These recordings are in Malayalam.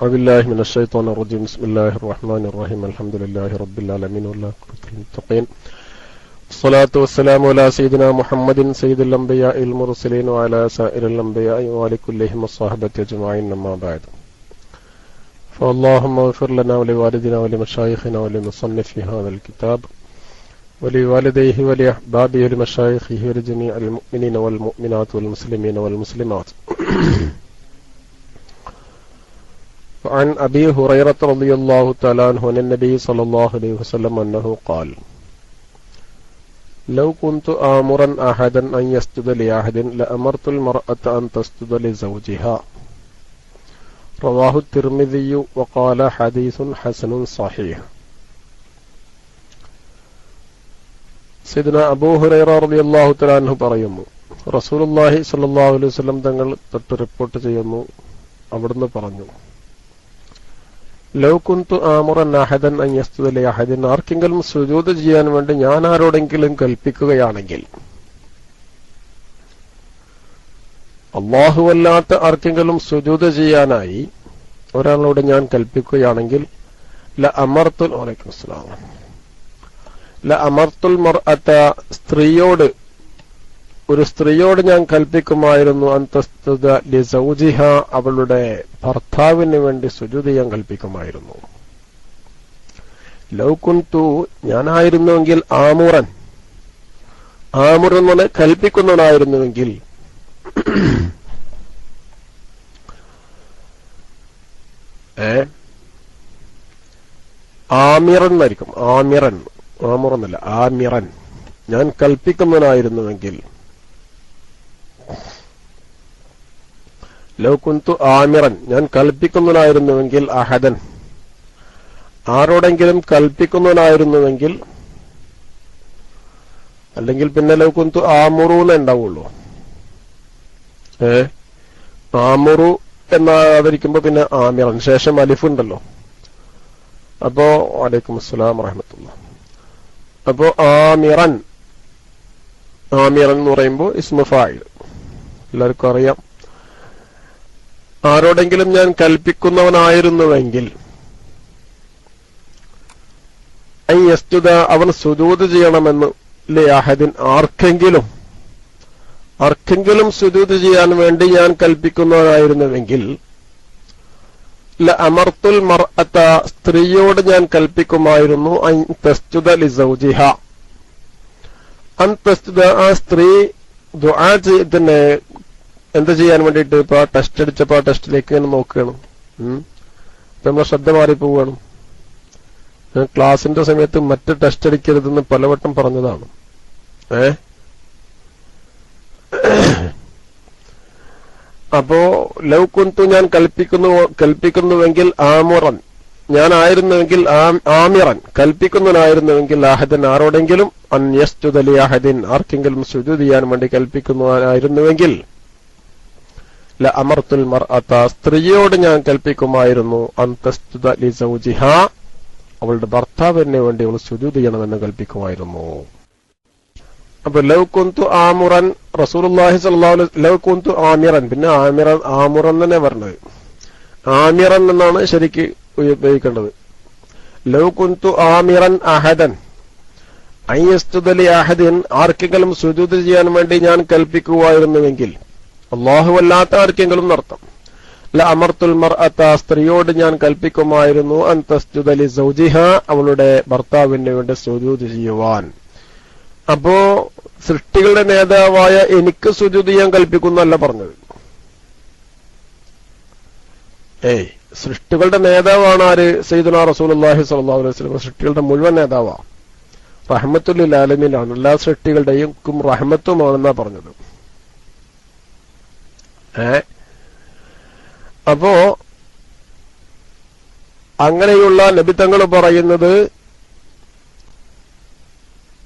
أعوذ من الشيطان الرجيم. بسم الله الرحمن الرحيم. الحمد لله رب العالمين والعاقبة للمتقين. الصلاة والسلام على سيدنا محمد سيد الأنبياء المرسلين وعلى سائر الأنبياء وعلى كلهم الصحابة أجمعين. أما بعد، فاللهم اغفر لنا ولوالدنا ولمشايخنا ولمصنف هذا الكتاب ولوالديه ولأحبابه ولمشايخه ولجميع المؤمنين والمؤمنات والمسلمين والمسلمات. عن أبي هريرة رضي الله تعالى عنه عن النبي صلى الله عليه وسلم أنه قال: لو كنت آمرا أحدا أن يسجد لأحد لأمرت المرأة أن تسجد لزوجها. رواه الترمذي وقال حديث حسن صحيح. സയ്യിദുനാ അബൂ ഹുറൈറ റളിയല്ലാഹു തആല അൻഹു പറയുന്നു, റസൂലുള്ളാഹി സ്വല്ലല്ലാഹു അലൈഹി വസല്ലം തങ്ങൾ തൊട്ട് റിപ്പോർട്ട് ചെയ്യുന്നു, അവിടുന്ന് പറഞ്ഞു: ലൗ കുന്തു ആമുറൻ അഹദൻ അൻ യസ്ജുദ ലിഅഹദിൻ, ആർക്കെങ്കിലും സുജൂദ് ചെയ്യാൻ വേണ്ടി ഞാൻ ആരോടെങ്കിലും കൽപ്പിക്കുകയാണെങ്കിൽ, അല്ലാഹുവല്ലാത്ത ആർക്കെങ്കിലും സുജൂദ് ചെയ്യാനായി ഒരാളോട് ഞാൻ കൽപ്പിക്കുകയാണെങ്കിൽ ലഅമർത്തുൽ മർഅത, ഒരു സ്ത്രീയോട് ഞാൻ കൽപ്പിക്കുമായിരുന്നു, അൻ തസ്ജുദ ലിസൗജിഹ, അവളുടെ ഭർത്താവിന് വേണ്ടി സുജൂദ് ചെയ്യാൻ കൽപ്പിക്കുമായിരുന്നു. ലൗ കുന്തു, ഞാനായിരുന്നുവെങ്കിൽ, ആമുറൻ എന്ന് കൽപ്പിക്കുന്നവനായിരുന്നുവെങ്കിൽ, ആമിറൻ എന്നായിരിക്കും, ആമുറന്നല്ല, ആമിറൻ, ഞാൻ കൽപ്പിക്കുന്നവനായിരുന്നുവെങ്കിൽ, ലൗ കുന്തു ആമിറൻ, ഞാൻ കൽപ്പിക്കുന്നവനായിരുന്നുവെങ്കിൽ, അഹദൻ, ആരോടെങ്കിലും കൽപ്പിക്കുന്നവനായിരുന്നുവെങ്കിൽ, അല്ലെങ്കിൽ പിന്നെ ലൗ കുന്തു ആമുറൂന്നേ ഉണ്ടാവുള്ളൂ. ആമുറു എന്നാതിരിക്കുമ്പോ പിന്നെ ആമിറൻ, ശേഷം അലിഫുണ്ടല്ലോ. അപ്പോ വലൈക്കും അസ്സലാം വറഹ്മത്തുള്ളാഹി. അപ്പോ ആമിറൻ എന്ന് പറയുമ്പോ ഇസ്മു ഫാഇൽ, എല്ലാവർക്കും അറിയാം. ആരോടെങ്കിലും ഞാൻ കൽപ്പിക്കുന്നവനായിരുന്നുവെങ്കിൽ, ഐ യസ്ജുദ, അവൻ സുജൂദ് ചെയ്യണമെന്ന്, ലിഅഹദിൻ, ആർക്കെങ്കിലും സുജൂദ് ചെയ്യാൻ വേണ്ടി ഞാൻ കൽപ്പിക്കുന്നവനായിരുന്നുവെങ്കിൽ, ലഅമർത്തുൽ മർഅത, സ്ത്രീയോട് ഞാൻ കൽപ്പിക്കുമായിരുന്നു, അൻ തസ്ജുദ ലിസൗജിഹ, അൻ തസ്ജുദ, ആ സ്ത്രീ ദുആ തന്നെ എന്ത് ചെയ്യാൻ വേണ്ടിയിട്ട്, ഇപ്പൊ ടെസ്റ്റ് അടിച്ചപ്പോ ആ ടെസ്റ്റിലേക്ക് ഇങ്ങനെ നോക്കുകയാണ്. ഇപ്പൊ നമ്മളെ ശ്രദ്ധ മാറിപ്പോവുകയാണ്. ക്ലാസിന്റെ സമയത്ത് മറ്റ് ടെസ്റ്റ് അടിക്കരുതെന്ന് പലവട്ടം പറഞ്ഞതാണ്. അപ്പോ ലൗ കുന്തു, ഞാൻ കൽപ്പിക്കുന്നുവെങ്കിൽ, ആമുറൻ, ഞാനായിരുന്നുവെങ്കിൽ, ആമിറൻ, കൽപ്പിക്കുന്നവനായിരുന്നുവെങ്കിൽ, അഹദൻ, ആരോടെങ്കിലും, അൻ യസ്ജുദ ലിഅഹദിൻ, ആർക്കെങ്കിലും സുജൂദ് ചെയ്യാൻ വേണ്ടി കൽപ്പിക്കുന്നവനായിരുന്നുവെങ്കിൽ, ലഅമർത്തുൽ മർഅത, സ്ത്രീയോട് ഞാൻ കൽപ്പിക്കുമായിരുന്നു, അൻ തസ്ജുദ ലിസൗജിഹ, അവളുടെ ഭർത്താവിന് വേണ്ടി അവൾ സുജൂദ് ചെയ്യണമെന്ന് കൽപ്പിക്കുമായിരുന്നു. അപ്പൊ ലൗ കുന്തു ആമുറൻ, റസൂലുള്ളാഹി സ്വല്ലല്ലാഹു അലൈഹി വസല്ലം, ലൗ കുന്തു ആമിറൻ, പിന്നെ ആമുറൻ തന്നെ പറഞ്ഞത്, ആമിറൻ എന്നാണ് ശരിക്ക് ഉപയോഗിക്കേണ്ടത്. ലൗ കുന്തു ആമിറൻ അഹദൻ അൻ യസ്ജുദ ലിഅഹദിൻ, ആർക്കെങ്കിലും സുജൂദ് ചെയ്യാൻ വേണ്ടി ഞാൻ കൽപ്പിക്കുമായിരുന്നുവെങ്കിൽ, അല്ലാഹുവല്ലാത്ത ആർക്കെങ്കിലും എന്നർത്ഥം. ലഅമർത്തുൽ മർഅത, സ്ത്രീയോട് ഞാൻ കൽപ്പിക്കുമായിരുന്നു, അൻ തസ്ജുദ ലിസൗജിഹ, അവളുടെ ഭർത്താവിന് വേണ്ടി സുജൂദ് ചെയ്യുവാൻ. അപ്പോ സൃഷ്ടികളുടെ നേതാവായ എനിക്ക് സുജൂദ് ചെയ്യാൻ കൽപ്പിക്കുന്നല്ല പറഞ്ഞത്. സൃഷ്ടികളുടെ നേതാവാണ് ആര്? സയ്യിദുനാ റസൂലുള്ളാഹി സ്വല്ലല്ലാഹു അലൈഹി വസല്ലം. സൃഷ്ടികളുടെ മുഴുവൻ നേതാവാ, റഹ്മത്തുൽ ലിൽ ആലമീനാണ്, എല്ലാ സൃഷ്ടികളുടെയും റഹ്മത്തുമാണെന്നാ പറഞ്ഞത്. അപ്പോ അങ്ങനെയുള്ള നബിതങ്ങൾ പറയുന്നത്,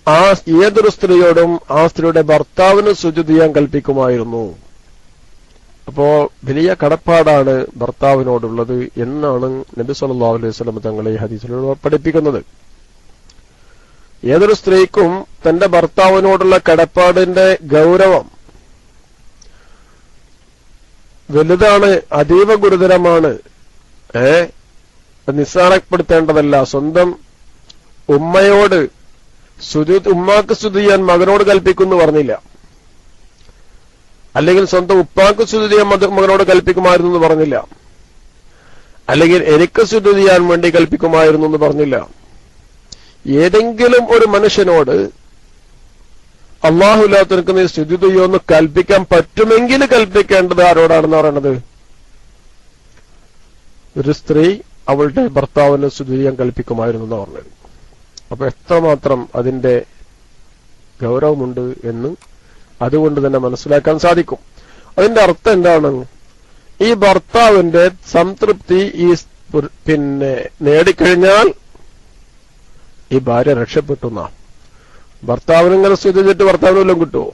ആ ഏതൊരു സ്ത്രീയോടും ആ സ്ത്രീയുടെ ഭർത്താവിന് സുജൂദ് ചെയ്യാൻ കൽപ്പിക്കുമായിരുന്നു. അപ്പോ വലിയ കടപ്പാടാണ് ഭർത്താവിനോടുള്ളത് എന്നാണ് നബി സല്ലല്ലാഹു അലൈഹി വസല്ലം തങ്ങളെ ഈ ഹദീസിലൂടെ പഠിപ്പിക്കുന്നത്. ഏതൊരു സ്ത്രീക്കും തന്റെ ഭർത്താവിനോടുള്ള കടപ്പാടിന്റെ ഗൗരവം വലുതാണ്, അതീവ ഗുരുതരമാണ് നിസ്സാരപ്പെടുത്തേണ്ടതല്ല. സ്വന്തം ഉമ്മയോട് ഉമ്മാക്ക് സ്തുതി ചെയ്യാൻ മകനോട് കൽപ്പിക്കുമെന്ന് പറഞ്ഞില്ല, അല്ലെങ്കിൽ സ്വന്തം ഉപ്പാക്ക് സ്തുതി ചെയ്യാൻ മകനോട് കൽപ്പിക്കുമായിരുന്നു എന്ന് പറഞ്ഞില്ല, അല്ലെങ്കിൽ എനിക്ക് സ്തുതി ചെയ്യാൻ വേണ്ടി കൽപ്പിക്കുമായിരുന്നു എന്ന് പറഞ്ഞില്ല. ഏതെങ്കിലും ഒരു മനുഷ്യനോട് അള്ളാഹുല്ലാത്തവർക്ക് നീ സ്തുതി ചെയ്യുമെന്ന് കൽപ്പിക്കാൻ പറ്റുമെങ്കിൽ കൽപ്പിക്കേണ്ടത് ആരോടാണെന്ന് പറയണത്? ഒരു സ്ത്രീ അവളുടെ ഭർത്താവിന് സ്തുതി ചെയ്യാൻ കൽപ്പിക്കുമായിരുന്നു എന്ന് പറഞ്ഞത്. അപ്പൊ എത്രമാത്രം അതിന്റെ ഗൗരവമുണ്ട് എന്ന് അതുകൊണ്ട് തന്നെ മനസ്സിലാക്കാൻ സാധിക്കും. അതിന്റെ അർത്ഥം എന്താണ്? ഈ ഭർത്താവിന്റെ സംതൃപ്തി നേടിക്കഴിഞ്ഞാൽ ഈ ഭാര്യ രക്ഷപ്പെട്ടു. ഭർത്താവിന് ഇങ്ങനെ സ്തുതിച്ചിട്ട് ഭർത്താവിന് വല്ലതും കിട്ടുമോ?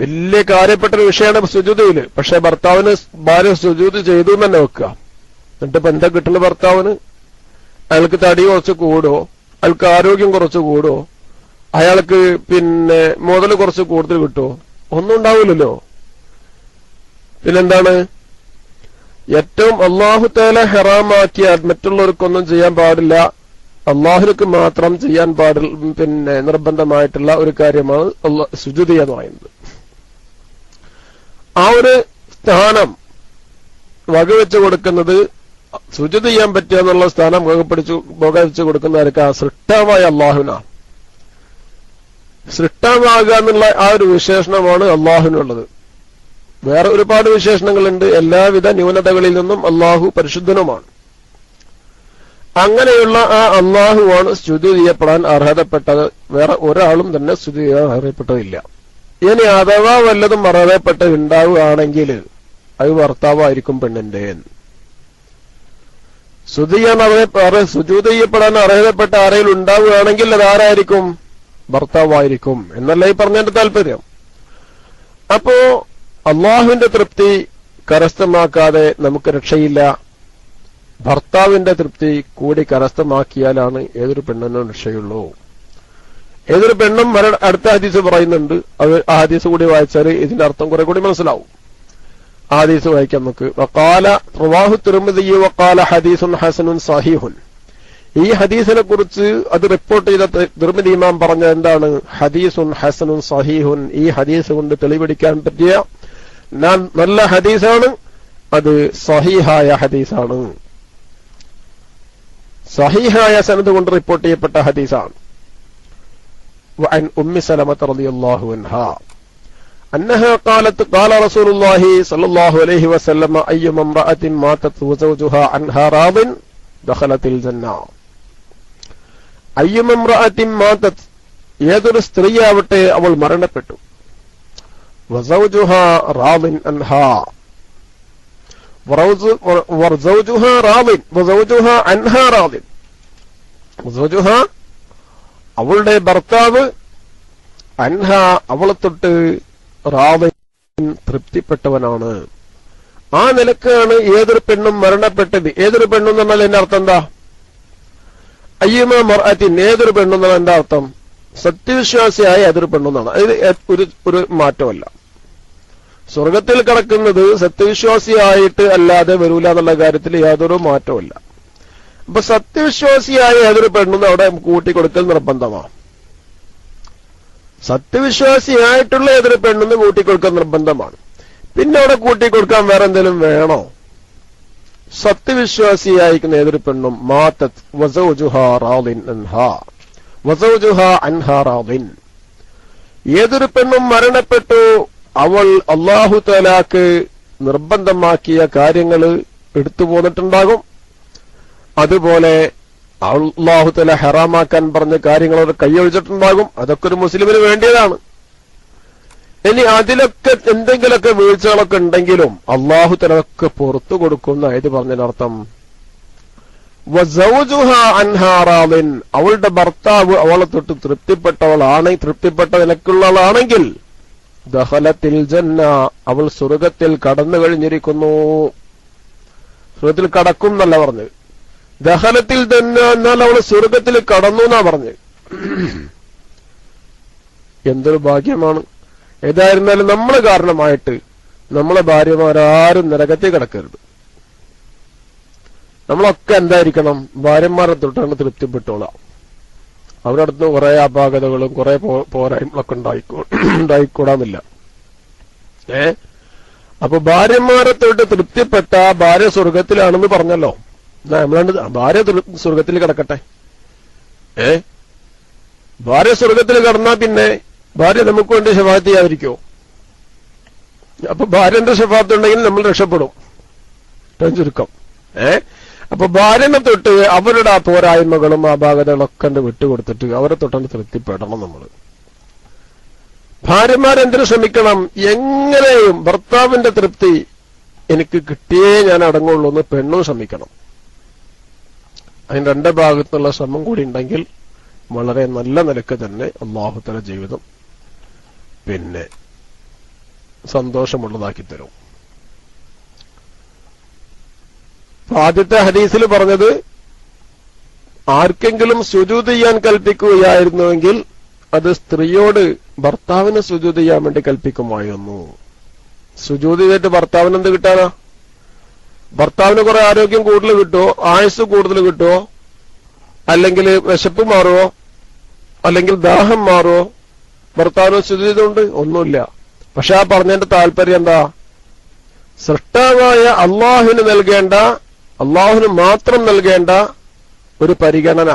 വലിയ കാര്യപ്പെട്ടൊരു വിഷയമാണ് സുജൂദില്. പക്ഷെ ഭർത്താവിന് ഭാര്യ സുജൂദ് ചെയ്തു എന്ന് തന്നെ വെക്കുക. എന്നിട്ടിപ്പോ എന്താ കിട്ടുന്ന ഭർത്താവിന്? അയാൾക്ക് തടി കുറച്ച് കൂടോ, അയാൾക്ക് ആരോഗ്യം കുറച്ച് കൂടോ, അയാൾക്ക് മുതൽ കുറച്ച് കൂടുതൽ കിട്ടുമോ? ഒന്നും ഉണ്ടാവില്ലല്ലോ. പിന്നെന്താണ്? ഏറ്റവും അള്ളാഹു തആല ഹറാമാക്കിയാൽ മറ്റുള്ളവർക്കൊന്നും ചെയ്യാൻ പാടില്ല, അള്ളാഹുവിനക്ക് മാത്രം ചെയ്യാൻ നിർബന്ധമായിട്ടുള്ള ഒരു കാര്യമാണ് സുജൂദ് എന്ന് പറയുന്നത്. ആ ഒരു സ്ഥാനം വകവെച്ചു കൊടുക്കുന്നത്, സുജൂദ് ചെയ്യാൻ പറ്റുക എന്നുള്ള സ്ഥാനം വകവെച്ചു കൊടുക്കുന്നവർക്ക് ആ സൃഷ്ടാവായ അള്ളാഹുവിനാണ്. സൃഷ്ടാവാകുക എന്നുള്ള ആ ഒരു വിശേഷണമാണ് അള്ളാഹുവിനുള്ളത്. വേറെ ഒരുപാട് വിശേഷണങ്ങളുണ്ട്. എല്ലാവിധ ന്യൂനതകളിൽ നിന്നും അള്ളാഹു പരിശുദ്ധനുമാണ്. അങ്ങനെയുള്ള ആ അള്ളാഹുവാണ് സ്തുതി ചെയ്യപ്പെടാൻ അർഹതപ്പെട്ടത്. വേറെ ഒരാളും തന്നെ സ്തുതി ചെയ്യാൻ അർഹതപ്പെട്ടതില്ല. ഇനി അഥവാ വല്ലതും അർഹതപ്പെട്ടതുണ്ടാവുകയാണെങ്കിൽ അത് ഭർത്താവായിരിക്കും പെണ്ണിന്റെ. സ്തുതി ചെയ്യപ്പെടാൻ അർഹതപ്പെട്ട ആരെങ്കിലും ഉണ്ടാവുകയാണെങ്കിൽ അത് ആരായിരിക്കും? ഭർത്താവായിരിക്കും എന്നല്ല ഈ പറഞ്ഞതിന്റെ താല്പര്യം. അപ്പോ അള്ളാഹുവിന്റെ തൃപ്തി കരസ്ഥമാക്കാതെ നമുക്ക് രക്ഷയില്ല. ഭർത്താവിന്റെ തൃപ്തി കൂടി കരസ്ഥമാക്കിയാലാണ് ഏതൊരു പെണ്ണിനും രക്ഷയുള്ളൂ. ഏതൊരു പെണ്ണും അടുത്ത ഹദീസ് പറയുന്നുണ്ട്. അത് ആ ഹദീസ് കൂടി വായിച്ചാൽ ഇതിന്റെ അർത്ഥം കുറെ കൂടി മനസ്സിലാവും. ആ ഹദീസ് വായിക്കാം നമുക്ക്. വഖാല റവാഹു തിർമിദി വഖാല ഹദീസുൻ ഹസനുൻ സഹീഹുൻ. ഈ ഹദീസിനെ കുറിച്ച് അത് റിപ്പോർട്ട് ചെയ്ത തിർമിദി ഇമാം പറഞ്ഞ എന്താണ്? ഹദീസുൻ ഹസനുൻ സഹീഹുൻ. ഈ ഹദീസ് കൊണ്ട് തെളിവെടുക്കാൻ പറ്റിയ നല്ല ഹദീസാണ്, അത് സഹീഹായ ഹദീസാണ്. സഹീഹായ സനദ് കൊണ്ട് റിപ്പോർട്ട് ചെയ്യപ്പെട്ട ഹദീസാണ്. وعن أم سلمة رضي الله عنها أنها قالت قال رسول الله صلى الله عليه وسلم أيما امرأة ماتت وزوجها عنها راض دخلت الجنة. أيما امرأة ماتت, ഏതൊരു സ്ത്രീയാവട്ടെ അവൾ മരണപ്പെട്ടു, وزوجها راض عنها, وزوجها راض وزوجها عنها راض. وزوجها അവളുടെ ഭർത്താവ്, അൻഹ അവളെ തൊട്ട്, റാദിൻ തൃപ്തിപ്പെട്ടവനാണ്. ആ നിലക്കാണ് ഏതൊരു പെണ്ണും മരണപ്പെട്ടത്. ഏതൊരു പെണ്ണും എന്ന് പറഞ്ഞാൽ എന്റെ അർത്ഥം എന്താ? അയ്യമ മർഅത്തിൻ, ഏതൊരു പെണ്ണും എന്നാണ് എന്റെ അർത്ഥം സത്യവിശ്വാസിയായ ഏതൊരു പെണ്ണെന്നാണ്. അത് ഒരു മാറ്റമല്ല. സ്വർഗത്തിൽ കടക്കുന്നത് സത്യവിശ്വാസിയായിട്ട് അല്ലാതെ വരൂല എന്നുള്ള കാര്യത്തിൽ യാതൊരു മാറ്റമല്ല. അപ്പൊ സത്യവിശ്വാസിയായ ഏതൊരു പെണ്ണെന്ന് അവിടെ കൂട്ടിക്കൊടുക്കൽ നിർബന്ധമാണ്. സത്യവിശ്വാസിയായിട്ടുള്ള ഏതൊരു പെണ്ണെന്ന് കൂട്ടിക്കൊടുക്കൽ നിർബന്ധമാണ്. പിന്നെ അവിടെ കൂട്ടിക്കൊടുക്കാൻ വേറെ എന്തെങ്കിലും വേണോ? സത്യവിശ്വാസിയായിരിക്കുന്ന ഏതൊരു പെണ്ണും മാതത് വസൗജുഹാ റാദിൻ അൻഹാ വസൗജുഹാ അൻഹാ റാദിൻ. ഏതൊരു പെണ്ണും മരണപ്പെട്ടു, അവൾ അല്ലാഹു തആലാക്ക് നിർബന്ധമാക്കിയ കാര്യങ്ങൾ എടുത്തു പോന്നിട്ടുണ്ടാകും. അതുപോലെ അല്ലാഹു തആല ഹറാമാക്കാൻ പറഞ്ഞ കാര്യങ്ങളോട് കൈയൊഴിച്ചിട്ടുണ്ടാകും. അതൊക്കെ ഒരു മുസ്ലിമിന് വേണ്ടിയതാണ്. ഇനി അതിലൊക്കെ എന്തെങ്കിലുമൊക്കെ വീഴ്ചകളൊക്കെ ഉണ്ടെങ്കിലും അല്ലാഹു തആല ഒക്കെ പുറത്തു കൊടുക്കുന്ന ഇത് പറഞ്ഞതിനർത്ഥം വസൗജുഹാ അൻഹാ റാദിൻ, അവളുടെ ഭർത്താവ് അവളെ തൊട്ട് തൃപ്തിപ്പെട്ട നിലക്കുള്ളവളാണെങ്കിൽ ദഖലത്തിൽ ജന്ന, അവൾ സ്വർഗത്തിൽ കടന്നു കഴിഞ്ഞിരിക്കുന്നു. സ്വർഗത്തിൽ കടക്കും എന്നല്ല പറഞ്ഞത്, ദഖലത്തിൽ തന്നെ, എന്നാൽ അവൾ സ്വർഗത്തിൽ കടന്നു എന്നാ പറഞ്ഞത്. എന്തൊരു ഭാഗ്യമാണ്. ഏതായിരുന്നാലും നമ്മൾ കാരണമായിട്ട് നമ്മളെ ഭാര്യമാരാരും നരകത്തിൽ കിടക്കരുത്. നമ്മളൊക്കെ എന്തായിരിക്കണം? ഭാര്യമാരെ തൊട്ടാണ് തൃപ്തിപ്പെട്ടോളാം. അവരടുത്ത് കുറെ അപാകതകളും കുറെ പോരായ്മകളൊക്കെ ഉണ്ടായിക്കൂടാന്നില്ല. അപ്പൊ ഭാര്യമാരെ തൊട്ട് തൃപ്തിപ്പെട്ട ഭാര്യ സ്വർഗത്തിലാണെന്ന് പറഞ്ഞല്ലോ. നമ്മളാണ് ഭാര്യ സ്വർഗത്തിൽ കിടക്കട്ടെ. ഭാര്യ സ്വർഗത്തിൽ കിടന്നാ പിന്നെ ഭാര്യ നമുക്ക് വേണ്ടി ശഫാഅത്ത് ചെയ്യാതിരിക്കോ? അപ്പൊ ഭാര്യന്റെ ശഫാഅത്ത് ഉണ്ടെങ്കിൽ നമ്മൾ രക്ഷപ്പെടും. ചുരുക്കം. അപ്പൊ ഭാര്യനെ തൊട്ട് അവരുടെ ആ പോരായ്മകളും അപാകതകളൊക്കെ വിട്ടുകൊടുത്തിട്ട് അവരെ തൊട്ടാണ് തൃപ്തിപ്പെടണം നമ്മൾ. ഭാര്യമാരെന്തിനു ശ്രമിക്കണം? എങ്ങനെയും ഭർത്താവിന്റെ തൃപ്തി എനിക്ക് കിട്ടിയേ ഞാൻ അടങ്ങുള്ളൂ എന്ന് പെണ്ണും ശ്രമിക്കണം. അതിന് രണ്ട് ഭാഗത്തുള്ള ശ്രമം കൂടി ഉണ്ടെങ്കിൽ വളരെ നല്ല നിലക്ക് തന്നെ അല്ലാഹു തആല ജീവിതം പിന്നെ സന്തോഷമുള്ളതാക്കി തരും. ആദ്യത്തെ ഹദീസിൽ പറഞ്ഞത് ആർക്കെങ്കിലും സുജൂദ് ചെയ്യാൻ കൽപ്പിക്കുകയായിരുന്നുവെങ്കിൽ അത് സ്ത്രീയോട് ഭർത്താവിന് സുജൂദ് ചെയ്യാൻ വേണ്ടി കൽപ്പിക്കുമായിരുന്നു. സുജൂദ് ചെയ്തിട്ട് ഭർത്താവിന് എന്ത് കിട്ടാനാ? ഭർത്താവിന് കുറെ ആരോഗ്യം കൂടുതൽ കിട്ടുമോ? ആയുസ് കൂടുതൽ കിട്ടുമോ? അല്ലെങ്കിൽ വിശപ്പ് മാറുമോ? അല്ലെങ്കിൽ ദാഹം മാറുമോ? ഭർത്താവിന് സുജൂദ് ചെയ്തുകൊണ്ട് ഒന്നുമില്ല. പക്ഷെ ആ പറഞ്ഞതിന്റെ താല്പര്യം എന്താ? സൃഷ്ടാവായ അള്ളാഹുവിന് നൽകേണ്ട, അള്ളാഹുവിന് മാത്രം നൽകേണ്ട ഒരു പരിഗണന,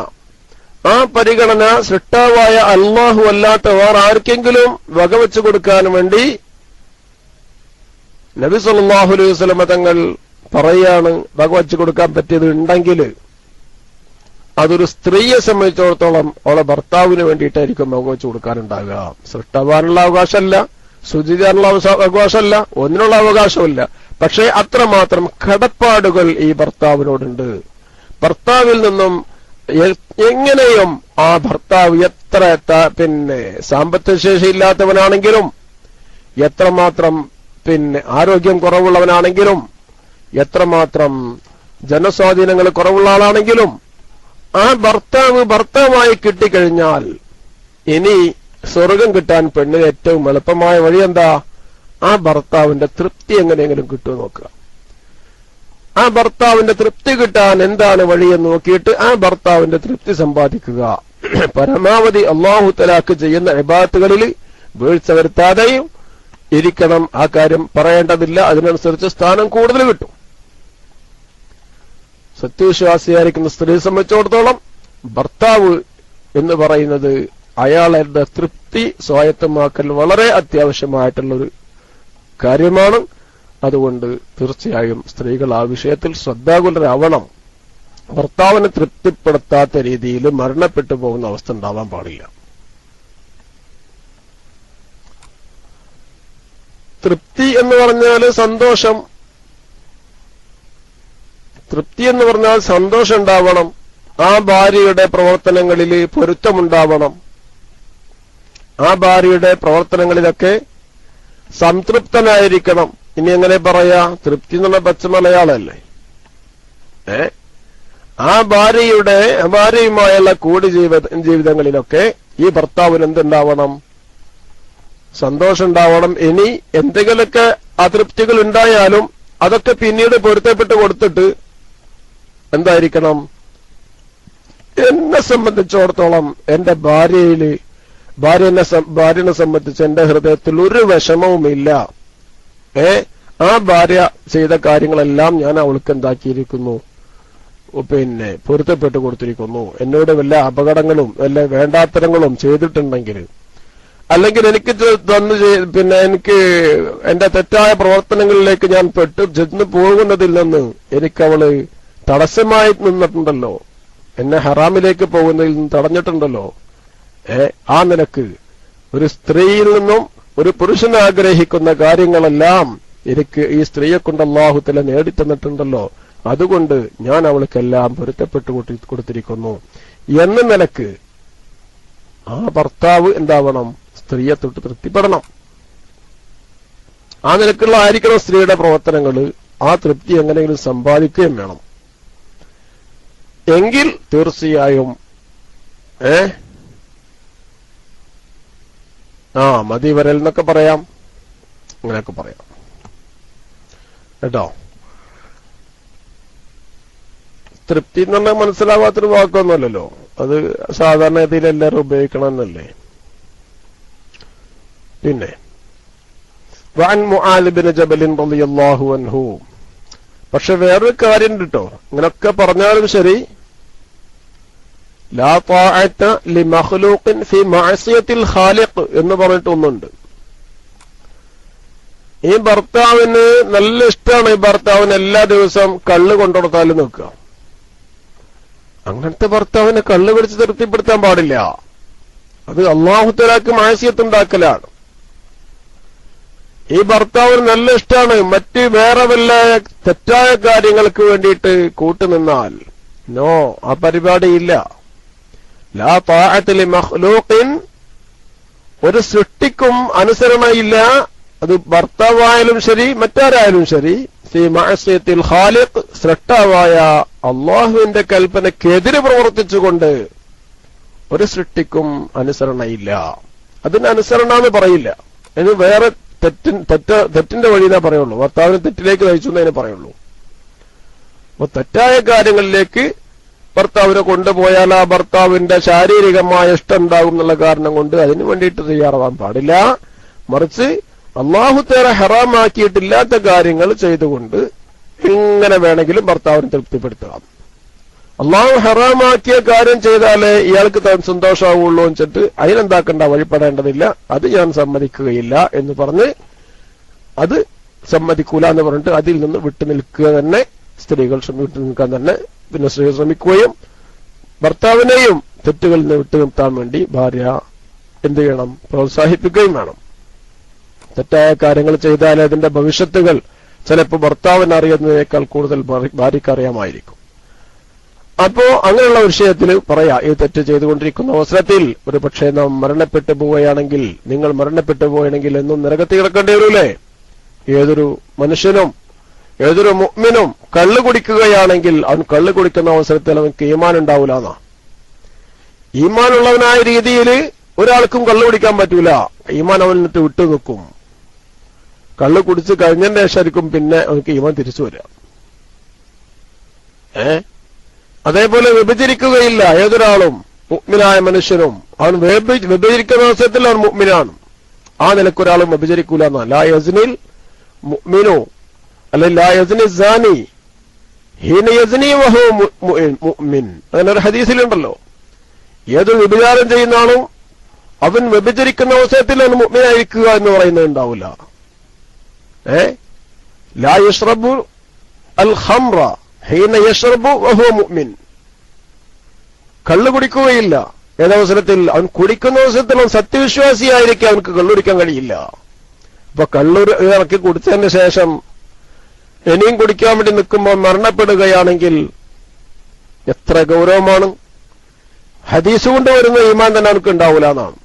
ആ പരിഗണന സൃഷ്ടാവായ അല്ലാഹു അല്ലാത്തവർ ആർക്കെങ്കിലും വകവെച്ചു കൊടുക്കാൻ വേണ്ടി നബി സല്ലല്ലാഹു അലൈഹി വസല്ലം തങ്ങൾ പറയാണ്, വകവെച്ചു കൊടുക്കാൻ പറ്റിയത് ഉണ്ടെങ്കിൽ അതൊരു സ്ത്രീയെ സംബന്ധിച്ചിടത്തോളം അവളെ ഭർത്താവിന് വേണ്ടിയിട്ടായിരിക്കും വകവെച്ചു കൊടുക്കാനുണ്ടാകുക. സൃഷ്ടാവാനുള്ള അവകാശമല്ല, ശുചിക്കാനുള്ള അവകാശമല്ല, ഒന്നിനുള്ള അവകാശമില്ല. പക്ഷേ അത്രമാത്രം കടപ്പാടുകൾ ഈ ഭർത്താവിനോടുണ്ട്. ഭർത്താവിൽ നിന്നും എങ്ങനെയും ആ ഭർത്താവ് എത്ര പിന്നെ സാമ്പത്തിക ശേഷിയില്ലാത്തവനാണെങ്കിലും, എത്രമാത്രം പിന്നെ ആരോഗ്യം കുറവുള്ളവനാണെങ്കിലും, എത്രമാത്രം ജനസ്വാധീനങ്ങൾ കുറവുള്ള ആളാണെങ്കിലും, ആ ഭർത്താവായി കിട്ടിക്കഴിഞ്ഞാൽ ഇനി സ്വർഗം കിട്ടാൻ പെണ്ണിന് ഏറ്റവും എളുപ്പമായ വഴി എന്താ? ആ ഭർത്താവിന്റെ തൃപ്തി എങ്ങനെയെങ്കിലും കിട്ടുമോ നോക്കുക. ആ ഭർത്താവിന്റെ തൃപ്തി കിട്ടാൻ എന്താണ് വഴിയെന്ന് നോക്കിയിട്ട് ആ ഭർത്താവിന്റെ തൃപ്തി സമ്പാദിക്കുക. പരമാവധി അല്ലാഹു തആലക്ക് ചെയ്യുന്ന ഇബാദത്തുകളിൽ വീഴ്ച വരുത്താതെയും ഇരിക്കണം. ആ കാര്യം പറയേണ്ടതില്ല. അതിനനുസരിച്ച് സ്ഥാനം കൂടുതൽ കിട്ടും. സത്യവിശ്വാസിയായിരിക്കുന്ന സ്ത്രീയെ സംബന്ധിച്ചിടത്തോളം ഭർത്താവ് എന്ന് പറയുന്നത് അയാളുടെ തൃപ്തി സ്വായത്തമാക്കൽ വളരെ അത്യാവശ്യമായിട്ടുള്ളൊരു കാര്യമാണ്. അതുകൊണ്ട് തീർച്ചയായും സ്ത്രീകൾ ആ വിഷയത്തിൽ ശ്രദ്ധാകുലരാവണം. ഭർത്താവിനെ തൃപ്തിപ്പെടുത്താത്ത രീതിയിൽ മരണപ്പെട്ടു പോകുന്ന അവസ്ഥ ഉണ്ടാവാൻ പാടില്ല. തൃപ്തി എന്ന് പറഞ്ഞാൽ സന്തോഷം, തൃപ്തി എന്ന് പറഞ്ഞാൽ സന്തോഷം ഉണ്ടാവണം. ആ ഭാര്യയുടെ പ്രവർത്തനങ്ങളിൽ പൊരുത്തമുണ്ടാവണം. ആ ഭാര്യയുടെ പ്രവർത്തനങ്ങളിലൊക്കെ സംതൃപ്തനായിരിക്കണം. ഇനി എങ്ങനെ പറയാ? തൃപ്തി എന്ന് പറഞ്ഞ പച്ച മലയാളല്ലേ? ആ ഭാര്യയുമായുള്ള ജീവിതങ്ങളിലൊക്കെ ഈ ഭർത്താവിന് എന്തുണ്ടാവണം? സന്തോഷം ഉണ്ടാവണം. ഇനി എന്തെങ്കിലുമൊക്കെ അതൃപ്തികൾ ഉണ്ടായാലും അതൊക്കെ പിന്നീട് പൊരുത്തപ്പെട്ട് കൊടുത്തിട്ട് എന്തായിരിക്കണം? എന്നെ സംബന്ധിച്ചിടത്തോളം എന്റെ ഭാര്യനെ സംബന്ധിച്ച് എന്റെ ഹൃദയത്തിൽ ഒരു വിഷമവുമില്ല. ആ ഭാര്യ ചെയ്ത കാര്യങ്ങളെല്ലാം ഞാൻ അവൾക്ക് എന്താക്കിയിരിക്കുന്നു? പിന്നെ പൊരുത്തപ്പെട്ട് കൊടുത്തിരിക്കുന്നു. എന്നോട് വല്ല അപകടങ്ങളും വല്ല വേണ്ടാത്തരങ്ങളും ചെയ്തിട്ടുണ്ടെങ്കിൽ, അല്ലെങ്കിൽ എനിക്ക് എനിക്ക് എന്റെ തെറ്റായ പ്രവർത്തനങ്ങളിലേക്ക് ഞാൻ ചെന്ന് പോകുന്നതിൽ നിന്ന് എനിക്കവള് തടസ്സമായി നിന്നിട്ടുണ്ടല്ലോ, എന്നെ ഹറാമിലേക്ക് പോകുന്നതിൽ നിന്ന് തടഞ്ഞിട്ടുണ്ടല്ലോ. ആ നിലക്ക് ഒരു സ്ത്രീയിൽ നിന്നും ഒരു പുരുഷൻ ആഗ്രഹിക്കുന്ന കാര്യങ്ങളെല്ലാം എനിക്ക് ഈ സ്ത്രീയെ കൊണ്ട് അല്ലാഹു തആല നേടിത്തന്നിട്ടുണ്ടല്ലോ. അതുകൊണ്ട് ഞാൻ അവൾക്കെല്ലാം പൊരുത്തപ്പെട്ടു കൊടുത്തിരിക്കുന്നു എന്ന നിലക്ക് ആ ഭർത്താവ് എന്താവണം? സ്ത്രീയെ തൊട്ട് തൃപ്തിപ്പെടണം. ആ നിലക്കുള്ള ആയിരിക്കണം സ്ത്രീയുടെ പ്രവർത്തനങ്ങൾ. ആ തൃപ്തി എങ്ങനെയെങ്കിലും സമ്പാദിക്കുകയും വേണം. എങ്കിൽ തീർച്ചയായും മതി വരൽ എന്നൊക്കെ പറയാം, അങ്ങനെയൊക്കെ പറയാം കേട്ടോ. തൃപ്തി എന്ന് പറഞ്ഞാൽ മനസ്സിലാവാത്തൊരു വാക്കൊന്നുമല്ലല്ലോ, അത് സാധാരണഗതിയിൽ എല്ലാവരും ഉപയോഗിക്കണമെന്നല്ലേ. പിന്നെ വഅൻ മുആദ് ബിൻ ജബൽ റളിയല്ലാഹു അൻഹു, പക്ഷെ വേറൊരു കാര്യം കേട്ടോ, ഇങ്ങനൊക്കെ പറഞ്ഞാലും ശരി, ലാ ത്വാഅത ലിമഖ്ലൂഖിൻ ഫി മഅസിയത്തിൽ ഖാലിഖ് എന്ന് പറഞ്ഞിട്ടൊന്നുണ്ട്. ഈ ഭർത്താവിന് നല്ല ഇഷ്ടമാണ്, ഈ ഭർത്താവിന് എല്ലാ ദിവസവും കള്ള് കൊണ്ടുകൊടുത്താലും നിൽക്കുക. അങ്ങനത്തെ ഭർത്താവിനെ കള്ള് പിടിച്ച് തൃപ്തിപ്പെടുത്താൻ പാടില്ല. അത് അല്ലാഹു തആലക്ക് മഅസിയത്തുണ്ടാക്കലാണ്. ഈ ഭർത്താവിന് നല്ല ഇഷ്ടമാണ്, മറ്റ് വേറെ വല്ല തെറ്റായ കാര്യങ്ങൾക്ക് വേണ്ടിയിട്ട് കൂട്ടുനിന്നാൽ നോ, ആ പരിപാടിയില്ല. ലാ ത്വാഅത ലിമഖ്ലൂഖിൻ, ഒരു സൃഷ്ടിക്കും അനുസരണയില്ല, അത് ഭർത്താവായാലും ശരി മറ്റാരായാലും ശരി, ഫീ മഅസിയത്തിൽ ഖാലിഖ്, സൃഷ്ടാവായ അള്ളാഹുവിന്റെ കൽപ്പനക്കെതിരെ പ്രവർത്തിച്ചുകൊണ്ട് ഒരു സൃഷ്ടിക്കും അനുസരണയില്ല. അതിന് അനുസരണ എന്ന് പറയില്ല, അതിന് വേറെ തെറ്റിന്റെ വഴിയെന്നേ പറയുള്ളൂ. ഭർത്താവിനെ തെറ്റിലേക്ക് നയിച്ചു എന്നതിനെ പറയുള്ളൂ. അപ്പൊ തെറ്റായ കാര്യങ്ങളിലേക്ക് ഭർത്താവിനെ കൊണ്ടുപോയാൽ ആ ഭർത്താവിന്റെ ശാരീരികമായ ഇഷ്ടം ഉണ്ടാകും എന്നുള്ള കാരണം കൊണ്ട് അതിനു വേണ്ടിയിട്ട് തയ്യാറാവാൻ പാടില്ല. മറിച്ച് അല്ലാഹു തആല ഹറാമാക്കിയിട്ടില്ലാത്ത കാര്യങ്ങൾ ചെയ്തുകൊണ്ട് ഇങ്ങനെ വേണമെങ്കിലും ഭർത്താവിനെ തൃപ്തിപ്പെടുത്തുക. അല്ലാഹു ഹറാമാക്കിയ കാര്യം ചെയ്താലേ ഇയാൾക്ക് സന്തോഷമാവുള്ളൂ എന്ന് വെച്ചിട്ട് അതിനെന്താക്കണ്ട, വഴിപ്പെടേണ്ടതില്ല, അത് ഞാൻ സമ്മതിക്കുകയില്ല എന്ന് പറഞ്ഞ് അത് സമ്മതിക്കൂല എന്ന് പറഞ്ഞിട്ട് അതിൽ നിന്ന് വിട്ടുനിൽക്കുക തന്നെ സ്ത്രീകൾ വിട്ടുനിൽക്കാൻ തന്നെ പിന്നെ സ്ത്രീകൾ ശ്രമിക്കുകയും ഭർത്താവിനെയും തെറ്റുകളിൽ നിന്ന് വിട്ടുനിർത്താൻ വേണ്ടി ഭാര്യ എന്ത് ചെയ്യണം, പ്രോത്സാഹിപ്പിക്കുകയും വേണം. തെറ്റായ കാര്യങ്ങൾ ചെയ്താൽ അതിന്റെ ഭവിഷ്യത്തുകൾ ചിലപ്പോൾ ഭർത്താവിന് അറിയുന്നതിനേക്കാൾ കൂടുതൽ ഭാര്യയ്ക്ക് അറിയാമായിരിക്കും. അപ്പോ അങ്ങനെയുള്ള വിഷയത്തിൽ പറയാ, ഈ തെറ്റ് ചെയ്തുകൊണ്ടിരിക്കുന്ന അവസരത്തിൽ ഒരു പക്ഷേ നാം മരണപ്പെട്ടു പോവുകയാണെങ്കിൽ, നിങ്ങൾ മരണപ്പെട്ടു പോവുകയാണെങ്കിൽ എന്നും നരകത്തിൽ കിടക്കേണ്ടി വരൂലേ? ഏതൊരു മനുഷ്യനും ഏതൊരു മുഅ്മിനും കള്ളു കുടിക്കുകയാണെങ്കിൽ അവൻ കള്ളു കുടിക്കുന്ന അവസരത്തിൽ അവൻക്ക് ഈമാൻ ഉണ്ടാവൂല എന്നാ. ഈമാനുള്ളവനായ രീതിയിൽ ഒരാൾക്കും കള്ളു കുടിക്കാൻ പറ്റൂല, ഈമാൻ അവനിട്ട് വിട്ടു നിൽക്കും. കള്ളു കുടിച്ച് കഴിഞ്ഞതിന് ശേഷമായിരിക്കും പിന്നെ അവനക്ക് ഈമാൻ തിരിച്ചു വരിക. അതേപോലെ വ്യഭിചരിക്കുകയില്ല ഏതൊരാളും, മുഅ്മിനായ മനുഷ്യനും. അവൻ വ്യഭിചരിക്കുന്ന അവസരത്തിൽ അവൻ മുഅ്മിനാണ്. ആ നിലക്കൊരാളും വ്യഭിചരിക്കൂല എന്നാ. ലാ യസ്നിൽ മുഅ്മിനു അല്ലെങ്കിൽ ലാ യസ്നി സാനി ഹീന യസ്നി വഹുവ മുഅ്മിൻ, അങ്ങനെ ഒരു ഹദീസിലുണ്ടല്ലോ. ഏതൊരു വ്യഭിചാരം ചെയ്യുന്ന ആളും അവൻ വ്യഭിചരിക്കുന്ന അവസരത്തിൽ അവൻ മുഅ്മിനായിരിക്കുക എന്ന് പറയുന്നത് ഉണ്ടാവില്ല. ലാ യശ്റബു അൽ ഖംറ ഹീന യശ്റബു വഹുവ മുഅ്മിൻ, കള്ളു കുടിക്കുകയില്ല ഏതവസരത്തിൽ. അവൻ കുടിക്കുന്ന അവസരത്തിൽ അവൻ സത്യവിശ്വാസിയായിരിക്കും, അവനക്ക് കള്ളുടിക്കാൻ കഴിയില്ല. അപ്പൊ കള്ളൂർ ഇറക്കി കുടിച്ചതിന് ശേഷം ഇനിയും കുടിക്കാൻ വേണ്ടി നിൽക്കുമ്പോൾ മരണപ്പെടുകയാണെങ്കിൽ എത്ര ഗൗരവമാണ്. ഹദീസ് കൊണ്ട് വരുന്ന ഈമാൻ തന്നെ അവനക്ക് ഉണ്ടാവൂല എന്നാണ്.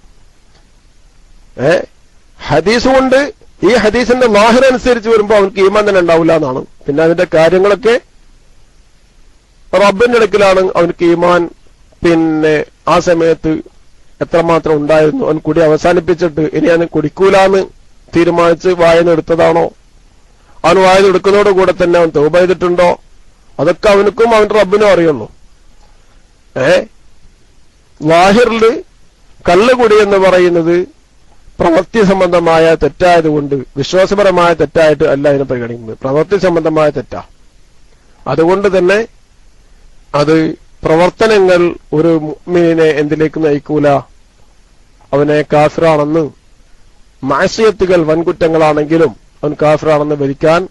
ഹദീസ് കൊണ്ട് ഈ ഹദീസിന്റെ ലാഹിർ അനുസരിച്ച് വരുമ്പോൾ അവനക്ക് ഈമാൻ തന്നെ ഉണ്ടാവില്ല എന്നാണ്. പിന്നെ അതിന്റെ കാര്യങ്ങളൊക്കെ റബ്ബിന്റെ അടുക്കലാണ് അവനക്ക് ഈമാൻ. പിന്നെ ആ സമയത്ത് എത്രമാത്രം ഉണ്ടായിരുന്നു, അവൻ കുടി അവസാനിപ്പിച്ചിട്ട് ഇനി അവൻ കുടിക്കൂലാന്ന് തീരുമാനിച്ച് വായനെടുത്തതാണോ, അവൻ വായനെടുക്കുന്നതോടുകൂടെ തന്നെ അവൻ തൗബ ചെയ്തിട്ടുണ്ടോ, അതൊക്കെ അവനക്കും അവന്റെ റബ്ബിനും അറിയുള്ളൂ. ലാഹിറില് കള്ളുകുടി എന്ന് പറയുന്നത് പ്രവൃത്തി സംബന്ധമായ തെറ്റായതുകൊണ്ട് വിശ്വാസപരമായ തെറ്റായിട്ട് അല്ല അതിനെ പരിഗണിക്കുന്നത്, പ്രവൃത്തി സംബന്ധമായ തെറ്റാ. അതുകൊണ്ട് തന്നെ അത് പ്രവർത്തനങ്ങൾ ഒരു മുഅ്മിനെ എന്തിലേക്ക് നയിക്കൂല, അവനെ കാഫിറാണെന്ന്, മഅസിയത്തുകൾ വൻകുറ്റങ്ങളാണെങ്കിലും അവൻ കാഫിറാണെന്ന് ഭരിക്കാൻ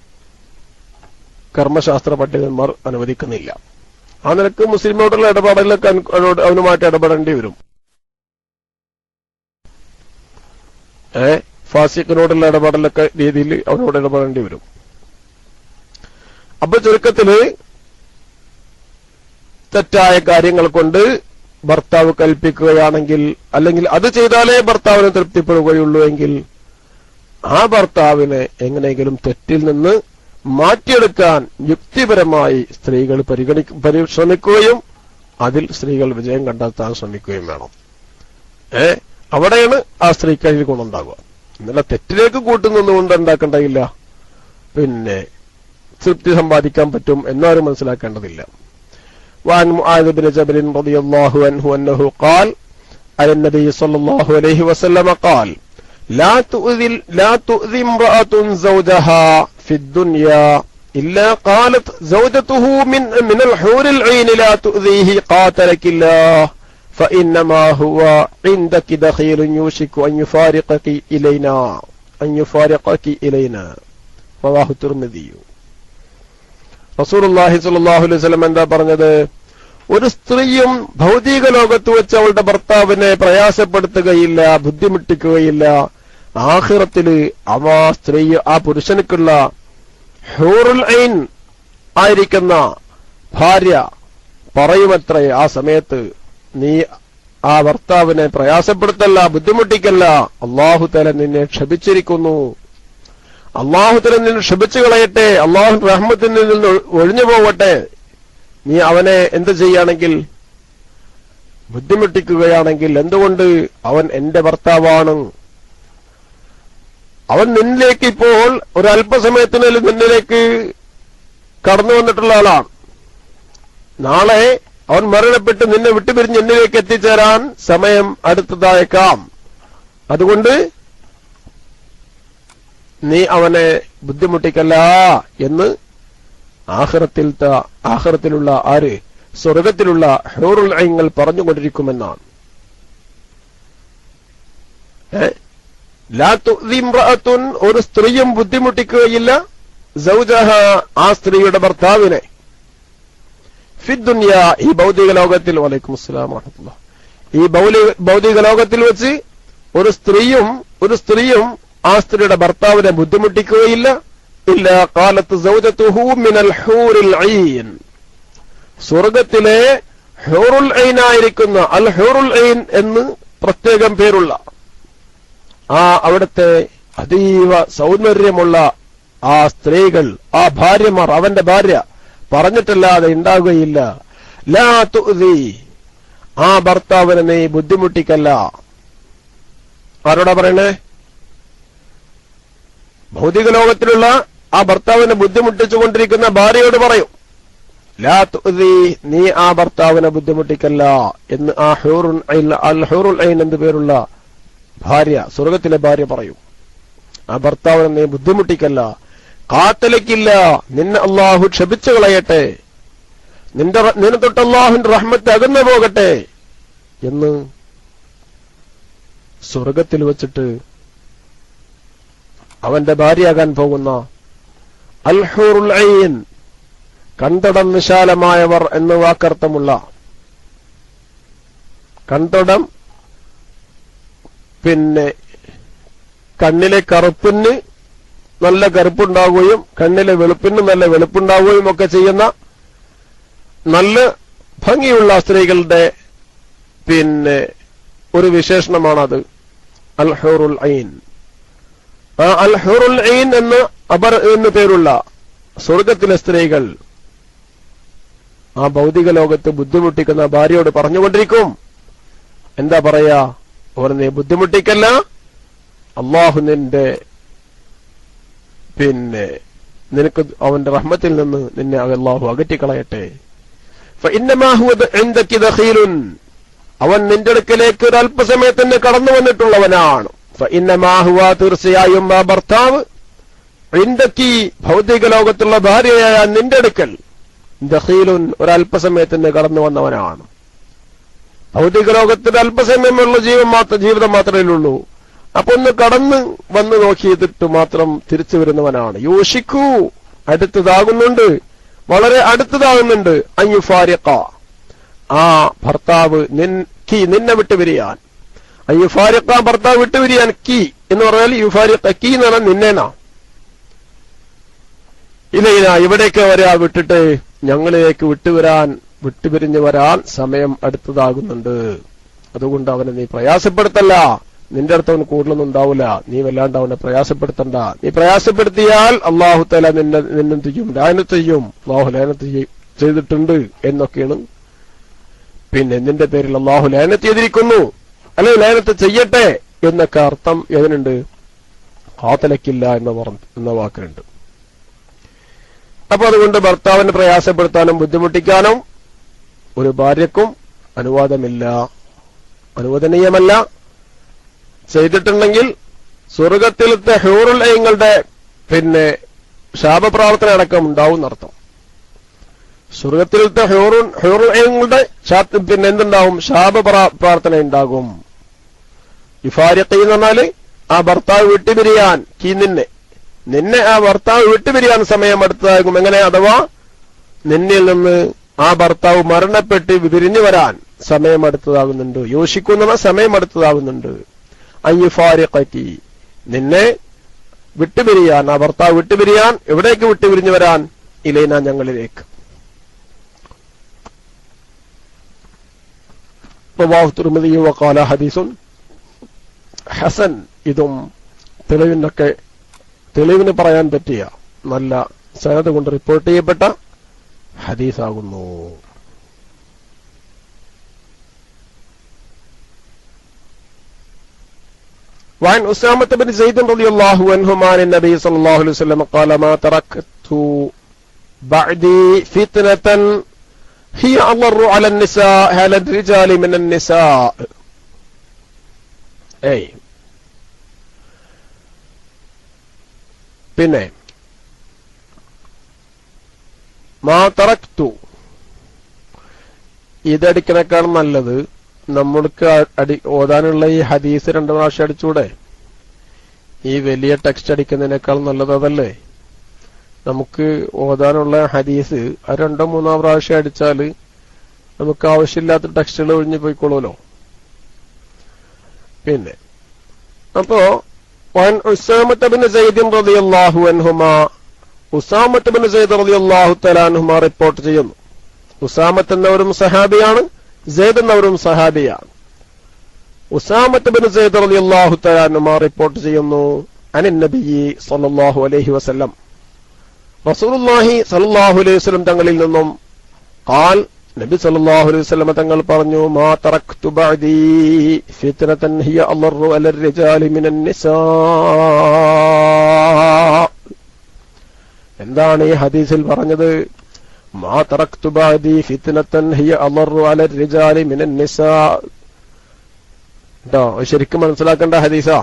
കർമ്മശാസ്ത്ര പണ്ഡിതന്മാർ അനുവദിക്കുന്നില്ല. ആ നിലക്ക് മുസ്ലിമോടുള്ള ഇടപാടിലൊക്കെ അവനുമായിട്ട് ഇടപെടേണ്ടി വരും. ഫാസിഖിനോടുള്ള ഇടപാടിലൊക്കെ രീതിയിൽ അവനോട് ഇടപെടേണ്ടി വരും. അപ്പൊ ചുരുക്കത്തില് തെറ്റായ കാര്യങ്ങൾ കൊണ്ട് ഭർത്താവ് കൽപ്പിക്കുകയാണെങ്കിൽ, അല്ലെങ്കിൽ അത് ചെയ്താലേ ഭർത്താവിനെ തൃപ്തിപ്പെടുകയുള്ളൂ എങ്കിൽ ആ ഭർത്താവിനെ എങ്ങനെയെങ്കിലും തെറ്റിൽ നിന്ന് മാറ്റിയെടുക്കാൻ യുക്തിപരമായി സ്ത്രീകൾ ശ്രമിക്കുകയും അതിൽ സ്ത്രീകൾ വിജയം കണ്ടെത്താൻ ശ്രമിക്കുകയും വേണം. അവിടെയാണ് ആ സ്ത്രീക്ക് അതിൽ ഗുണമുണ്ടാകുക. ഇന്നലെ തെറ്റിലേക്ക് കൂട്ടുനിന്നുകൊണ്ട് ഉണ്ടാക്കേണ്ടതില്ല, പിന്നെ തൃപ്തി സമ്പാദിക്കാൻ പറ്റും എന്നാരും മനസ്സിലാക്കേണ്ടതില്ല. وعن معاذ بن جبل رضي الله عنه أنه قال عن النبي صلى الله عليه وسلم قال لا تؤذي امرأة زوجها في الدنيا إلا قالت زوجته من الحور العين لا تؤذيه قاتلك الله فإنما هو عندك دخيل يوشك أن يفارقك إلينا رواه الترمذي. റസൂലുള്ളാഹി സ്വല്ലല്ലാഹു അലൈഹി വസല്ലം എന്താ പറഞ്ഞത്? ഒരു സ്ത്രീയും ഭൗതിക ലോകത്ത് വെച്ച് അവളുടെ ഭർത്താവിനെ പ്രയാസപ്പെടുത്തുകയില്ല, ബുദ്ധിമുട്ടിക്കുകയില്ല. ആഖിറത്തില് ആ പുരുഷനുക്കുള്ള ഹൂറുൽ ഐൻ ആയിരിക്കുന്ന ഭാര്യ പറയുമത്രേ, ആ സമയത്ത് നീ ആ ഭർത്താവിനെ പ്രയാസപ്പെടുത്തല്ല, ബുദ്ധിമുട്ടിക്കല്ല, അല്ലാഹു തആല നിന്നെ ക്ഷമിച്ചിരിക്കുന്നു, അല്ലാഹു തആല നിന്നെ ക്ഷമിച്ചു കളയട്ടെ, അല്ലാഹു റഹ്മത്തിൽ നിന്ന് ഒഴിഞ്ഞു പോകട്ടെ. നീ അവനെ എന്ത് ചെയ്യുകയാണെങ്കിൽ, ബുദ്ധിമുട്ടിക്കുകയാണെങ്കിൽ, എന്തുകൊണ്ട്? അവൻ എന്റെ ഭർത്താവാണ്, അവൻ നിന്നിലേക്ക് ഇപ്പോൾ ഒരല്പസമയത്തിനുള്ളിൽ നിന്നിലേക്ക് കടന്നു വന്നിട്ടുള്ള ആളാണ്. നാളെ അവൻ മരണപ്പെട്ട് നിന്നെ വിട്ടുപിരിഞ്ഞ് എന്നിലേക്ക് എത്തിച്ചേരാൻ സമയം അടുത്തതായേക്കാം. അതുകൊണ്ട് നീ അവനെ ബുദ്ധിമുട്ടിക്കല്ല എന്ന് ആഖിറത്തിലുള്ള സ്വർഗത്തിലുള്ള ഹൂറുൽ ഐങ്ങൾ പറഞ്ഞുകൊണ്ടിരിക്കുമെന്നാണ്. ലാ തുഅ്ദി ഇംറഅത്തുൻ, ഒരു സ്ത്രീയും ബുദ്ധിമുട്ടിക്കുകയില്ല, സൗജഹ, ആ സ്ത്രീയുടെ ഭർത്താവിനെ, ഫിദ്ദുനിയ, ഈ ഭൗതിക ലോകത്തിൽ, വലൈക്കും അസ്സലാം വറഹ്മത്തുള്ളാഹി, ഈ ഭൗതിക ലോകത്തിൽ വെച്ച് ഒരു സ്ത്രീയും ആ സ്ത്രീയുടെ ഭർത്താവിനെ ബുദ്ധിമുട്ടിക്കുകയില്ല. ഇല്ല ഖാലത്ത് സൗജതുഹു മിനൽ ഹൂറിൽ ഐൻ, സ്വർഗത്തിലെ ഹൂറുൽ ഐൻ ആയിരിക്കുന്ന അൽ ഹൂറുൽ ഐൻ എന്ന് പ്രത്യേകം പേരുള്ള അവിടുത്തെ അതീവ സൗന്ദര്യമുള്ള ആ സ്ത്രീകൾ, ആ ഭാര്യമാർ, അവന്റെ ഭാര്യ പറഞ്ഞിട്ടല്ലാതെ ഉണ്ടാവുകയില്ല. ലാ തുഅ്ദി, ആ ഭർത്താവിനെ നീ ബുദ്ധിമുട്ടിക്കല്ല. ആരോടാ പറയണേ? ഭൗതിക ലോകത്തിലുള്ള ആ ഭർത്താവിനെ ബുദ്ധിമുട്ടിച്ചുകൊണ്ടിരിക്കുന്ന ഭാര്യയോട് പറയും, ലാ തുഅ്ദി, നീ ആ ഭർത്താവിനെ ബുദ്ധിമുട്ടിക്കല്ല എന്ന് ആ അൽ ഹൂറുൽ ഐൻ എന്ന് പേരുള്ള ഭാര്യ, സ്വർഗത്തിലെ ഭാര്യ പറയും. ആ ഭർത്താവിനെ നീ ബുദ്ധിമുട്ടിക്കല്ല. കാത്തലക്കില്ല, നിന്നെ അള്ളാഹു ക്ഷമിച്ചു കളയട്ടെ, നിന്നെ തൊട്ട് അള്ളാഹുവിന്റെ റഹ്മത്ത് അകന്നു പോകട്ടെ എന്ന് സ്വർഗത്തിൽ വച്ചിട്ട് അവന്റെ ഭാര്യയാകാൻ പോകുന്ന അൽ ഹൂറുൽ ഐൻ, കൺതടം വിശാലമായവർ എന്ന് വാക്കർത്ഥമുള്ള, കൺതടം പിന്നെ കണ്ണിലെ കറുപ്പിന് നല്ല കറുപ്പുണ്ടാവുകയും കണ്ണിലെ വെളുപ്പിന് നല്ല വെളുപ്പുണ്ടാവുകയും ഒക്കെ ചെയ്യുന്ന നല്ല ഭംഗിയുള്ള സ്ത്രീകളുടെ പിന്നെ ഒരു വിശേഷണമാണത് അൽ ഹൂറുൽ ഐൻ. ആ അൽ ഹൂറുൽ ഐൻ എന്ന് പേരുള്ള സ്വർഗത്തിലെ സ്ത്രീകൾ ആ ഭൗതിക ലോകത്ത് ബുദ്ധിമുട്ടിക്കുന്ന ഭാര്യയോട് പറഞ്ഞുകൊണ്ടിരിക്കും, എന്താ പറയാ? അവർ നീ ബുദ്ധിമുട്ടിക്കല്ല, അള്ളാഹു നിനക്ക് അവന്റെ റഹ്മത്തിൽ നിന്ന് നിന്നെ അള്ളാഹു അകറ്റിക്കളയട്ടെ. ഫഇന്നമാ ഹുവ ഇൻദകി ദഖീലുൻ, അവൻ നിന്റെ അടുക്കലേക്ക് ഒരു അല്പസമയത്തിന് കടന്നു വന്നിട്ടുള്ളവനാണ്. ഫഇന്നമാ ഹുവ, തീർച്ചയായും ആ ഭർത്താവ്, ഇൻദകി, ഭൗതിക ലോകത്തുള്ള ഭാര്യയായ നിന്റെ അടുക്കൽ, ദഖീലുൻ, ഒരല്പസമയത്തിന് കടന്നു വന്നവനാണ്. ഭൗതിക ലോകത്തിന് അല്പസമയമുള്ള ജീവിതം മാത്രമേ ഉള്ളൂ. അപ്പൊ ഒന്ന് കടന്ന് വന്ന് നോക്കിയിട്ട് മാത്രം തിരിച്ചു വരുന്നവനാണ്. യൂഷിക്കു, അടുത്തതാകുന്നുണ്ട്, വളരെ അടുത്തതാകുന്നുണ്ട്, അയ്യുഫാരിഖ, ആ ഭർത്താവ് നിന്നെ വിട്ടുപിരിയാൻ. അയ്യുഫാരിഖ, ഭർത്താവ് വിട്ടുപിരിയാൻ, കി എന്ന് പറഞ്ഞാൽ യുഫാരിഖ, കി എന്ന് പറഞ്ഞാൽ നിന്നേനാ, ഇല്ല ഇവിടേക്ക് വരാ, വിട്ടിട്ട് ഞങ്ങളിലേക്ക് വിട്ടുപിരിഞ്ഞു വരാൻ സമയം അടുത്തതാകുന്നുണ്ട്. അതുകൊണ്ട് അവനെ നീ പ്രയാസപ്പെടുത്തല്ല, നിന്റെ അടുത്ത് അവന് കൂടുതലൊന്നും ഉണ്ടാവില്ല, നീ വല്ലാണ്ട് അവനെ പ്രയാസപ്പെടുത്തണ്ട. നീ പ്രയാസപ്പെടുത്തിയാൽ അള്ളാഹു തആല നിന്നെ ചെയ്യും, ലാനത്ത് ചെയ്യും, അള്ളാഹു ലാനത്ത് ചെയ്തിട്ടുണ്ട് എന്നൊക്കെയാണ്. പിന്നെ നിന്റെ പേരിൽ അള്ളാഹു ലാനത്ത് ചെയ്തിരിക്കുന്നു, അല്ലെങ്കിൽ ലാനത്ത് ചെയ്യട്ടെ എന്നൊക്കെ അർത്ഥം എതിനുണ്ട്, ഖാതലക്കില്ല എന്ന വാക്കിനുണ്ട്. അപ്പൊ അതുകൊണ്ട് ഭർത്താവിനെ പ്രയാസപ്പെടുത്താനും ബുദ്ധിമുട്ടിക്കാനും ഒരു ഭാര്യക്കും അനുവാദമില്ല, അനുവദനീയമല്ല. ചെയ്തിട്ടുണ്ടെങ്കിൽ സ്വർഗത്തിലത്തെ ഹൂറുൽ ഐങ്ങളുടെ ശാപപ്രാർത്ഥന അടക്കം ഉണ്ടാവും എന്നർത്ഥം. സ്വർഗത്തിലത്തെ ഹൂറുൽ ഐങ്ങളുടെ എന്തുണ്ടാവും? ശാപപ്രാർത്ഥന ഉണ്ടാകും. യുഫാരിഖി എന്ന് പറഞ്ഞാല് ആ ഭർത്താവ് വിട്ടുപിരിയാൻ, നിന്നെ ആ ഭർത്താവ് വിട്ടുപിരിയാൻ സമയം അടുത്തതാകും. എങ്ങനെ? അഥവാ നിന്നിൽ നിന്ന് ആ ഭർത്താവ് മരണപ്പെട്ട് പിരിഞ്ഞു വരാൻ സമയം അടുത്തതാകുന്നുണ്ട്, യോഷിക്കുന്ന സമയം അടുത്തതാകുന്നുണ്ട്. അയ്യുഫാരിഖി, നിന്നെ വിട്ടുപിരിയാൻ, ആ ഭർത്താവ് വിട്ടുപിരിയാൻ. എവിടേക്ക് വിട്ടുപിരിഞ്ഞു വരാൻ? ഇലൈന, ഞങ്ങളിലേക്ക്. റവാഹു തിർമിദി വഖാല ഹദീസുൻ ഹസൻ. ഇതും തെളിവിന് പറയാൻ പറ്റിയ നല്ല സനദ് കൊണ്ട് റിപ്പോർട്ട് ചെയ്യപ്പെട്ട ഹദീസാകുന്നു. وعن أسامة بن زيد رضي الله عنهما عن النبي صلى الله عليه وسلم قال ما تركت بعدي فتنة هي أضر على النساء على الرجال من النساء. പിന്നെ മാ തറക്തു, ഇതടിക്കണേക്കാൾ നല്ലത് നമ്മൾക്ക് ഓതാനുള്ള ഈ ഹദീസ് 2 പ്രാവശ്യം അടിച്ചൂടെ? ഈ വലിയ ടെക്സ്റ്റ് അടിക്കുന്നതിനേക്കാൾ നല്ലത് അതല്ലേ? നമുക്ക് ഓതാനുള്ള ഹദീസ് 2-3 പ്രാവശ്യം അടിച്ചാല് നമുക്ക് ആവശ്യമില്ലാത്ത ടെക്സ്റ്റുകൾ ഒഴിഞ്ഞു പോയിക്കോളൂലോ. പിന്നെ അപ്പോ ഉസാമത്ത് ബിൻ സയ്യിദ് റളിയല്ലാഹു അൻഹുമാ, ഉസാമത്ത് ബിൻ സയ്യിദ് റളിയല്ലാഹു തആല അൻഹുമാ റിപ്പോർട്ട് ചെയ്യുന്നു. ഉസാമത്ത് എന്നവരും സഹാബിയാണ്, സെയ്ദ് എന്നവരും സഹാബിയാണ്. ഉസാമത്ത് ബിൻ സയ്യിദ് റളിയല്ലാഹു തആല അൻഹുമാ റിപ്പോർട്ട് ചെയ്യുന്നു അനിൻ നബി സല്ലല്ലാഹു അലൈഹി വസല്ലം, റസൂലുള്ളാഹി സല്ലല്ലാഹു അലൈഹി വസല്ലം തങ്ങളിൽ നിന്നും ഖാൽ, നബി സല്ലല്ലാഹു അലൈഹി വസല്ലം തങ്ങൾ പറഞ്ഞു, മാ തറക്തു ബഅദി ഫിത്നതൻ ഹിയ അളറു അലർ റിജാലി മിനൻ നിസാ. എന്താണ് ഈ ഹദീസിൽ പറഞ്ഞത്? മാ തറക്തു ബഅദി ഫിത്നതൻ ഹിയ അളറു അലർ റിജാലി മിനൻ നിസാ. ശരിക്കും മനസ്സിലാക്കേണ്ട ഹദീസാ.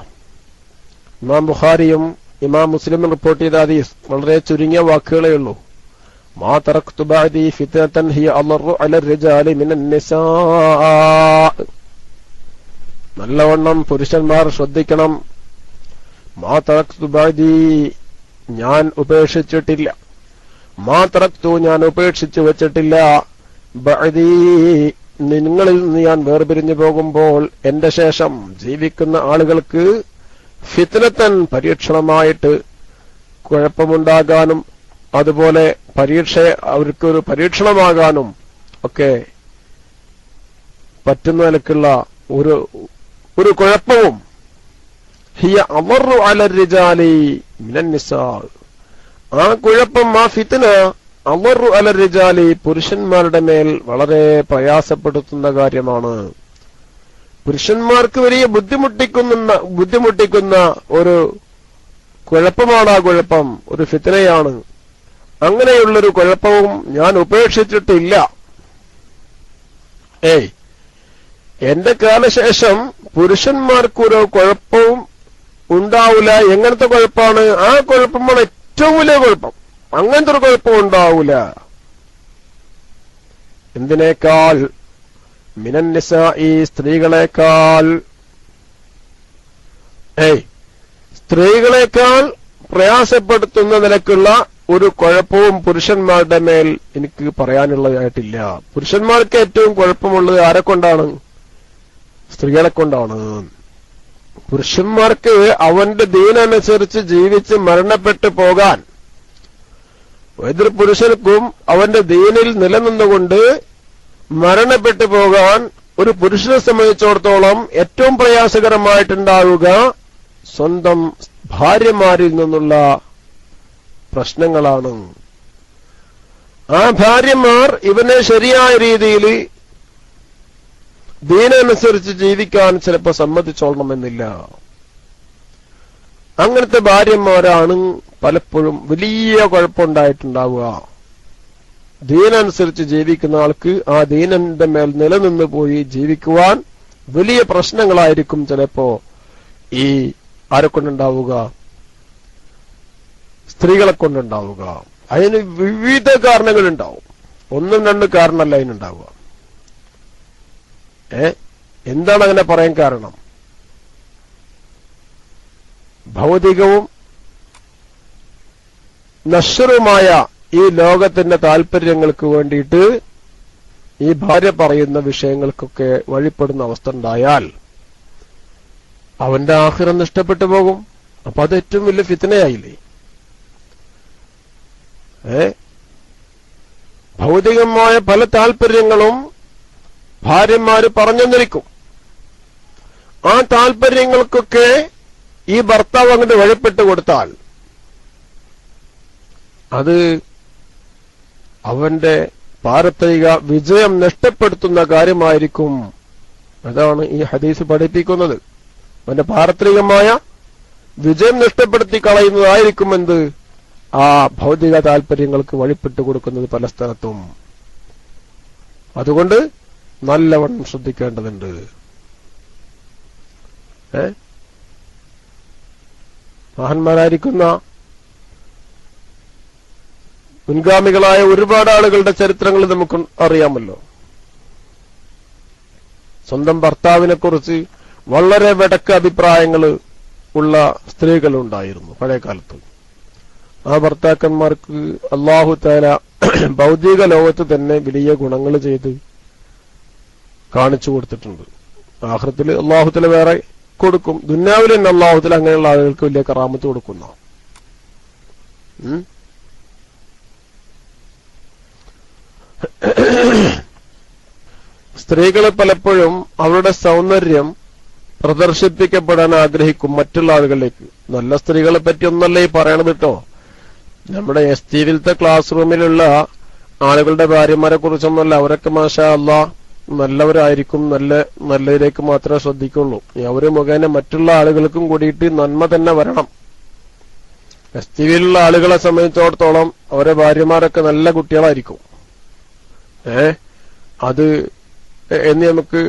ഇമാം ബുഖാരിയും ഇമാം മുസ്ലിമും റിപ്പോർട്ട് ചെയ്ത ഹദീസ് വളരെ ചുരുങ്ങിയ വാക്കുകളേ ഉള്ളൂ. മാ തറക്തു ബഅദി ഫിത്നതൻ ഹിയ അളറു അലർ റിജാലി മിനൻ നിസാ. നല്ലവണ്ണം പുരുഷന്മാർ ശ്രദ്ധിക്കണം. മാ തറക്തു ബഅദി, ഞാൻ ഉപേക്ഷിച്ചിട്ടില്ല. മാ തറക്തു, ഞാൻ ഉപേക്ഷിച്ചു വച്ചിട്ടില്ല. ബഅദി, നിങ്ങളിൽ നിന്ന് ഞാൻ വേർപിരിഞ്ഞു പോകുമ്പോൾ എന്റെ ശേഷം ജീവിക്കുന്ന ആളുകൾക്ക് ഫിത്നതൻ, പരീക്ഷണമായിട്ട് കുഴപ്പമുണ്ടാകാനും അതുപോലെ അവർക്കൊരു പരീക്ഷണമാകാനും ഒക്കെ പറ്റുന്ന നിലക്കുള്ള ഒരു കുഴപ്പവും ഹിയ അളറു അലർ റിജാലി മിനൻ നിസാ. ആ കുഴപ്പം, ആ ഫിത്ന അളറു അലർ റിജാലി, പുരുഷന്മാരുടെ മേൽ വളരെ പ്രയാസപ്പെടുത്തുന്ന കാര്യമാണ്. പുരുഷന്മാർക്ക് വലിയ ബുദ്ധിമുട്ടിക്കുന്ന ഒരു കുഴപ്പമാണ് ആ കുഴപ്പം, ഒരു ഫിത്നയാണ്. അങ്ങനെയുള്ളൊരു കുഴപ്പവും ഞാൻ ഉപേക്ഷിച്ചിട്ടില്ല. എന്റെ കാലശേഷം പുരുഷന്മാർക്കൊരു കുഴപ്പവും ഉണ്ടാവില്ല. എങ്ങനത്തെ കുഴപ്പമാണ്? ആ കുഴപ്പമാണ് ഏറ്റവും വലിയ കുഴപ്പം. അങ്ങനത്തെ ഒരു കുഴപ്പം ഉണ്ടാവൂല. എന്തിനേക്കാൾ? മിനൻ നിസാഇ, സ്ത്രീകളെക്കാൾ. സ്ത്രീകളെക്കാൾ പ്രയാസപ്പെടുത്തുന്ന നിലക്കുള്ള ഒരു കുഴപ്പവും പുരുഷന്മാരുടെ മേൽ എനിക്ക് പറയാനുള്ളതായിട്ടില്ല. പുരുഷന്മാർക്ക് ഏറ്റവും കുഴപ്പമുള്ളത് ആരെക്കൊണ്ടാണ്? സ്ത്രീകളെ കൊണ്ടാണ്. പുരുഷന്മാർക്ക് അവന്റെ ദീനനുസരിച്ച് ജീവിച്ച് മരണപ്പെട്ടു പോകാൻ, ഏതൊരു പുരുഷനും അവന്റെ ദീനിൽ നിലനിന്നുകൊണ്ട് മരണപ്പെട്ടു പോകാൻ ഒരു പുരുഷനെ സംബന്ധിച്ചിടത്തോളം ഏറ്റവും പ്രയാസകരമായിട്ടുണ്ടാവുക സ്വന്തം ഭാര്യമാരിൽ നിന്നുള്ള പ്രശ്നങ്ങളാണ്. ആ ഭാര്യമാർ ഇവനെ ശരിയായ രീതിയിൽ ദീനനുസരിച്ച് ജീവിക്കാൻ ചിലപ്പോൾ സമ്മതിച്ചോളണമെന്നില്ല. അങ്ങനത്തെ ഭാര്യമാരാണ് പലപ്പോഴും വലിയ കുഴപ്പമുണ്ടായിട്ടുണ്ടാവുക. ദീനനുസരിച്ച് ജീവിക്കുന്ന ആൾക്ക് ആ ദീനന്റെ മേൽ നിലനിന്ന് പോയി ജീവിക്കുവാൻ വലിയ പ്രശ്നങ്ങളായിരിക്കും ചിലപ്പോ ഈ ആരെ കൊണ്ടുണ്ടാവുക, സ്ത്രീകളെ കൊണ്ടുണ്ടാവുക. അതിന് വിവിധ കാരണങ്ങളുണ്ടാവും, ഒന്നും രണ്ടും കാരണമല്ല അതിനുണ്ടാവുക. എന്താണ് അങ്ങനെ പറയാൻ കാരണം? ഭൗതികവും നശ്വരവുമായ ഈ ലോകത്തിന്റെ താല്പര്യങ്ങൾക്ക് വേണ്ടിയിട്ട് ഈ ഭാര്യ പറയുന്ന വിഷയങ്ങൾക്കൊക്കെ വഴിപ്പെടുന്ന അവസ്ഥ ഉണ്ടായാൽ അവന്റെ ആഖിറം നഷ്ടപ്പെട്ടു പോകും. അപ്പൊ അത് ഏറ്റവും വലിയ ഫിത്നയായില്ലേ? ഭൗതികമായ പല താല്പര്യങ്ങളും ഭാര്യമാര് പറഞ്ഞെന്നിരിക്കും. ആ താല്പര്യങ്ങൾക്കൊക്കെ ഈ ഭർത്താവ് അങ്ങോട്ട് വഴിപ്പെട്ടു കൊടുത്താൽ അത് അവന്റെ പാരത്രിക വിജയം നഷ്ടപ്പെടുത്തുന്ന കാര്യമായിരിക്കും. അതാണ് ഈ ഹദീസ് പഠിപ്പിക്കുന്നത്. അവന്റെ പാരത്രികമായ വിജയം നഷ്ടപ്പെടുത്തി കളയുന്നതായിരിക്കും എന്ത്? ആ ഭൗതിക താല്പര്യങ്ങൾക്ക് വഴിപ്പെട്ടു കൊടുക്കുന്നത് പല സ്ഥലത്തും. അതുകൊണ്ട് നല്ലവണ്ണം ശ്രദ്ധിക്കേണ്ടതുണ്ട്. മഹാന്മാരായിരിക്കുന്ന മുൻഗാമികളായ ഒരുപാട് ആളുകളുടെ ചരിത്രങ്ങൾ നമുക്ക് അറിയാമല്ലോ. സ്വന്തം ഭർത്താവിനെ കുറിച്ച് വളരെ വെടക്ക അഭിപ്രായങ്ങൾ ഉള്ള സ്ത്രീകളുണ്ടായിരുന്നു പഴയ കാലത്ത്. ആ ഭർത്താക്കന്മാർക്ക് അല്ലാഹു തആല ഭൗതിക ലോകത്ത് തന്നെ വലിയ ഗുണങ്ങൾ ചെയ്ത് കാണിച്ചു കൊടുത്തിട്ടുണ്ട്. ആഖിറത്തിൽ അല്ലാഹു തആല വേറെ കൊടുക്കും. ദുനിയാവിൽ തന്നെ അല്ലാഹു തആല അങ്ങനെയുള്ള ആളുകൾക്ക് വലിയ കറാമത്ത് കൊടുക്കുന്ന. സ്ത്രീകൾ പലപ്പോഴും അവരുടെ സൗന്ദര്യം പ്രദർശിപ്പിക്കപ്പെടാൻ ആഗ്രഹിക്കും മറ്റുള്ള ആളുകളിലേക്ക്. നല്ല സ്ത്രീകളെ പറ്റി ഒന്നല്ല ഈ പറയണത് കേട്ടോ. നമ്മുടെ എസ്റ്റിയിലത്തെ ക്ലാസ് റൂമിലുള്ള ആളുകളുടെ ഭാര്യമാരെ കുറിച്ചൊന്നല്ല. അവരൊക്കെ മാഷാ അല്ലാഹ് നല്ലവരായിരിക്കും, നല്ലതിലേക്ക് മാത്രമേ ശ്രദ്ധിക്കുള്ളൂ. അവര് മുഖേന മറ്റുള്ള ആളുകൾക്കും കൂടിയിട്ട് നന്മ തന്നെ വരണം. എസ്റ്റിയിലുള്ള ആളുകളെ സംബന്ധിച്ചിടത്തോളം അവരെ ഭാര്യമാരൊക്കെ നല്ല കുട്ടികളായിരിക്കും. അത് എന്ന് നമുക്ക്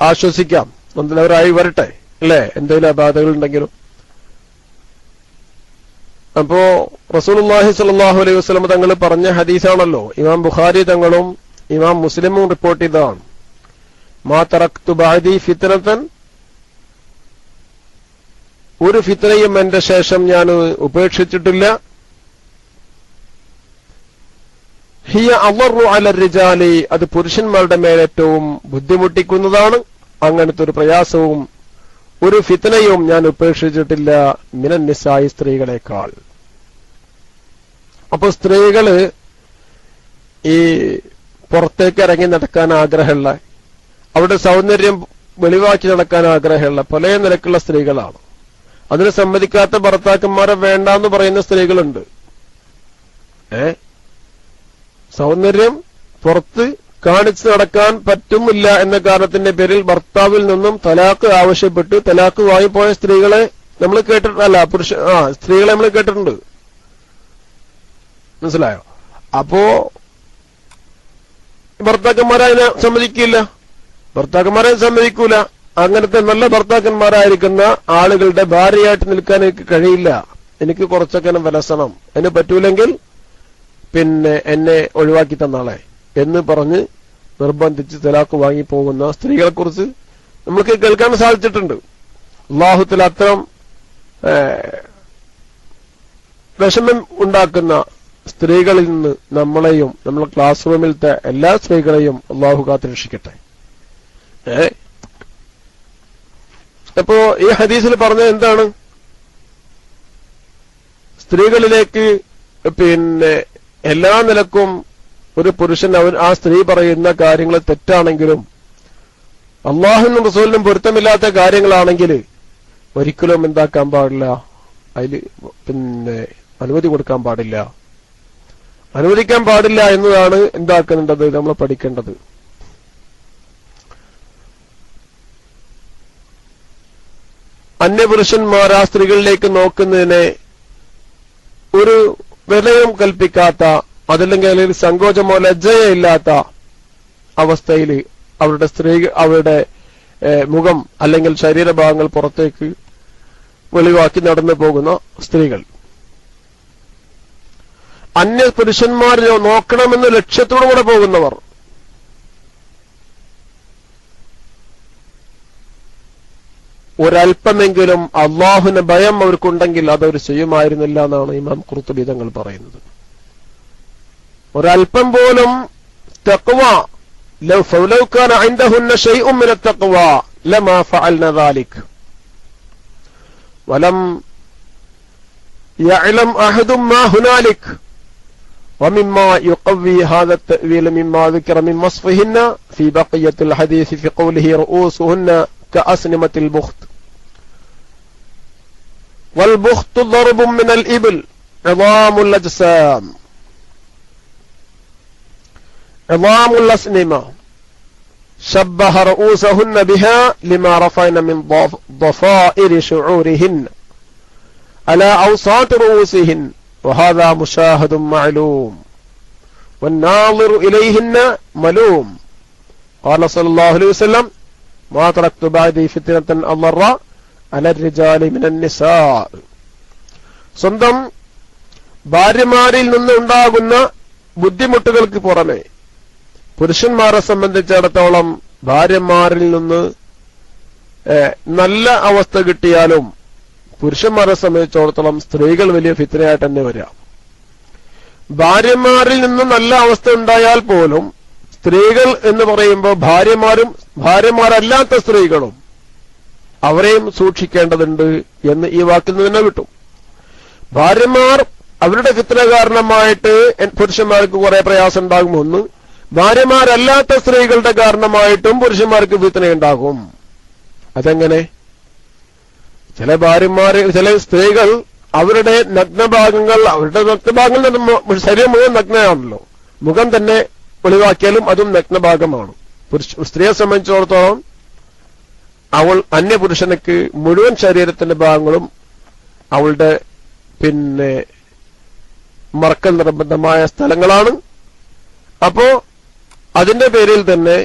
ആശ്വസിക്കാം. നല്ലവരായി വരട്ടെ അല്ലേ, എന്തെങ്കിലും അബാധകൾ ഉണ്ടെങ്കിലും. അപ്പോ റസൂലുള്ളാഹി സ്വല്ലല്ലാഹു അലൈഹി വസല്ലം തങ്ങൾ പറഞ്ഞ ഹദീസാണല്ലോ ഇമാം ബുഖാരി തങ്ങളും ഇമാം മുസ്ലിമും റിപ്പോർട്ട് ചെയ്തതാണ്. മാ തറക്തു ബഅദി ഫിത്നതൻ, ഒരു ഫിത്നയും എന്റെ ശേഷം ഞാൻ ഉപേക്ഷിച്ചിട്ടില്ല. ഹിയ അളറു അല റിജാലി, അത് പുരുഷന്മാരുടെ മേലേറ്റവും ബുദ്ധിമുട്ടിക്കുന്നതാണ്. അങ്ങനത്തെ ഒരു പ്രയാസവും ഒരു ഫിത്നയും ഞാൻ ഉപേക്ഷിച്ചിട്ടില്ല മിനൻ നിസായി, സ്ത്രീകളെക്കാൾ. അപ്പൊ സ്ത്രീകള് ഈ പുറത്തേക്ക് ഇറങ്ങി നടക്കാൻ ആഗ്രഹമുള്ള, അവരുടെ സൗന്ദര്യം വെളിവാക്കി നടക്കാൻ ആഗ്രഹമുള്ള പല നിലക്കുള്ള സ്ത്രീകളാണ്. അതിന് സമ്മതിക്കാത്ത ഭർത്താക്കന്മാരെ വേണ്ടാന്ന് പറയുന്ന സ്ത്രീകളുണ്ട്. സൗന്ദര്യം പുറത്ത് കാണിച്ചു നടക്കാൻ പറ്റുന്നില്ല എന്ന കാരണത്തിന്റെ പേരിൽ ഭർത്താവിൽ നിന്നും തലാഖ് ആവശ്യപ്പെട്ട് തലാഖ് വാങ്ങിപ്പോയ സ്ത്രീകളെ നമ്മൾ കേട്ടിട്ടല്ല, സ്ത്രീകളെ നമ്മൾ കേട്ടിട്ടുണ്ട്. മനസ്സിലായോ? അപ്പോ ഭർത്താക്കന്മാരെ അതിനെ സമ്മതിക്കില്ല, ഭർത്താക്കന്മാരെ സമ്മതിക്കൂല. അങ്ങനത്തെ നല്ല ഭർത്താക്കന്മാരായിരിക്കുന്ന ആളുകളുടെ ഭാര്യയായിട്ട് നിൽക്കാൻ എനിക്ക് കഴിയില്ല, എനിക്ക് കുറച്ചൊക്കെ വിലസണം, അതിന് പറ്റൂലെങ്കിൽ പിന്നെ എന്നെ ഒഴിവാക്കി തന്നാളെ എന്ന് പറഞ്ഞ് നിർബന്ധിച്ച് തലാഖ് വാങ്ങിപ്പോകുന്ന സ്ത്രീകളെ കുറിച്ച് നമുക്ക് കേൾക്കാൻ സാധിച്ചിട്ടുണ്ട്. അല്ലാഹു തആല അത്തരം വിഷമം ഉണ്ടാക്കുന്ന സ്ത്രീകളിൽ നിന്ന് നമ്മളെയും നമ്മളെ ക്ലാസ് റൂമിലത്തെ എല്ലാ സ്ത്രീകളെയും അല്ലാഹു കാത്തുരക്ഷിക്കട്ടെ. അപ്പോ ഈ ഹദീസിൽ പറഞ്ഞത് എന്താണ്? സ്ത്രീകളിലേക്ക് പിന്നെ എല്ലാ നിലക്കും ഒരു പുരുഷൻ ആ സ്ത്രീ പറയുന്ന കാര്യങ്ങൾ തെറ്റാണെങ്കിലും അള്ളാഹുവിനും റസൂലിനും പൊരുത്തമില്ലാത്ത കാര്യങ്ങളാണെങ്കിൽ ഒരിക്കലും എന്താക്കാൻ പാടില്ല, അതിൽ പിന്നെ അനുമതി കൊടുക്കാൻ പാടില്ല. അനുവദിക്കാൻ പാടില്ല എന്നതാണ് എന്താക്കേണ്ടത്, നമ്മൾ പഠിക്കേണ്ടത്. അന്യപുരുഷന്മാർ ആ സ്ത്രീകളിലേക്ക് നോക്കുന്നതിനെ ഒരു വിലയും കൽപ്പിക്കാത്ത അതല്ലെങ്കിൽ അല്ലെങ്കിൽ സങ്കോചമോ ലജ്ജയോ ഇല്ലാത്ത അവസ്ഥയിൽ അവരുടെ മുഖം അല്ലെങ്കിൽ ശരീരഭാഗങ്ങൾ പുറത്തേക്ക് വെളിവാക്കി നടന്നു പോകുന്ന സ്ത്രീകൾ, അന്യ പുരുഷന്മാരെ നോക്കണമെന്ന ലക്ഷ്യത്തോടുകൂടെ പോകുന്നവർ, ഒരൽപ്പമെങ്കിലും അള്ളാഹുവിന് ഭയം അവർക്കുണ്ടെങ്കിൽ അതവർ ചെയ്യുമായിരുന്നില്ല എന്നാണ് ഇമാം ഖുർത്തുബി തങ്ങൾ പറയുന്നത്. ഒരൽപ്പം പോലും തഖ്വ ലൗ കാന ഇൻദഹുന്ന ശൈഉൻ മിന തഖ്വ ലമാ ഫഅൽന ദാലിക വലം യഅലം അഹദും മാ ഹുനാലിക ومما يقوي هذا التأويل مما ذكر من وصفهن في بقية الحديث في قوله رؤوسهن كأسنمة البخت والبخت ضرب من الإبل عظام الأجسام عظام الأسنمة شبه رؤوسهن بها لما رفعن من ضفائر شعورهن على أوساط رؤوسهن وهذا مشاهد معلوم والناظر إليهن ملوم قال صلى الله عليه وسلم ما تركت بعدي فتنة أضر على الرجال من النساء. സ്വന്തം ഭാര്യമാരിൽ നിന്നുണ്ടാകുന്ന ബുദ്ധിമുട്ടുകൾക്ക് പുറമെ പുരുഷന്മാരെ സംബന്ധിച്ചിടത്തോളം ഭാര്യമാരിൽ നിന്ന് നല്ല അവസ്ഥ കിട്ടിയാലും പുരുഷന്മാരെ സംബന്ധിച്ചിടത്തോളം സ്ത്രീകൾ വലിയ ഫിത്നയായിട്ട് തന്നെ വരിക. ഭാര്യമാരിൽ നിന്ന് നല്ല അവസ്ഥ ഉണ്ടായാൽ പോലും സ്ത്രീകൾ എന്ന് പറയുമ്പോൾ ഭാര്യമാരല്ലാത്ത സ്ത്രീകളും അവരെയും സൂക്ഷിക്കേണ്ടതുണ്ട് എന്ന് ഈ വാക്കിൽ നിന്ന് തന്നെ കിട്ടും. ഭാര്യമാർ അവരുടെ ഫിത്ന കാരണമായിട്ട് പുരുഷന്മാർക്ക് കുറെ പ്രയാസം ഉണ്ടാകും. ഒന്ന്, ഭാര്യമാരല്ലാത്ത സ്ത്രീകളുടെ കാരണമായിട്ടും പുരുഷന്മാർക്ക് ഫിത്നയുണ്ടാകും. അതെങ്ങനെ? ചില സ്ത്രീകൾ അവരുടെ നഗ്നഭാഗങ്ങൾ ശരീരം മുഴുവൻ നഗ്നയാണല്ലോ, മുഖം തന്നെ ഒളിവാക്കിയാലും അതും നഗ്നഭാഗമാണ്. സ്ത്രീയെ സംബന്ധിച്ചിടത്തോളം അവൾ അന്യപുരുഷനക്ക് മുഴുവൻ ശരീരത്തിന്റെ ഭാഗങ്ങളും അവളുടെ മറക്കൽ നിർബന്ധമായ സ്ഥലങ്ങളാണ്. അപ്പോ അതിന്റെ പേരിൽ തന്നെ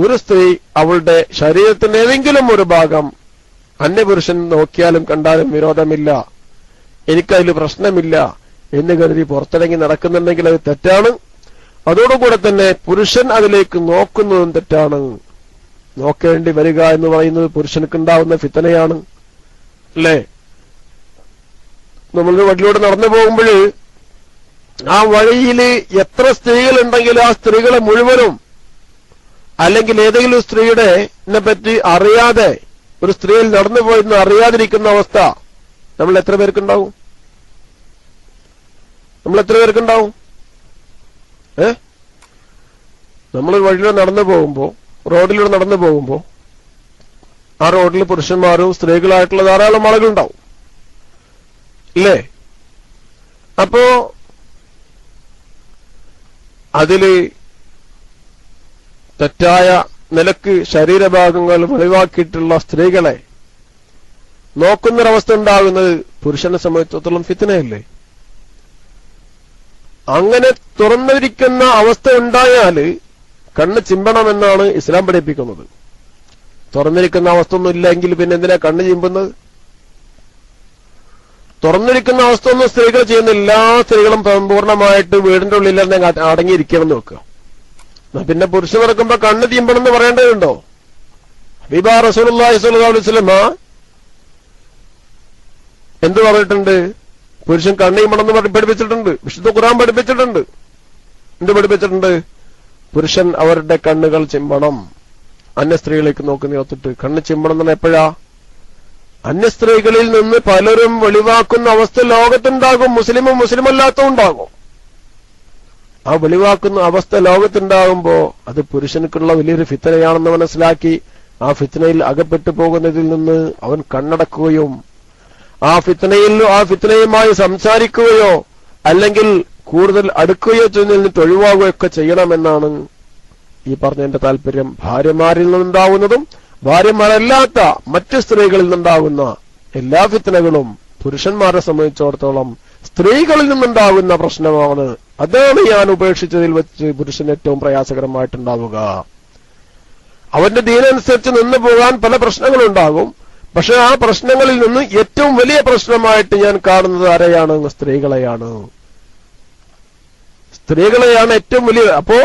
ഒരു സ്ത്രീ അവളുടെ ശരീരത്തിന്റെ ഏതെങ്കിലും ഒരു ഭാഗം അന്യപുരുഷൻ നോക്കിയാലും കണ്ടാലും വിരോധമില്ല, എനിക്കതിൽ പ്രശ്നമില്ല എന്ന് കരുതി പുറത്തിറങ്ങി നടക്കുന്നുണ്ടെങ്കിൽ അത് തെറ്റാണ്. അതോടുകൂടെ തന്നെ പുരുഷൻ അതിലേക്ക് നോക്കുന്നതും തെറ്റാണ്. നോക്കേണ്ടി വരിക എന്ന് പറയുന്നത് പുരുഷനുണ്ടാവുന്ന ഫിത്തനയാണ്, അല്ലേ? നമ്മൾ വഴിയിലൂടെ നടന്നു പോകുമ്പോൾ ആ വഴിയിൽ എത്ര സ്ത്രീകളുണ്ടെങ്കിൽ ആ സ്ത്രീകളെ മുഴുവനും, അല്ലെങ്കിൽ ഏതെങ്കിലും സ്ത്രീയുടെ പറ്റി അറിയാതെ ഒരു സ്ത്രീയിൽ നടന്നു പോയെന്ന് അറിയാതിരിക്കുന്ന അവസ്ഥ നമ്മൾ എത്ര പേർക്കുണ്ടാവും? നമ്മൾ വഴിയിലൂടെ നടന്നു പോകുമ്പോ, റോഡിലൂടെ നടന്നു പോകുമ്പോ ആ റോഡിൽ പുരുഷന്മാരും സ്ത്രീകളായിട്ടുള്ള ധാരാളം ആളുകളുണ്ടാവും, ഇല്ലേ? അപ്പോ അതില് തെറ്റായ നിലക്ക് ശരീരഭാഗങ്ങൾ വെളിവാക്കിയിട്ടുള്ള സ്ത്രീകളെ നോക്കുന്നൊരവസ്ഥ ഉണ്ടാകുന്നത് പുരുഷനെ സംബന്ധിച്ചിടത്തോളം ഫിത്നയല്ലേ? അങ്ങനെ തുറന്നിരിക്കുന്ന അവസ്ഥ ഉണ്ടായാല് കണ്ണ് ചിമ്പണമെന്നാണ് ഇസ്ലാം പഠിപ്പിക്കുന്നത്. തുറന്നിരിക്കുന്ന അവസ്ഥ ഒന്നും ഇല്ലെങ്കിൽ പിന്നെ എന്തിനാ കണ്ണ് ചിമ്പുന്നത്? തുറന്നിരിക്കുന്ന അവസ്ഥ ഒന്നും സ്ത്രീകൾ ചെയ്യുന്ന എല്ലാ സ്ത്രീകളും പൂർണ്ണമായിട്ട് വീടിന്റെ ഉള്ളിൽ തന്നെ അടങ്ങിയിരിക്കണമെന്ന് വെക്കുക. പിന്നെ പുരുഷൻ നടക്കുമ്പോ കണ്ണ് തീമ്പണമെന്ന് പറയേണ്ടതുണ്ടോ? ഹബീബ റസൂലുള്ളാഹി സ്വല്ലല്ലാഹു അലൈഹി വസല്ലം എന്ത് പറഞ്ഞിട്ടുണ്ട്? പുരുഷൻ കണ്ണ് തീമ്പണമെന്ന് പഠിപ്പിച്ചിട്ടുണ്ട്. വിശുദ്ധ ഖുർആൻ പഠിപ്പിച്ചിട്ടുണ്ട്. എന്ത് പഠിപ്പിച്ചിട്ടുണ്ട്? പുരുഷൻ അവരുടെ കണ്ണുകൾ ചിമ്പണം. അന്യ സ്ത്രീകളിലേക്ക് നോക്കി നിർത്തിട്ട് കണ്ണ് ചിമ്പണം എന്ന് എപ്പോഴാ? അന്യ സ്ത്രീകളിൽ നിന്ന് പലരും വെളിവാക്കുന്ന അവസ്ഥ ലോകത്തുണ്ടാകും, മുസ്ലിമും മുസ്ലിമല്ലാത്തതും ഉണ്ടാകും. ആ വെളിവാക്കുന്ന അവസ്ഥ ലോകത്തുണ്ടാകുമ്പോ അത് പുരുഷനുക്കുള്ള വലിയൊരു ഫിത്നയാണെന്ന് മനസ്സിലാക്കി ആ ഫിത്നയിൽ അകപ്പെട്ടു പോകുന്നതിൽ നിന്ന് അവൻ കണ്ണടക്കുകയും ആ ഫിത്നയുമായി സംസാരിക്കുകയോ അല്ലെങ്കിൽ കൂടുതൽ അടുക്കുകയോ നിന്നിട്ട് ഒഴിവാകുകയൊക്കെ ചെയ്യണമെന്നാണ് ഈ പറഞ്ഞതിന്റെ താല്പര്യം. ഭാര്യമാരിൽ നിന്നുണ്ടാവുന്നതും ഭാര്യമാരല്ലാത്ത മറ്റ് സ്ത്രീകളിൽ നിന്നുണ്ടാകുന്ന എല്ലാ ഫിത്നകളും പുരുഷന്മാരെ സംബന്ധിച്ചിടത്തോളം സ്ത്രീകളിൽ നിന്നുണ്ടാകുന്ന പ്രശ്നമാണ്. അതാണ് ഞാൻ ഉപേക്ഷിച്ചതിൽ വെച്ച് പുരുഷന് ഏറ്റവും പ്രയാസകരമായിട്ടുണ്ടാവുക. അവന്റെ ദീനനുസരിച്ച് നിന്നു പോകാൻ പല പ്രശ്നങ്ങളുണ്ടാകും. പക്ഷെ ആ പ്രശ്നങ്ങളിൽ നിന്ന് ഏറ്റവും വലിയ പ്രശ്നമായിട്ട് ഞാൻ കാണുന്നത് ആരെയാണ്? സ്ത്രീകളെയാണ്. സ്ത്രീകളെയാണ് ഏറ്റവും വലിയ. അപ്പോ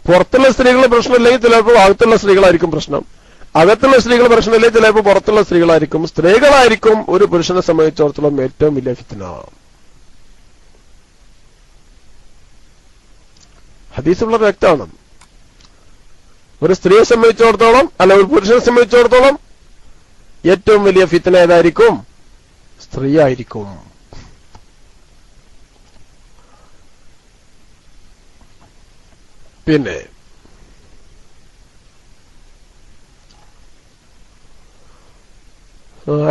പുറത്തുള്ള സ്ത്രീകളുടെ പ്രശ്നമില്ലെങ്കിൽ ചിലപ്പോൾ അകത്തുള്ള സ്ത്രീകളായിരിക്കും പ്രശ്നം. അകത്തുള്ള സ്ത്രീകൾ പ്രശ്നമില്ലെങ്കിൽ ചിലപ്പോൾ പുറത്തുള്ള സ്ത്രീകളായിരിക്കും. സ്ത്രീകളായിരിക്കും ഒരു പുരുഷനെ സംബന്ധിച്ചിടത്തോളം ഏറ്റവും വലിയ ഫിത്ന. ഹദീസ് വളരെ വ്യക്തമാണ്. ഒരു സ്ത്രീയെ സംബന്ധിച്ചിടത്തോളം അല്ല ഒരു പുരുഷനെ സംബന്ധിച്ചിടത്തോളം ഏറ്റവും വലിയ ഫിത്ന ഏതായിരിക്കും? സ്ത്രീ ആയിരിക്കും. പിന്നെ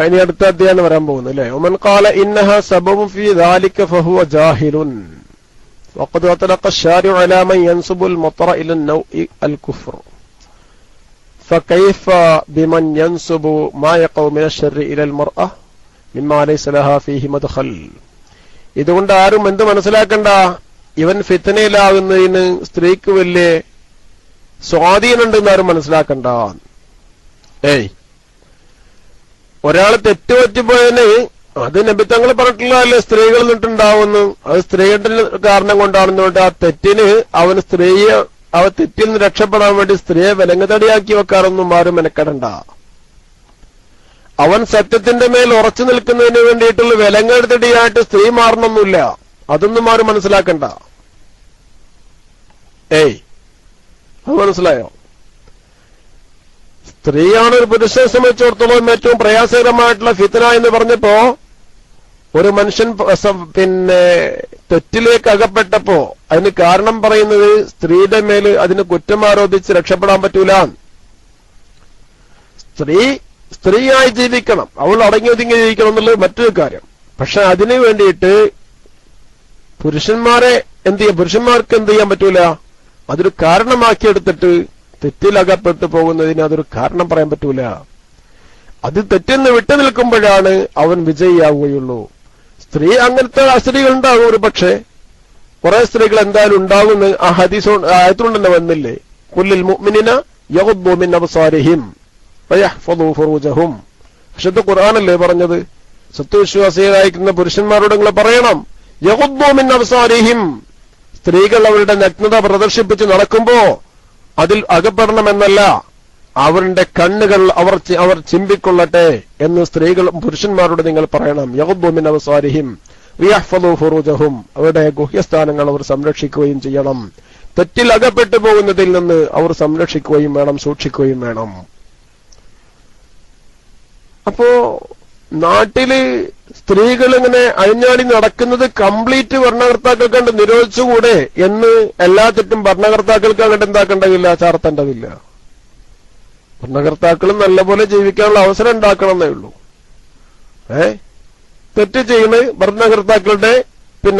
ഇനി അടുത്ത അധ്യായം വരാൻ പോകുന്നു അല്ലെ. ഒമൻ ഖാല ഇന്നഹ സബബുൻ ഫീ ദാലിക ഫഹുവ ജാഹിലുൻ വഖദ് അത്ലഖ الشارع على من ينسب المطر الى النوء الكفر فكيف بمن ينسب ما يقع من الشر الى المرأة مما ليس لها فيه مدخل. ഇതുകൊണ്ട് ആരും എന്ത് മനസ്സിലാക്കണ്ട, ഇവൻ ഫിത്നയിലാകുന്നതിന് സ്ത്രീക്ക് വലിയ സ്വാധീനമുണ്ടെന്ന് ആരും മനസ്സിലാക്കണ്ട. ഒരാൾ തെറ്റുപറ്റിപ്പോയതിന് അത് നബിത്തങ്ങൾ പറഞ്ഞിട്ടുള്ളതല്ലേ സ്ത്രീകൾ നിന്നിട്ടുണ്ടാവുന്നു. അത് സ്ത്രീയുടെ കാരണം കൊണ്ടാണെന്നുകൊണ്ട് ആ തെറ്റിന് അവന് തെറ്റിൽ നിന്ന് രക്ഷപ്പെടാൻ വേണ്ടി സ്ത്രീയെ വിലങ്ങുതടിയാക്കി വെക്കാറൊന്നും ആരും മെനക്കെടണ്ട. അവൻ സത്യത്തിന്റെ മേൽ ഉറച്ചു നിൽക്കുന്നതിന് വേണ്ടിയിട്ടുള്ള വിലങ്ങെടുത്തടിയായിട്ട് സ്ത്രീ മാറണമെന്നില്ല. അതൊന്നും ആരും മനസ്സിലാക്കണ്ട. അത് മനസ്സിലായോ? സ്ത്രീയാണ് ഒരു പുരുഷനെ സംബന്ധിച്ചിടത്തോളം ഏറ്റവും പ്രയാസകരമായിട്ടുള്ള ഫിത്ന എന്ന് പറഞ്ഞപ്പോ ഒരു മനുഷ്യൻ പിന്നെ തെറ്റിലേക്ക് അകപ്പെട്ടപ്പോ അതിന് കാരണം പറയുന്നത് സ്ത്രീയുടെ മേല് അതിന് കുറ്റം ആരോപിച്ച് രക്ഷപ്പെടാൻ പറ്റൂല. സ്ത്രീയായി ജീവിക്കണം, അവൾ അടങ്ങി ഒതുങ്ങി ജീവിക്കണം എന്നുള്ളത് മറ്റൊരു കാര്യം. പക്ഷെ അതിനു വേണ്ടിയിട്ട് പുരുഷന്മാർക്ക് എന്ത് ചെയ്യാൻ പറ്റൂല, അതൊരു കാരണമാക്കിയെടുത്തിട്ട് തെറ്റിലകപ്പെട്ടു പോകുന്നതിന് അതൊരു കാരണം പറയാൻ പറ്റൂല. അത് തെറ്റിന്ന് വിട്ടു നിൽക്കുമ്പോഴാണ് അവൻ വിജയിയാവുകയുള്ളൂ. സ്ത്രീ അങ്ങനത്തെ സ്ത്രീകൾ ഉണ്ടാകും, ഒരു പക്ഷേ കുറെ സ്ത്രീകൾ എന്തായാലും ഉണ്ടാകുമെന്ന് ആ ഹദീസ് ആയത്തുകൊണ്ട് തന്നെ വന്നില്ലേ, കുല്ലിൽ മുഅ്മിനീന യഗ്ദൂ മിൻ അബ്സാരിഹിം വയഹ്ഫദൂ ഫുറൂജഹും. വിശുദ്ധ ഖുർആനല്ലേ പറഞ്ഞത്, സത്യവിശ്വാസികളായിരിക്കുന്ന പുരുഷന്മാരോട് നിങ്ങൾ പറയണം യഗ്ദൂ മിൻ അബ്സാരിഹിം, സ്ത്രീകൾ അവരുടെ നഗ്നത പ്രദർശിപ്പിച്ച് നടക്കുമ്പോ അതിൽ അകപ്പെടണമെന്നല്ല, അവരുടെ കണ്ണുകൾ അവർ ചിമ്പിക്കൊള്ളട്ടെ എന്ന് പുരുഷന്മാരോട് നിങ്ങൾ പറയണം. യഗ്ദൂ മിൻ അബ്സാരിഹിം വയഹ്ഫദൂ ഫുറൂജഹും, അവരുടെ ഗുഹ്യസ്ഥാനങ്ങൾ അവർ സംരക്ഷിക്കുകയും ചെയ്യണം. തെറ്റിൽ അകപ്പെട്ടു പോകുന്നതിൽ നിന്ന് അവർ സംരക്ഷിക്കുകയും വേണം, സൂക്ഷിക്കുകയും വേണം. അപ്പോ നാട്ടില് സ്ത്രീകൾ ഇങ്ങനെ അഴിഞ്ഞാടി നടക്കുന്നത് കംപ്ലീറ്റ് ഭരണകർത്താക്കൾക്ക് കണ്ട് നിരോധിച്ചുകൂടെ എന്ന് എല്ലാ തെറ്റും ഭരണകർത്താക്കൾക്ക് അങ്ങോട്ട് എന്താക്കേണ്ടതില്ല, ചാർത്തേണ്ടതില്ല. ഭരണകർത്താക്കളും നല്ലപോലെ ജീവിക്കാനുള്ള അവസരം ഉണ്ടാക്കണമെന്നേ ഉള്ളൂ. തെറ്റ് ചെയ്യുന്ന ഭരണകർത്താക്കളുടെ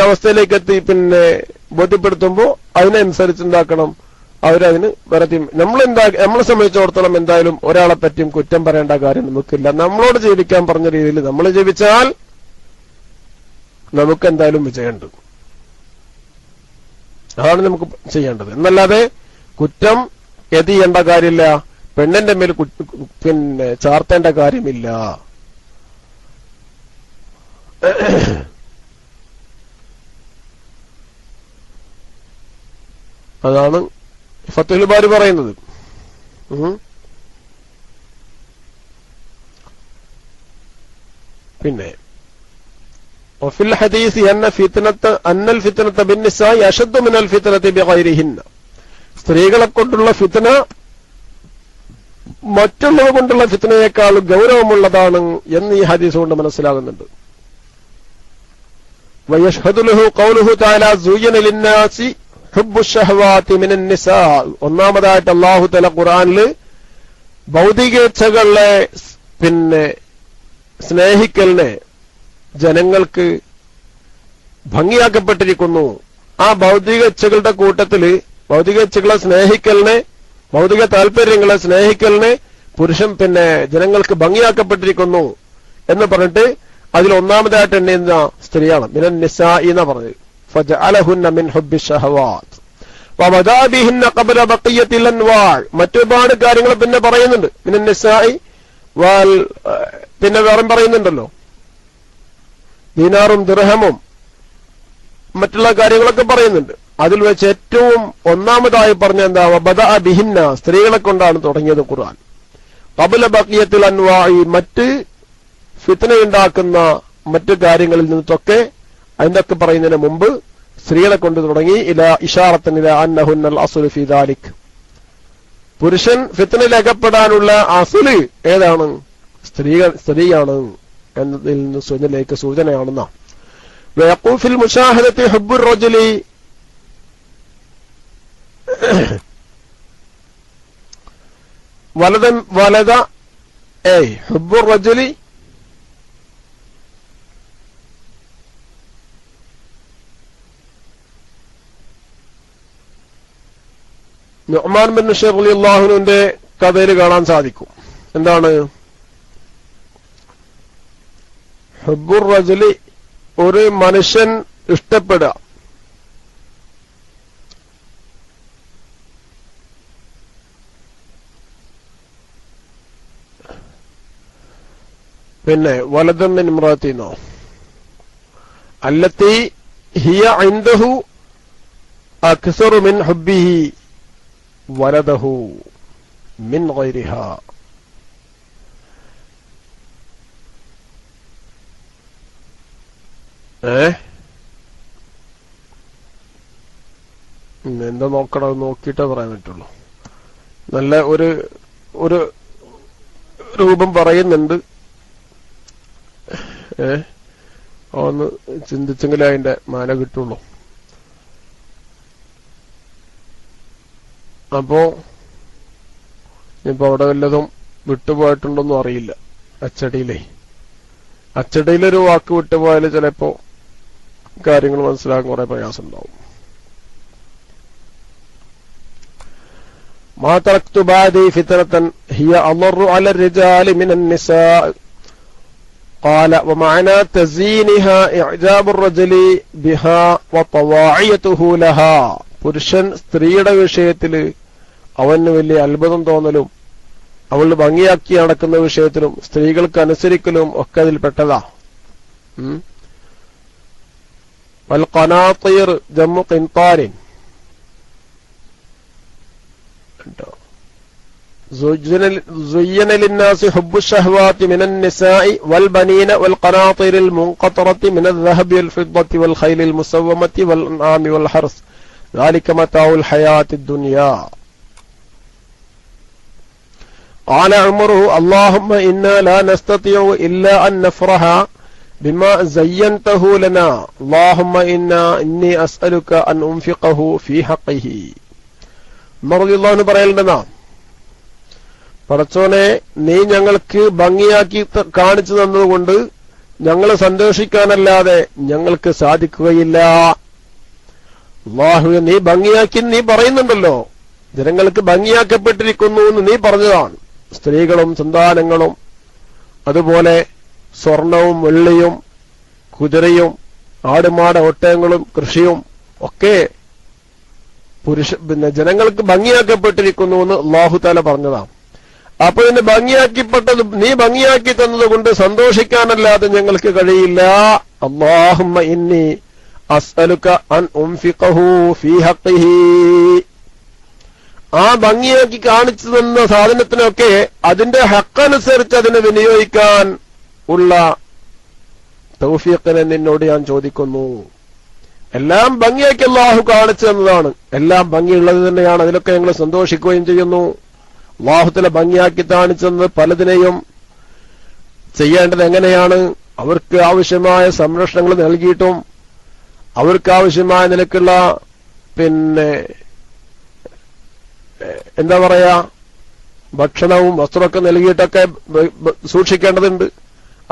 അവസ്ഥയിലേക്ക് എത്തി ബോധ്യപ്പെടുത്തുമ്പോ അതിനനുസരിച്ച് ഉണ്ടാക്കണം, അവരതിന് നമ്മളെ സംബന്ധിച്ചിടത്തോളം എന്തായാലും ഒരാളെ പറ്റിയും കുറ്റം പറയേണ്ട കാര്യം നമുക്കില്ല. നമ്മളോട് ജീവിക്കാൻ പറഞ്ഞ രീതിയിൽ നമ്മൾ ജീവിച്ചാൽ നമുക്ക് എന്തായാലും വിജയമുണ്ട്. അതാണ് നമുക്ക് ചെയ്യേണ്ടത്. എന്നല്ലാതെ കുറ്റം ചെയ്യേണ്ട കാര്യമില്ല, പെണ്ണിന്റെ മേൽ ചാർത്തേണ്ട കാര്യമില്ല. അതാണ് ഫത്തുൽ ബാരി പറയുന്നത്. പിന്നെ വഫിൽ ഹദീസ് അന്നൽ ഫിത്നത ബിന്നിസാഇ അശദ്ദു മിനൽ ഫിത്നതി ബിഗൈരിഹിന്ന, സ്ത്രീകളെ കൊണ്ടുള്ള ഫിത്ന മറ്റുള്ളവ കൊണ്ടുള്ള ഫിത്നയേക്കാൾ ഗൗരവമുള്ളതാണ് എന്ന് ഈ ഹദീസ് കൊണ്ട് മനസ്സിലാകുന്നുണ്ട്. വയഷ്ഹദു ലഹു ഖൗലുഹു തആല സുയ്യന ലിന്നാസി ഹുബ്ബു ശഹവാതി മിനൻ നിസാ. ഒന്നാമതായിട്ട് അല്ലാഹു തആല ഖുർആനിൽ ഭൗതികേച്ഛകളെ സ്നേഹിക്കലിനെ ജനങ്ങൾക്ക് ഭംഗിയാക്കപ്പെട്ടിരിക്കുന്നു. ആ ഭൗതികേച്ഛകളുടെ കൂട്ടത്തില് ഭൗതികേച്ഛകളെ സ്നേഹിക്കലിനെ, ഭൗതിക താല്പര്യങ്ങളെ സ്നേഹിക്കലിനെ ജനങ്ങൾക്ക് ഭംഗിയാക്കപ്പെട്ടിരിക്കുന്നു എന്ന് പറഞ്ഞിട്ട് അതിൽ ഒന്നാമതായിട്ട് എണ്ണുന്ന സ്ത്രീയാണ്. മിനൻ നിസാഇ എന്നാ പറഞ്ഞത്. ഫജഅലഹുന്ന മിൻ ഹുബ്ബി ഷഹവാത്ത് വബദാ ബിഹിന്ന ഖബ്ല ബഖിയത്തിൽ അൻവാഅ്. മറ്റൊരുപാട് കാര്യങ്ങൾ പിന്നെ പറയുന്നുണ്ട്. മിനൻ നിസാഇ വൽ പിന്നെ വേറെ പറയുന്നുണ്ടല്ലോ, ദീനാറും ദിർഹമും മറ്റുള്ള കാര്യങ്ങളൊക്കെ പറയുന്നുണ്ട്. അതിൽ വെച്ച് ഏറ്റവും ഒന്നാമതായി പറഞ്ഞ എന്താ, വബദാ ബിഹിന്ന, സ്ത്രീകളെ കൊണ്ടാണ് തുടങ്ങിയത് ഖുർആൻ. ഖബ്ല ബഖിയത്തിൽ അൻവാഇ, മറ്റ് ഫിത്നയുണ്ടാക്കുന്ന മറ്റു കാര്യങ്ങളിൽ നിന്നൊക്കെ അതിന്റെ ഒക്കെ പറയുന്നതിന് മുമ്പ് സ്ത്രീകളെ കൊണ്ട് തുടങ്ങി. ഇലാ ഇഷാറത്തൻ ഇലാ അന്നഹുന്നൽ അസ്ലു ഫീ ദാലിക്. പുരുഷൻ ഫിത്നയിലകപ്പെടാനുള്ള അസ്ല് ഏതാണ്? സ്ത്രീയാണ് എന്നതിൽ നിന്ന് സൂചനയിലേക്ക് സൂചനയാണെന്ന. വയഖൂഫിൽ മുശാഹദത്തി ഹുബ്ബുർ റജുലി, വലത ഹുബ്ബുർ റജുലി നുഅ്മാൻ ബിൻ ബഷീർ റളിയല്ലാഹു അൻഹുവിന്റെ കഥയിൽ കാണാൻ സാധിക്കും. എന്താണ് ഹുബ്ബുർ റജുലി? ഒരു മനുഷ്യൻ ഇഷ്ടപ്പെടുക, പിന്നെ വലദം മിൻ ഇംറാത്തിനോ അല്ലത്തി ഹിയ ഇൻദഹു അക്സറു മിൻ ഹുബ്ബിഹി വലദഹു മിൻ ഗൈരിഹാ. എന്താ നോക്കണം, നോക്കിയിട്ടേ പറയാൻ പറ്റുള്ളൂ. നല്ല ഒരു രൂപം പറയുന്നുണ്ട്. ഒന്ന് ചിന്തിച്ചെങ്കിലേ അതിന്റെ മാന കിട്ടുള്ളൂ. അപ്പോ ഇനിയിപ്പോ അവിടെ വല്ലതും വിട്ടുപോയിട്ടുണ്ടോന്നും അറിയില്ല. അച്ചടിയിലൊരു വാക്ക് വിട്ടുപോയാൽ ചിലപ്പോ കാര്യങ്ങൾ മനസ്സിലാക്കാൻ കുറെ പ്രയാസം ഉണ്ടാവും. മാ തറക്തു ബഅദി ഫിത്നതൻ ഹിയ അളറു അല الرجال من النساء قال ومعنى تزيينها إعجاب الرجل بها وطواعيته لها. പുരുഷൻ സ്ത്രീയുടെ വിഷയത്തിൽ അവന് വലിയ അത്ഭുതം തോന്നലും അവൾ ഭംഗിയാക്കി നടക്കുന്ന വിഷയത്തിലും സ്ത്രീകൾക്ക് അനുസരിക്കലും ഒക്കെ അതിൽപ്പെട്ടതാ. വൽ ഖനാതീർ ജമു ഖിൻതാരിൻ. زين للناس حب الشهوات من النساء والبنين والقناطير المنقطرة من الذهب والفضة والخيل المسومة والأنعام والحرث ذلك متاع الحياة الدنيا. قال عمره اللهم إنا لا نستطيع إلا أن نفرح بما زينته لنا اللهم إني أسألك أن أنفقه في حقه. رضي الله عنه പറയലുണ്ടെന്നാ, പടച്ചോനെ നീ ഞങ്ങൾക്ക് ഭംഗിയാക്കി കാണിച്ചു തന്നതുകൊണ്ട് ഞങ്ങൾ സന്തോഷിക്കാനല്ലാതെ ഞങ്ങൾക്ക് സാധിക്കുകയില്ല. അല്ലാഹുവേ, നീ ഭംഗിയാക്കി നീ പറയുന്നുണ്ടല്ലോ, ജനങ്ങൾക്ക് ഭംഗിയാക്കപ്പെട്ടിരിക്കുന്നു എന്ന് നീ പറഞ്ഞതാണ്. സ്ത്രീകളും സന്താനങ്ങളും അതുപോലെ സ്വർണവും വെള്ളിയും കുതിരയും ആടുമാട ഒട്ടകങ്ങളും കൃഷിയും ഒക്കെ ജനങ്ങൾക്ക് ഭംഗിയാക്കപ്പെട്ടിരിക്കുന്നു എന്ന് അല്ലാഹു തആല പറഞ്ഞതാണ്. അപ്പൊ ഇതിന് ഭംഗിയാക്കിപ്പെട്ടത് നീ ഭംഗിയാക്കി തന്നതുകൊണ്ട് സന്തോഷിക്കാനല്ലാതെ ഞങ്ങൾക്ക് കഴിയില്ല. അല്ലാഹുമ്മ ഇന്നി അസ്അലുക അൻ ഉൻഫിഖഹു ഫീ ഹഖ്ഖിഹി. ആ ഭംഗിയാക്കി കാണിച്ചു തന്ന സാധനത്തിനൊക്കെ അതിന്റെ ഹക്കനുസരിച്ച് അതിനെ വിനിയോഗിക്കാൻ ഉള്ള തൗഫീഖിനെ നിന്നോട് ഞാൻ ചോദിക്കുന്നു. എല്ലാം ഭംഗിയാക്കി അല്ലാഹു കാണിച്ചു തന്നതാണ്, എല്ലാം ഭംഗിയുള്ളത് തന്നെയാണ്, അതിലൊക്കെ ഞങ്ങൾ സന്തോഷിക്കുകയും ചെയ്യുന്നു. അല്ലാഹുതആല ഭംഗിയാക്കി കാണിച്ചെന്ന് പലതിനെയും ചെയ്യേണ്ടത് എങ്ങനെയാണ്, അവർക്ക് ആവശ്യമായ സംരക്ഷണങ്ങൾ നൽകിയിട്ടും അവർക്ക് ആവശ്യമായ നിലക്കുള്ള എന്താ പറയാ ഭക്ഷണവും വസ്ത്രമൊക്കെ നൽകിയിട്ടൊക്കെ സൂക്ഷിക്കേണ്ടതുണ്ട്.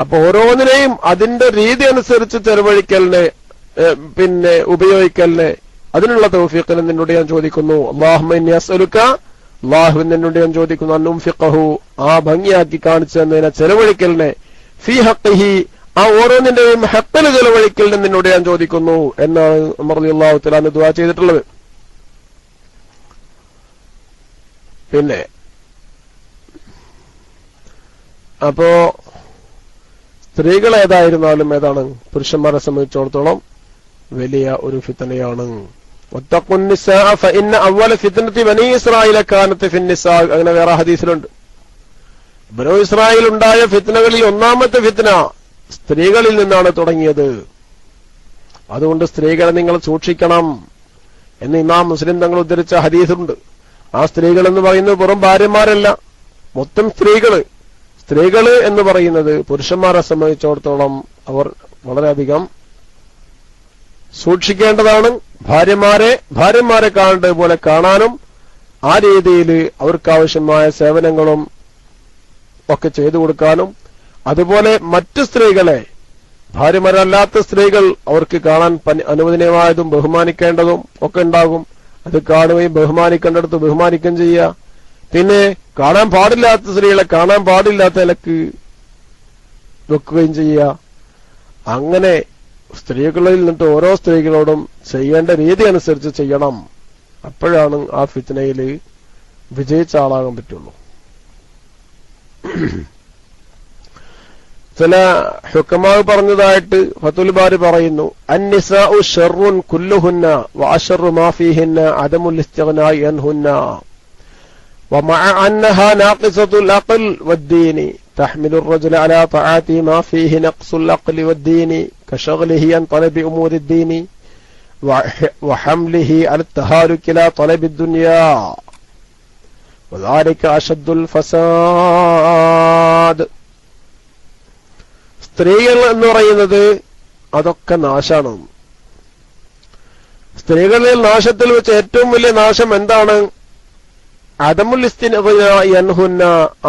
അപ്പൊ ഓരോന്നിനെയും അതിന്റെ രീതി അനുസരിച്ച് ചെലവഴിക്കലിനെ ഉപയോഗിക്കലിനെ അതിനുള്ള തൗഫീഖിനെ നിന്നോട് ഞാൻ ചോദിക്കുന്നു. അല്ലാഹുമ്മ ഇന്നി അസ്അലുക, അല്ലാഹു നിന്നോട് ഞാൻ ചോദിക്കുന്നു, അൻ ഉൻഫിഖഹു, ആ ഭംഗിയാക്കി കാണിച്ചു തന്നതിനെ ചെലവഴിക്കലിനെ, ഫീ ഹഖ്ഖിഹി, ആ ഓരോന്നിന്റെയും ഹഖ്ഖിന് ചെലവഴിക്കൽ നിന്നോട് ഞാൻ ചോദിക്കുന്നു എന്നാണ് ഉമർ റളിയല്ലാഹു തആല അൻഹു ദുആ ചെയ്തിട്ടുള്ളത്. പിന്നെ അപ്പോ സ്ത്രീകൾ ഏതായിരുന്നാലും ഏതാണ് പുരുഷന്മാരെ സംബന്ധിച്ചിടത്തോളം വലിയ ഒരു ഫിത്നയാണ്. വത്തഖുൻ നിസാ ഫഇന്ന അവ്വല ഫിത്നതി ബനി ഇസ്രായീല കാനത് ഫിന്നിസാ, അങ്ങനെ വേറെ ഹദീസിലുണ്ട്. ബനൂ ഇസ്രായേൽ ഉണ്ടായ ഫിത്നകളിൽ ഒന്നാമത്തെ ഫിത്ന സ്ത്രീകളിൽ നിന്നാണ് തുടങ്ങിയത്. അതുകൊണ്ട് സ്ത്രീകളെ നിങ്ങൾ സൂക്ഷിക്കണം എന്ന് ഇമാം മുസ്ലിം തങ്ങൾ ഉദ്ധരിച്ച ഹദീസുണ്ട്. ആ സ്ത്രീകൾ എന്ന് പറയുന്നത് വെറും ഭാര്യമാരല്ല, മൊത്തം സ്ത്രീകള് എന്ന് പറയുന്നത് പുരുഷന്മാരെ സംബന്ധിച്ചിടത്തോളം അവർ വളരെയധികം സൂക്ഷിക്കേണ്ടതാണ്. ഭാര്യമാരെ കാണേണ്ടത് പോലെ കാണാനും ആ രീതിയിൽ അവർക്കാവശ്യമായ സേവനങ്ങളും ഒക്കെ ചെയ്തു കൊടുക്കാനും, അതുപോലെ മറ്റു സ്ത്രീകളെ, ഭാര്യമാരല്ലാത്ത സ്ത്രീകൾ അവർക്ക് കാണാൻ അനുവദനീയമായതും ബഹുമാനിക്കേണ്ടതും ഒക്കെ ഉണ്ടാകും. അത് കാണുകയും ബഹുമാനിക്കേണ്ടടുത്ത് ബഹുമാനിക്കുകയും ചെയ്യുക. പിന്നെ കാണാൻ പാടില്ലാത്ത സ്ത്രീകളെ കാണാൻ പാടില്ലാത്ത നിലക്ക് വെക്കുകയും ചെയ്യുക. അങ്ങനെ സ്ത്രീകളിൽ നിന്നിട്ട് ഓരോ സ്ത്രീകളോടും ചെയ്യേണ്ട രീതി അനുസരിച്ച് ചെയ്യണം. അപ്പോഴാണ് ആ ഫിത്നയിൽ വിജയിച്ച ആളാകാൻ പറ്റുള്ളൂ. ചില ഹുക്കമാവ് പറഞ്ഞതായിട്ട് ഫത്തുൽ ബാരി പറയുന്നു, അന്നിസാഉ ശർറുൻ കുല്ലുഹുന്ന വഅശറു മാ ഫീഹിന്ന അദമുൽ ഇസ്തിഗ്നാഇ അൻഹുന്ന വമഅ അന്നഹാ നാഖിസത്തുൽ അഖൽ വദ്ദീനി തഹ്മിലു الرجل على طاعات ما فيه نقص العقل والدين كشغله عن طلب امور الدين وحمله على التهالك الى طلب الدنيا وذلك اشد الفساد. സ്ത്രീകൾ എന്ന് പറയുന്നത് അതൊക്കെ നാശാണ്. സ്ത്രീകളിൽ നാശത്തിൽ വെച്ച് ഏറ്റവും വലിയ നാശം എന്താണ്? അദമുൽ ഇസ്തിഗ്നാഇ അൻഹുന്ന,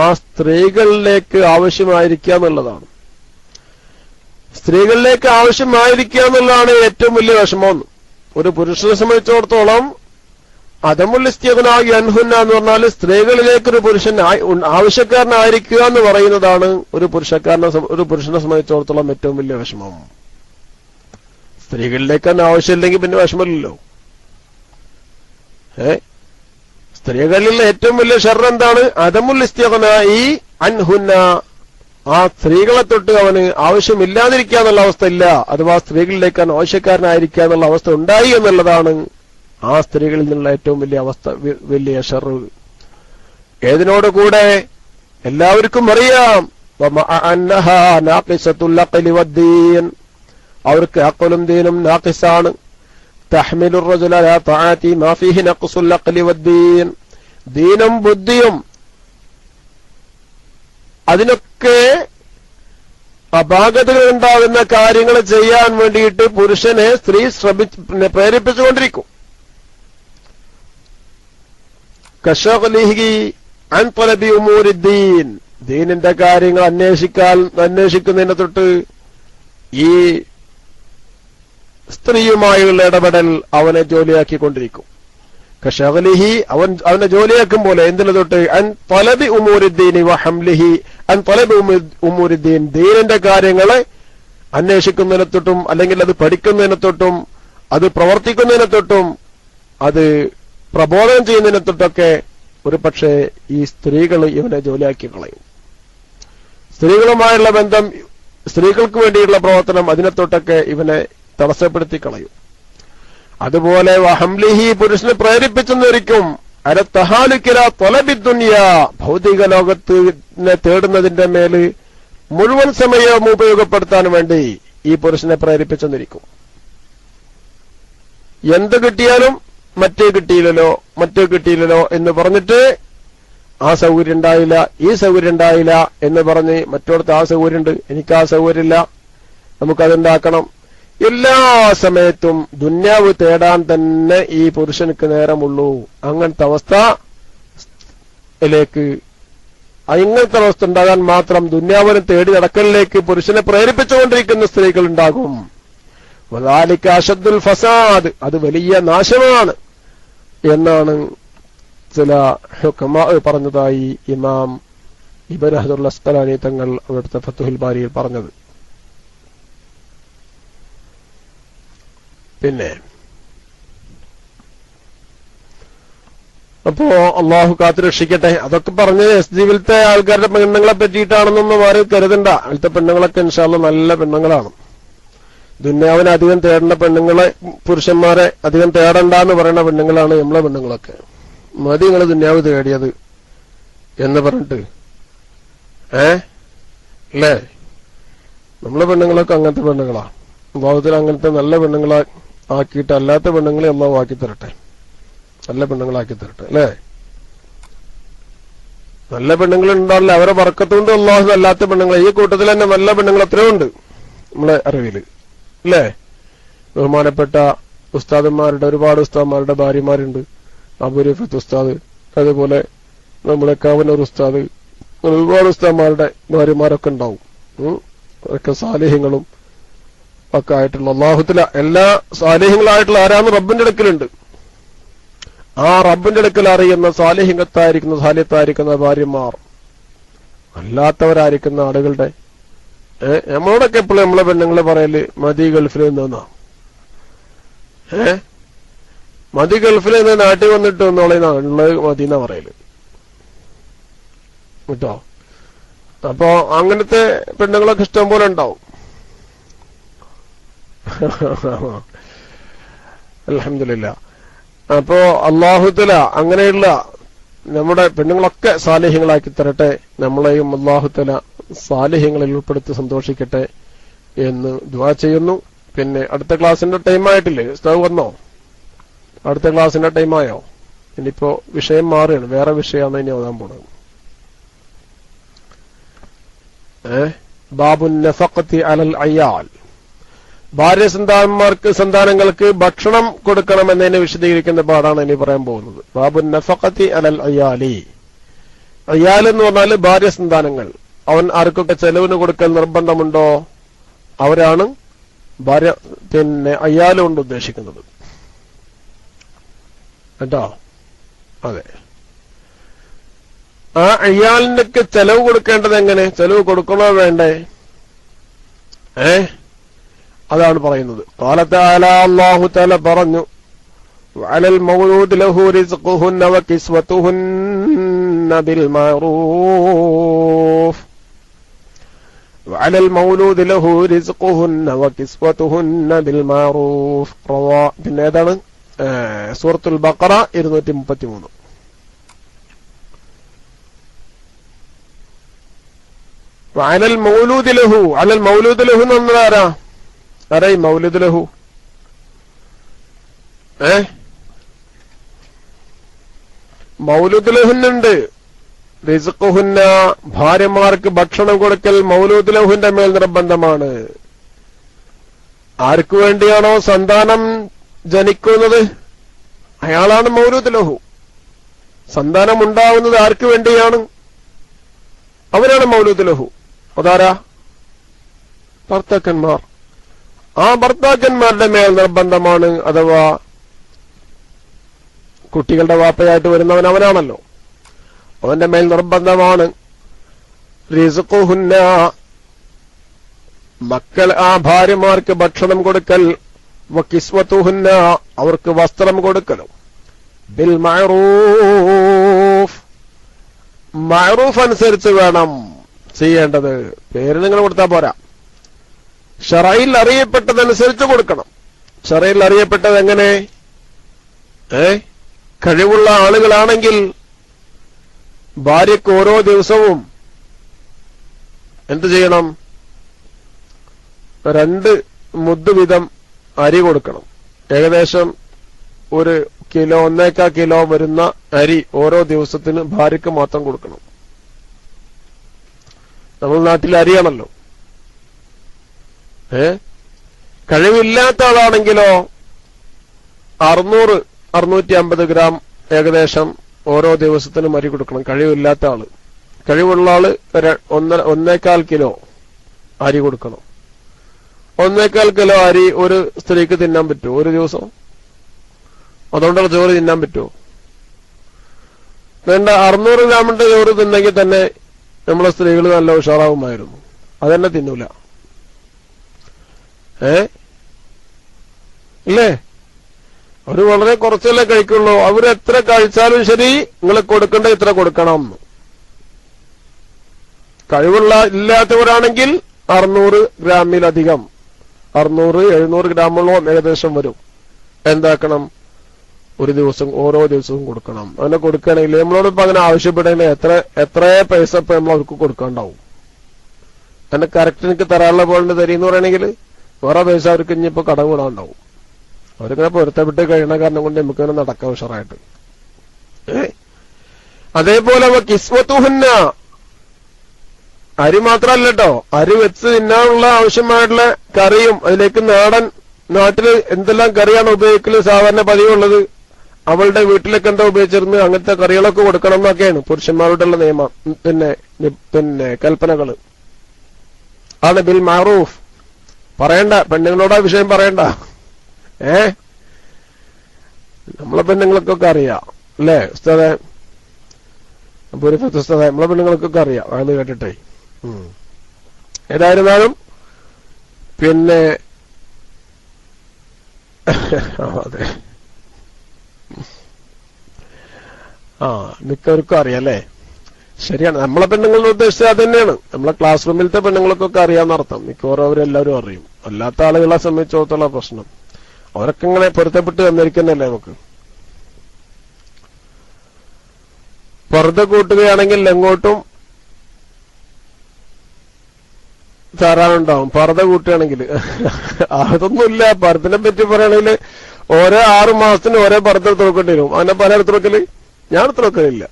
ആ സ്ത്രീകളിലേക്ക് ആവശ്യമായിരിക്കുക എന്നുള്ളതാണ്. സ്ത്രീകളിലേക്ക് ആവശ്യമായിരിക്കുക എന്നുള്ളതാണ് ഏറ്റവും വലിയ വിഷമം. ഒരു പുരുഷനെ സംബന്ധിച്ചിടത്തോളം അദമുൽ ഇസ്തിഗ്നാഇ അൻഹുന്ന എന്ന് പറഞ്ഞാൽ സ്ത്രീകളിലേക്കൊരു പുരുഷൻ ആവശ്യക്കാരനായിരിക്കുക എന്ന് പറയുന്നതാണ് ഒരു പുരുഷനെ സംബന്ധിച്ചിടത്തോളം ഏറ്റവും വലിയ വിഷമം. സ്ത്രീകളിലേക്ക് തന്നെ ആവശ്യമില്ലെങ്കിൽ പിന്നെ വിഷമമില്ലല്ലോ. സ്ത്രീകളിൽ ഏറ്റവും വലിയ ഷർറ് എന്താണ്? അദമുൽ ഇസ്തിഗ്നാഇ അൻഹുന്ന, ആ സ്ത്രീകളെ തൊട്ട് അവന് ആവശ്യമില്ലാതിരിക്കുക എന്നുള്ള അവസ്ഥ ഇല്ല, അഥവാ സ്ത്രീകളിലേക്ക് ആവശ്യക്കാരനായിരിക്കുക എന്നുള്ള അവസ്ഥ ഉണ്ടായി എന്നുള്ളതാണ് ആ സ്ത്രീകളിൽ നിന്നുള്ള ഏറ്റവും വലിയ ഷർറ്. ഏതിനോടുകൂടെ എല്ലാവർക്കും അറിയാം, അവർക്ക് അഖലും ദീനും നാഖിസാണ്. തഹ്മിലു الرجل على طاعات ما فيه نقص العقل والدين, ദീനും ബുദ്ധിയും അതിനൊക്കെ അപാകതകൾ ഉണ്ടാകുന്ന കാര്യങ്ങൾ ചെയ്യാൻ വേണ്ടിയിട്ട് പുരുഷനെ സ്ത്രീ പ്രേരിപ്പിച്ചുകൊണ്ടിരിക്കും. കശഗ്ലിഹി അൻ തലബി ഉമൂരിദ്ദീൻ, ദീനിന്റെ കാര്യങ്ങൾ അന്വേഷിക്കുന്നതിനെ തൊട്ട് ഈ സ്ത്രീയുമായുള്ള ഇടപെടൽ അവനെ ജോലിയാക്കിക്കൊണ്ടിരിക്കും. കശഗ്ലിഹി, അവനെ ജോലിയാക്കും പോലെ. എന്തിനു തൊട്ട്? അൻ തലബി ഉമൂരിദ്ദീനി വഹംലിഹി അൻ തലബി ഉമൂരിദ്ദീൻ, ദീനിന്റെ കാര്യങ്ങളെ അന്വേഷിക്കുന്നതിനെ തൊട്ടും അല്ലെങ്കിൽ അത് പഠിക്കുന്നതിനെ തൊട്ടും അത് പ്രവർത്തിക്കുന്നതിനെ തൊട്ടും അത് പ്രബോധനം ചെയ്യുന്നതിനെ തൊട്ടൊക്കെ ഒരു പക്ഷേ ഈ സ്ത്രീകൾ ഇവനെ ജോലിയാക്കി കളയും. സ്ത്രീകളുമായുള്ള ബന്ധം, സ്ത്രീകൾക്ക് വേണ്ടിയുള്ള പ്രവർത്തനം, അതിനെ തൊട്ടൊക്കെ ഇവനെ തടസ്സപ്പെടുത്തി കളയും. അതുപോലെ വഹംലിഹി, പുരുഷനെ പ്രേരിപ്പിച്ചെന്നിരിക്കും അല തഹാലുക്കില തൊലബി ദുനിയ, ഭൗതിക ലോകത്തിനെ തേടുന്നതിന്റെ മേല് മുഴുവൻ സമയവും ഉപയോഗപ്പെടുത്താൻ വേണ്ടി ഈ പുരുഷനെ പ്രേരിപ്പിച്ചെന്നിരിക്കും. എന്ത് കിട്ടിയാലും മറ്റേ കിട്ടിയില്ലല്ലോ എന്ന് പറഞ്ഞിട്ട് ആ സൗകര്യം ഉണ്ടായില്ല, ഈ സൗകര്യം ഉണ്ടായില്ല എന്ന് പറഞ്ഞ് മറ്റോടത്ത് ആ സൗകര്യമുണ്ട്, എനിക്ക് ആ സൗകര്യമില്ല, നമുക്കതുണ്ടാക്കണം. എല്ലാ സമയത്തും ദുന്യാവ് തേടാൻ തന്നെ ഈ പുരുഷനുക്ക് നേരമുള്ളൂ. അങ്ങനത്തെ അവസ്ഥയിലേക്ക്, ഇങ്ങനത്തെ അവസ്ഥ ഉണ്ടാകാൻ മാത്രം ദുന്യാവിനെ തേടി നടക്കലിലേക്ക് പുരുഷനെ പ്രേരിപ്പിച്ചുകൊണ്ടിരിക്കുന്ന സ്ത്രീകൾ ഉണ്ടാകും. വദാലിക അശദ്ദുൽ ഫസാദ്, അത് വലിയ നാശമാണ് എന്നാണ് ചില ഹുക്കമാ പറഞ്ഞതായി ഇമാം ഇബ്നു ഹജർ അസ്ഖലാനി തങ്ങൾ അവിടുത്തെ ഫത്ഹുൽ ബാരിയിൽ പറഞ്ഞത്. പിന്നെ അപ്പോ അള്ളാഹു കാത്തു രക്ഷിക്കട്ടെ. അതൊക്കെ പറഞ്ഞ് ജീവിതത്തെ ആൾക്കാരുടെ പെണ്ണുങ്ങളെ പറ്റിയിട്ടാണെന്നൊന്നും ആരും കരുതണ്ട. അതിലത്തെ പെണ്ണുങ്ങളൊക്കെ ഇൻഷാ അല്ലാഹ് നല്ല പെണ്ണുങ്ങളാണ്. ദുന്യാവിനെ അധികം തേടേണ്ട പെണ്ണുങ്ങളെ, പുരുഷന്മാരെ അധികം തേടണ്ടെന്ന് പറയുന്ന പെണ്ണുങ്ങളാണ് നമ്മളെ പെണ്ണുങ്ങളൊക്കെ. മതി നിങ്ങൾ ദുന്യാവ് തേടിയത് എന്ന് പറഞ്ഞിട്ട് അല്ലേ? നമ്മളെ പെണ്ണുങ്ങളൊക്കെ അങ്ങനത്തെ പെണ്ണുങ്ങളാണ്. അള്ളാഹുവിൽ അങ്ങനത്തെ നല്ല പെണ്ണുങ്ങളെ ആക്കിയിട്ട് അല്ലാത്ത പെണ്ണുങ്ങളെ അള്ളാഹു ആക്കി തരട്ടെ, നല്ല പെണ്ണുങ്ങളാക്കി തരട്ടെ അല്ലേ? നല്ല പെണ്ണുങ്ങൾ ഉണ്ടാവില്ല, അവരെ ബർക്കത്തുകൊണ്ട് അള്ളാഹു അല്ലാത്ത പെണ്ണുങ്ങളെ, ഈ കൂട്ടത്തിൽ തന്നെ നല്ല പെണ്ണുങ്ങൾ എത്രയോ ഉണ്ട് നമ്മളെ അറിവില് അല്ലേ? ബഹുമാനപ്പെട്ട ഉസ്താദന്മാരുടെ, ഒരുപാട് ഉസ്താദന്മാരുടെ ഭാര്യമാരുണ്ട്. അബൂരിഫത്ത് ഉസ്താദ്, അതുപോലെ നമ്മുടെ കാവനൂർ ഉസ്താദ്, ഒരുപാട് ഉസ്താദന്മാരുടെ ഭാര്യമാരൊക്കെ ഉണ്ടാവും. അതൊക്കെ സാലിഹ്യങ്ങളും ഒക്കെ ആയിട്ടുള്ള, അല്ലാഹുവിൽ എല്ലാ സാലിഹ്യങ്ങളായിട്ടുള്ള ആരാന്ന് റബ്ബിന്റെ അടുക്കലുണ്ട്. ആ റബ്ബിന്റെ അടുക്കൽ അറിയുന്ന സാലിഹ്യത്തായിരിക്കുന്ന, സാലിഹ്യത്തായിരിക്കുന്ന ഭാര്യമാർ, അല്ലാത്തവരായിരിക്കുന്ന ആളുകളുടെ നമ്മളോടൊക്കെ എപ്പോഴും നമ്മളെ പെണ്ണുങ്ങളെ പറയല് മതി ഗൾഫിൽ നിന്നാ, മതി ഗൾഫിൽ നിന്ന് നാട്ടിൽ വന്നിട്ട് ഉള്ളത് മതിന്നാ പറയല് കേട്ടോ. അപ്പോ അങ്ങനത്തെ പെണ്ണുങ്ങളൊക്കെ ഇഷ്ടം പോലെ ഉണ്ടാവും. അൽഹംദുലില്ലാ. അപ്പോ അല്ലാഹുതആല അങ്ങനെയുള്ള നമ്മുടെ പെണ്ണുങ്ങളൊക്കെ സാലിഹ്യങ്ങളാക്കി തരട്ടെ, നമ്മളെയും അല്ലാഹുതആല സാലിഹ്യങ്ങളിൽ ഉൾപ്പെടുത്തി സന്തോഷിക്കട്ടെ എന്ന് ദുആ ചെയ്യുന്നു. പിന്നെ അടുത്ത ക്ലാസിന്റെ ടൈമായിട്ടില്ലേ? ഉസ്താദ് വന്നോ? അടുത്ത ക്ലാസിന്റെ ടൈമായോ? ഇനിയിപ്പോ വിഷയം മാറുകയാണ്, വേറെ വിഷയമാണ് ഇനി ഓതാൻ പോണത്. ബാബുൻ നഫഖത്തി അലൽ അയാൽ, ഭാര്യ സന്താനങ്ങൾക്ക് ഭക്ഷണം കൊടുക്കണമെന്നതിനെ വിശദീകരിക്കുന്ന പാടാണ് ഇനി പറയാൻ പോകുന്നത്. ബാബുൻ നഫഖത്തി അലൽ അയാലി, അയാൽ എന്ന് പറഞ്ഞാൽ ഭാര്യ സന്താനങ്ങൾ. അവൻ ആർക്കൊക്കെ ചെലവിന് കൊടുക്കൽ നിർബന്ധമുണ്ടോ അവരാണ് ഭാര്യ, പിന്നെ അയാല് കൊണ്ട് ഉദ്ദേശിക്കുന്നത് കേട്ടോ. അതെ, ആ അയാലിനൊക്കെ ചെലവ് കൊടുക്കേണ്ടത് എങ്ങനെ, ചെലവ് കൊടുക്കണോ വേണ്ടേ? അതാണ് പറയുന്നത്. ഖാല തആല, അല്ലാഹു തആല പറഞ്ഞു, വഅലൽ മൗലൂദി ലഹു റിസ്ഖുഹുന്ന വകിസ്വതുഹുന്ന ബിൽ മഅറൂഫ്, വഅലൽ മൗലൂദി ലഹു റിസ്ഖുഹുന്ന വകിസ്വതുഹുന്ന ബിൽ മഅറൂഫ്. പിന്നെ ഏതാണ്? സൂറത്തുൽ ബഖറ 233. വഅലൽ മൗലൂദി ലഹു, അലൽ മൗലൂദി ലഹു എന്ന് പറഞ്ഞാൽ ആരാ? ഈ മൗലൂദ് ലഹു മൗലൂദ് ലഹുന്നുണ്ട്. റിസ്ഖുഹുന്ന, ഭാര്യമാർക്ക് ഭക്ഷണം കൊടുക്കൽ മൗലൂദ് ലഹുവിന്റെ മേൽ നിർബന്ധമാണ്. ആർക്കു വേണ്ടിയാണോ സന്താനം ജനിക്കുന്നത് അയാളാണ് മൗലൂദ് ലഹു. സന്താനം ഉണ്ടാവുന്നത് ആർക്കു വേണ്ടിയാണ്? അവരാണ് മൗലൂദ് ലഹു. അതാരാ? ഭർത്താക്കന്മാർ. ആ ഭർത്താക്കന്മാരുടെ മേൽ നിർബന്ധമാണ്. അഥവാ കുട്ടികളുടെ വാപ്പയായിട്ട് വരുന്നവൻ അവനാണല്ലോ, അവന്റെ മേൽ നിർബന്ധമാണ്. റിസ്ഖുഹുന്ന, മക്കൾ, ആ ഭാര്യമാർക്ക് ഭക്ഷണം കൊടുക്കൽ. വകിസ്വതുഹുന്ന, അവർക്ക് വസ്ത്രം കൊടുക്കലും. ബിൽ മഅറൂഫ്, മഅറൂഫ് അനുസരിച്ച് വേണം ചെയ്യേണ്ടത്. പേര് നിങ്ങൾ കൊടുത്താൽ പോരാ, ശറയിൽ അറിയപ്പെട്ടതനുസരിച്ച് കൊടുക്കണം. ശറയിൽ അറിയപ്പെട്ടത് എങ്ങനെ? കഴിവുള്ള ആളുകളാണെങ്കിൽ ഭാര്യയ്ക്ക് ഓരോ ദിവസവും എന്തു ചെയ്യണം? 2 മുദ്ദ് വീതം അരി കൊടുക്കണം. ഏകദേശം 1 കിലോ, 1.25 കിലോ വരുന്ന അരി ഓരോ ദിവസത്തിന് ഭാര്യയ്ക്ക് മാത്രം കൊടുക്കണം. നമ്മുടെ നാട്ടിൽ അരിയാണല്ലോ. കഴിവില്ലാത്ത ആളാണെങ്കിലോ 600-650 ഗ്രാം ഏകദേശം ഓരോ ദിവസത്തിനും അരി കൊടുക്കണം. കഴിവില്ലാത്ത ആള്. കഴിവുള്ള ആള് 1.25 കിലോ അരി കൊടുക്കണം. 1.25 കിലോ അരി ഒരു സ്ത്രീക്ക് തിന്നാൻ പറ്റുമോ ഒരു ദിവസം? അതുകൊണ്ടുള്ള ചോറ് തിന്നാൻ പറ്റുമോ? വേണ്ട, 600 ഗ്രാമിന്റെ ചോറ് തിന്നെങ്കിൽ തന്നെ നമ്മളെ സ്ത്രീകൾ നല്ല ഉഷാറാവുമായിരുന്നു. അതെന്നെ തിന്നൂല. അല്ലേ? അവര് വളരെ കുറച്ചല്ലേ കഴിക്കുള്ളൂ. അവരെത്ര കഴിച്ചാലും ശരി നിങ്ങൾ കൊടുക്കേണ്ട ഇത്ര കൊടുക്കണം. കഴിവുള്ള ഇല്ലാത്തവരാണെങ്കിൽ 600 ഗ്രാമിലധികം, 600-700 ഗ്രാമോളം ഏകദേശം വരും. എന്താക്കണം? ഒരു ദിവസം ഓരോ ദിവസവും കൊടുക്കണം. അങ്ങനെ കൊടുക്കുകയാണെങ്കിൽ നമ്മളോടിപ്പോ അങ്ങനെ ആവശ്യപ്പെടുകയാണെങ്കിൽ എത്ര പൈസ ഇപ്പൊ നമ്മൾ അവർക്ക് കൊടുക്കാണ്ടാവും. അങ്ങനെ കറക്റ്റ് എനിക്ക് തരാനുള്ള പോലെ തരീന്ന് പറയണെങ്കിൽ വേറെ പൈസ അവർക്ക് ഇനിയിപ്പോ കടം വിടാണ്ടാവും. അവരിങ്ങനെ പൊരുത്തപ്പെട്ട് കഴിയണ കാരണം കൊണ്ട് നമുക്കിങ്ങനെ നടക്കാം ഉഷാറായിട്ട്. അതേപോലെ കിസ്വത്തുഹുന്ന, അരി മാത്രല്ല കേട്ടോ, അരി വെച്ച് തിന്നാനുള്ള ആവശ്യമായിട്ടുള്ള കറിയും അതിലേക്ക് നാട്ടില് എന്തെല്ലാം കറിയാണ് ഉപയോഗിക്കല് സാധാരണ പതിവുള്ളത്, അവളുടെ വീട്ടിലൊക്കെ എന്താ ഉപയോഗിച്ചിരുന്നത് അങ്ങനത്തെ കറികളൊക്കെ കൊടുക്കണം എന്നൊക്കെയാണ് പുരുഷന്മാരോടുള്ള നിയമം. പിന്നെ കൽപ്പനകള് ആണ് ബിൽ മഅറൂഫ്. പറയണ്ട, പെണ്ണുങ്ങളോട് ആ വിഷയം പറയണ്ട. നമ്മളെ പെണ്ണുങ്ങൾക്കൊക്കെ അറിയാം അല്ലേ ഉസ്താദെ? ഉസ്താദെ നമ്മളെ പെണ്ണുങ്ങൾക്കൊക്കെ അറിയാം അത് കേട്ടിട്ടേ. ഏതായിരുന്നാലും പിന്നെ അതെ, മിക്കവർക്കും അറിയാല്ലേ? ശരിയാണ്. നമ്മളെ പെണ്ണുങ്ങളുടെ ഉദ്ദേശിച്ചത് അത് തന്നെയാണ്. നമ്മളെ ക്ലാസ് റൂമിലത്തെ പെണ്ണുങ്ങൾക്കൊക്കെ അറിയാമെന്നർത്ഥം. മിക്കവാറും അവരെല്ലാവരും അറിയും. അല്ലാത്ത ആളുകളെ സംബന്ധിച്ചിടത്തോളം പ്രശ്നം അവരൊക്കെ ഇങ്ങനെ പൊരുത്തപ്പെട്ട് തന്നിരിക്കുന്നല്ലേ നമുക്ക്. പർദ്ദ കൂട്ടുകയാണെങ്കിൽ എങ്ങോട്ടും താറാനുണ്ടാവും. പർദ്ദ കൂട്ടുകയാണെങ്കിൽ അതൊന്നുമില്ല. പർദ്ദനെ പറ്റി പറയുകയാണെങ്കിൽ ഓരോ 6 മാസത്തിന് ഓരോ പർദ്ദ എടുത്ത് നോക്കേണ്ടി വരും. അങ്ങനെ പല എടുത്ത് നോക്കല്? ഞാൻ എടുത്ത് നോക്കലില്ല.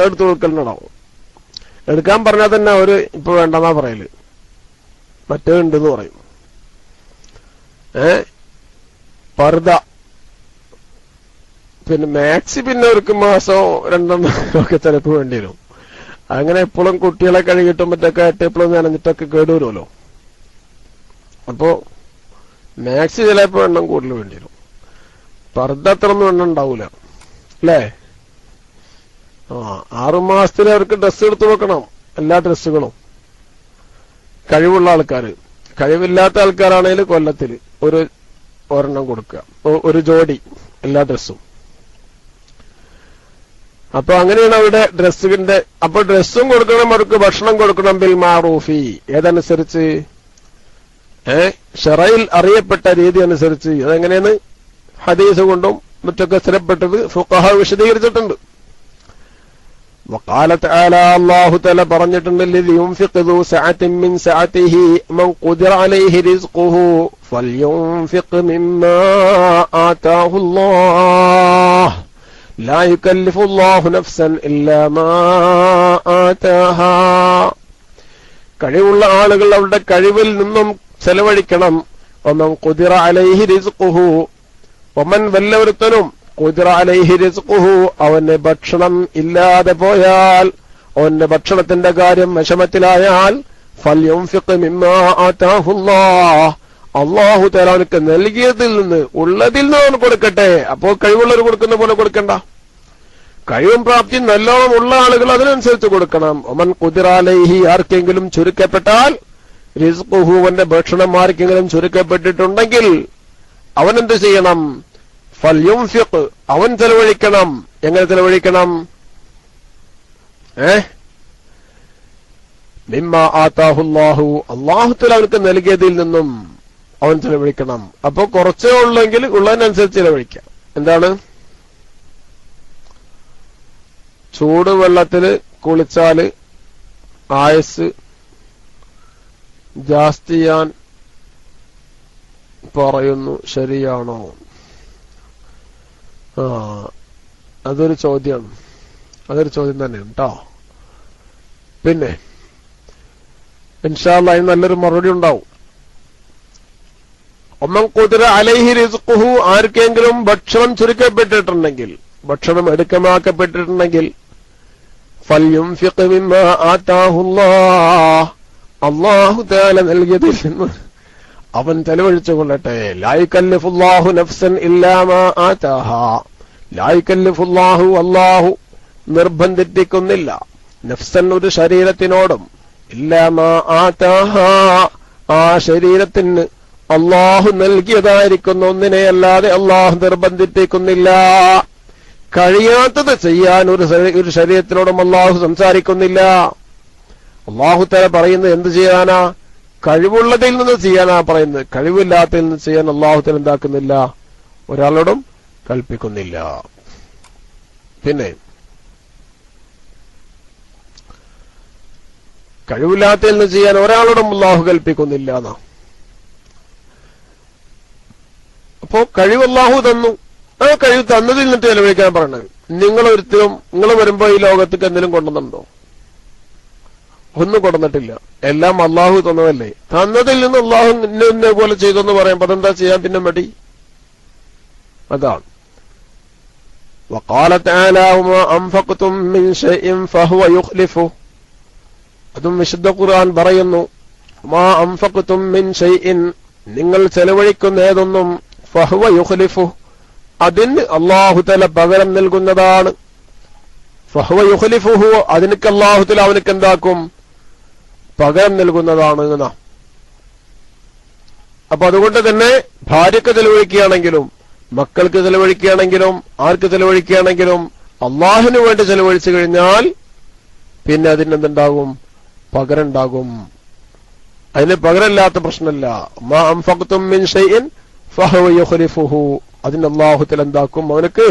എടുത്ത് നോക്കലുണ്ടാവും. എടുക്കാൻ പറഞ്ഞാൽ തന്നെ അവര് ഇപ്പൊ വേണ്ടെന്നാ പറയല്, മറ്റേതുണ്ടെന്ന് പറയും. പർദ്ദ പിന്നെ മാക്സി പിന്നെ അവർക്ക് മാസം 2 ഒക്കെ ചിലപ്പോൾ വേണ്ടി വരും. അങ്ങനെ എപ്പോഴും കുട്ടികളെ കഴുകിയിട്ടും മറ്റൊക്കെ എപ്പോഴും നനഞ്ഞിട്ടൊക്കെ കേടുവരുമല്ലോ. അപ്പോ മാക്സി ചിലപ്പോ എണ്ണം കൂടുതൽ വേണ്ടി വരും. പർദ്ദ അത്രയൊന്നും എണ്ണം ഉണ്ടാവൂല അല്ലേ? 6 മാസത്തിൽ അവർക്ക് ഡ്രസ്സ് എടുത്തു വെക്കണം, എല്ലാ ഡ്രസ്സുകളും. കഴിവുള്ള ആൾക്കാര്. കഴിവില്ലാത്ത ആൾക്കാരാണെങ്കിൽ കൊല്ലത്തിൽ ഒരെണ്ണം കൊടുക്കുക, ഒരു ജോഡി എല്ലാ ഡ്രസ്സും. അപ്പൊ അങ്ങനെയാണ് അവിടെ ഡ്രസ്സിന്റെ. അപ്പൊ ഡ്രസ്സും കൊടുക്കണം, അവർക്ക് ഭക്ഷണം കൊടുക്കണം ബിൽ മഅറൂഫി. ഏതനുസരിച്ച്? ശറയിൽ അറിയപ്പെട്ട രീതി അനുസരിച്ച്. അതെങ്ങനെയാണ്? ഹദീസ് കൊണ്ടും മറ്റൊക്കെ സ്ഥിരപ്പെട്ടത് ഫുഖഹ വിശദീകരിച്ചിട്ടുണ്ട്. وقال تعالى, അല്ലാഹു തആല പറഞ്ഞിട്ടുണ്ട്, لينفق ذو سعة من سعته من قدر عليه رزقه فلينفق مما آتاه الله لا يكلف الله نفسا إلا ما آتاها. കഴിവുള്ള ആളുകൾ അവരുടെ കഴിവിൽ നിന്നും ചെലവഴിക്കണം. ومن قدر عليه رزقه, ഒമൻ വല്ലവരുത്തനും ഖുദിറ അലൈഹി റിസ്ഖുഹു, അവന് ഭക്ഷണം ഇല്ലാതെ പോയാൽ, അവന്റെ ഭക്ഷണത്തിന്റെ കാര്യം വിഷമത്തിലായാൽ, ഫൽയുൻഫിഖ് മിമ്മാ ആതാഹുല്ലാഹ്, അല്ലാഹു തആല അവർക്ക് നൽകിയതിൽ നിന്ന്, ഉള്ളതിൽ നിന്ന് അവൻ കൊടുക്കട്ടെ. അപ്പോൾ കഴിവുള്ളവർ കൊടുക്കുന്ന പോലെ കൊടുക്കണ്ട. കഴിവും പ്രാപ്തിയും നല്ലോണം ഉള്ള ആളുകൾ അതിനനുസരിച്ച് കൊടുക്കണം. ഒമൻ ഖുദിറ അലൈഹി, ആർക്കെങ്കിലും ചുരുക്കപ്പെട്ടാൽ, റിസ്ഖുഹു, അവന്റെ ഭക്ഷണം ആർക്കെങ്കിലും ചുരുക്കപ്പെട്ടിട്ടുണ്ടെങ്കിൽ അവനെന്ത് ചെയ്യണം? ഫൽയുൻഫിഖ്, അവൻ ചെലവഴിക്കണം. എങ്ങനെ ചെലവഴിക്കണം? മിമ്മാ ആതാഹുല്ലാഹു, അല്ലാഹു തആല അവർക്ക് നൽകിയതിൽ നിന്നും അവൻ ചെലവഴിക്കണം. അപ്പൊ കുറച്ചേ ഉള്ളെങ്കിൽ ഉള്ളതിനനുസരിച്ച് ചെലവഴിക്കാം. എന്താണ്? ചൂടുവെള്ളത്തില് കുളിച്ചാല് ആയുസ് ജാസ്തി ചെയ്യാൻ പറയുന്നു, ശരിയാണോ? അതൊരു ചോദ്യമാണ്. അതൊരു ചോദ്യം തന്നെയാണ് കേട്ടോ. പിന്നെ ഇൻഷാ അല്ലാഹ് അതിന് നല്ലൊരു മറുപടി ഉണ്ടാവും. ഒമൻ ഖുദിറ അലൈഹി റിസ്ഖുഹു, ആർക്കെങ്കിലും ഭക്ഷണം ചുരുക്കപ്പെട്ടിട്ടുണ്ടെങ്കിൽ, ഭക്ഷണം എടുക്കമാക്കപ്പെട്ടിട്ടുണ്ടെങ്കിൽ, ഫൽയുൻഫിഖ് മിമ്മാ ആതാഹുല്ലാഹ്, അല്ലാഹു തആല നൽകിയതിൽ നിന്ന് അവൻ ചെലവഴിച്ചു കൊള്ളട്ടെ. ലാ യുകല്ലിഫുല്ലാഹു നഫ്സൻ ഇല്ലാ മാ ആതാഹാ, ലാ യുകല്ലിഫുല്ലാഹു, അല്ലാഹു നിർബന്ധിപ്പിക്കുന്നില്ല, നഫ്സൻ ഒരു ശരീരത്തിനോടും, ഇല്ലാ മാ ആതാഹാ, ആ ശരീരത്തിന് അള്ളാഹു നൽകിയതായിരിക്കുന്ന ഒന്നിനെ അല്ലാതെ അള്ളാഹു നിർബന്ധിപ്പിക്കുന്നില്ല. കഴിയാത്തത് ചെയ്യാൻ ഒരു ശരീരത്തിനോടും അള്ളാഹു സംസാരിക്കുന്നില്ല. അള്ളാഹു തആല പറയുന്നത് എന്ത് ചെയ്യാനാ? കഴിവുള്ളതിൽ നിന്ന് ചെയ്യാനാ പറയുന്നത്. കഴിവില്ലാത്തതിൽ നിന്ന് ചെയ്യാൻ അള്ളാഹു തആല എന്താക്കുന്നില്ല, ഒരാളോടും കൽപ്പിക്കുന്നില്ല. പിന്നെ കഴിവില്ലാത്തതിൽ നിന്ന് ചെയ്യാൻ ഒരാളോടും അള്ളാഹു കൽപ്പിക്കുന്നില്ല എന്നാ. അപ്പോ കഴിവ് അള്ളാഹു തന്നു. ആ കഴിവ് തന്നതിൽ നിന്നിട്ട് ചെലവഴിക്കാൻ പറഞ്ഞത്. നിങ്ങൾ വരുമ്പോ ഈ ലോകത്തേക്ക് എന്തെങ്കിലും കൊണ്ടുവന്നുണ്ടോ? ഒന്നും കൊണ്ടുവന്നിട്ടില്ല. എല്ലാം അള്ളാഹു തന്നതല്ലേ. തന്നതിൽ നിന്ന് അള്ളാഹു ഇന്നെ പോലെ ചെയ്തെന്ന് പറയുമ്പോ അതെന്താ ചെയ്യാൻ പിന്നെ മടി? അതാണ്. وقال تعالى وما أنفقتم من شيء فهو يخلفه. അതും വിശുദ്ധ ഖുർആൻ പറയുന്നു, മാ അൻഫഖ്തും മിൻ ഷൈഇൻ, നിങ്ങൾ ചെലവഴിക്കുന്ന ഏതൊന്നും ഫഹുവ യുഖ്ലിഫു, അതിന് അല്ലാഹു തആല പകരം നൽകുന്നതാണ്. ഫഹുവ യുഖ്ലിഫുഹു, അതിനൊക്കെ അല്ലാഹു തആല അവനക്ക് എന്താക്കും? പകരം നൽകുന്നതാണ് എന്നാ. അപ്പൊ അതുകൊണ്ട് തന്നെ ഭാര്യക്ക് ചെലവഴിക്കുകയാണെങ്കിലും മക്കൾക്ക് ചെലവഴിക്കുകയാണെങ്കിലും ആർക്ക് ചെലവഴിക്കുകയാണെങ്കിലും അള്ളാഹുവിന് വേണ്ടി ചെലവഴിച്ചു കഴിഞ്ഞാൽ പിന്നെ അതിനെന്തുണ്ടാകും? പകരം ഉണ്ടാകും. അതിന് പകരമില്ലാത്ത പ്രശ്നമില്ല. മാ അൻഫഖ്തും മിൻ ഷൈഇൻ ഫഹുവ യുഖ്ലിഫുഹു, അതിന് അല്ലാഹു തആല എന്താക്കും? അവനക്ക്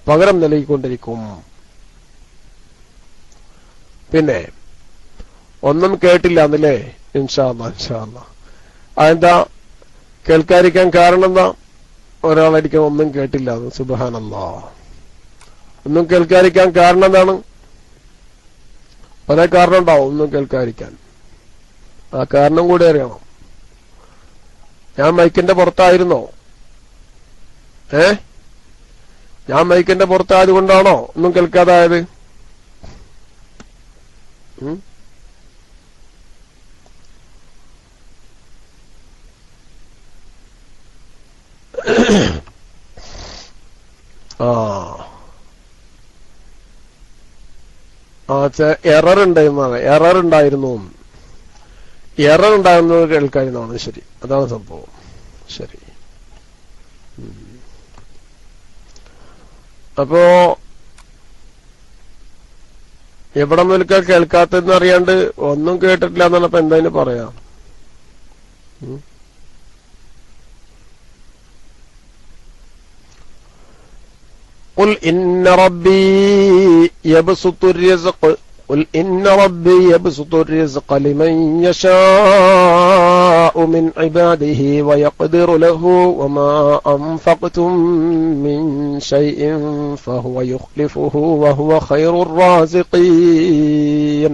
പകരം നൽകിക്കൊണ്ടിരിക്കും. പിന്നെ ഒന്നും കേട്ടില്ല എന്നല്ലേ? ഇൻഷാ അല്ലാഹ്. അതെന്താ കേൾക്കാതിരിക്കാൻ കാരണം എന്താ? ഒരാളായിരിക്കും ഒന്നും കേട്ടില്ല. സുബ്ഹാനല്ലാഹ്. ഒന്നും കേൾക്കാതിരിക്കാൻ കാരണം എന്താണ്? പല കാരണം ഉണ്ടാവും ഒന്നും കേൾക്കാതിരിക്കാൻ. ആ കാരണം കൂടി അറിയണം. ഞാൻ മൈക്കിന്റെ പുറത്തായിരുന്നോ? ഞാൻ മൈക്കിന്റെ പുറത്തായത് കൊണ്ടാണോ ഒന്നും കേൾക്കാതായത്? എറർ ഉണ്ടായിരുന്നു. എറർ ഉണ്ടായിരുന്നത് കേൾക്കാതിരുന്നതാണ്. ശരി, അതാണ് സംഭവം. ശരി. അപ്പോ എവിടെ നിൽക്കാൻ കേൾക്കാത്തതെന്ന് അറിയാണ്ട് ഒന്നും കേട്ടിട്ടില്ല എന്നാണ് അപ്പൊ എന്തായാലും പറയാം. قل إن ربي يبسط الرزق لمن يشاء من عباده ويقدر له وما أنفقتم من شيء فهو يخلفه وهو خير الرازقين.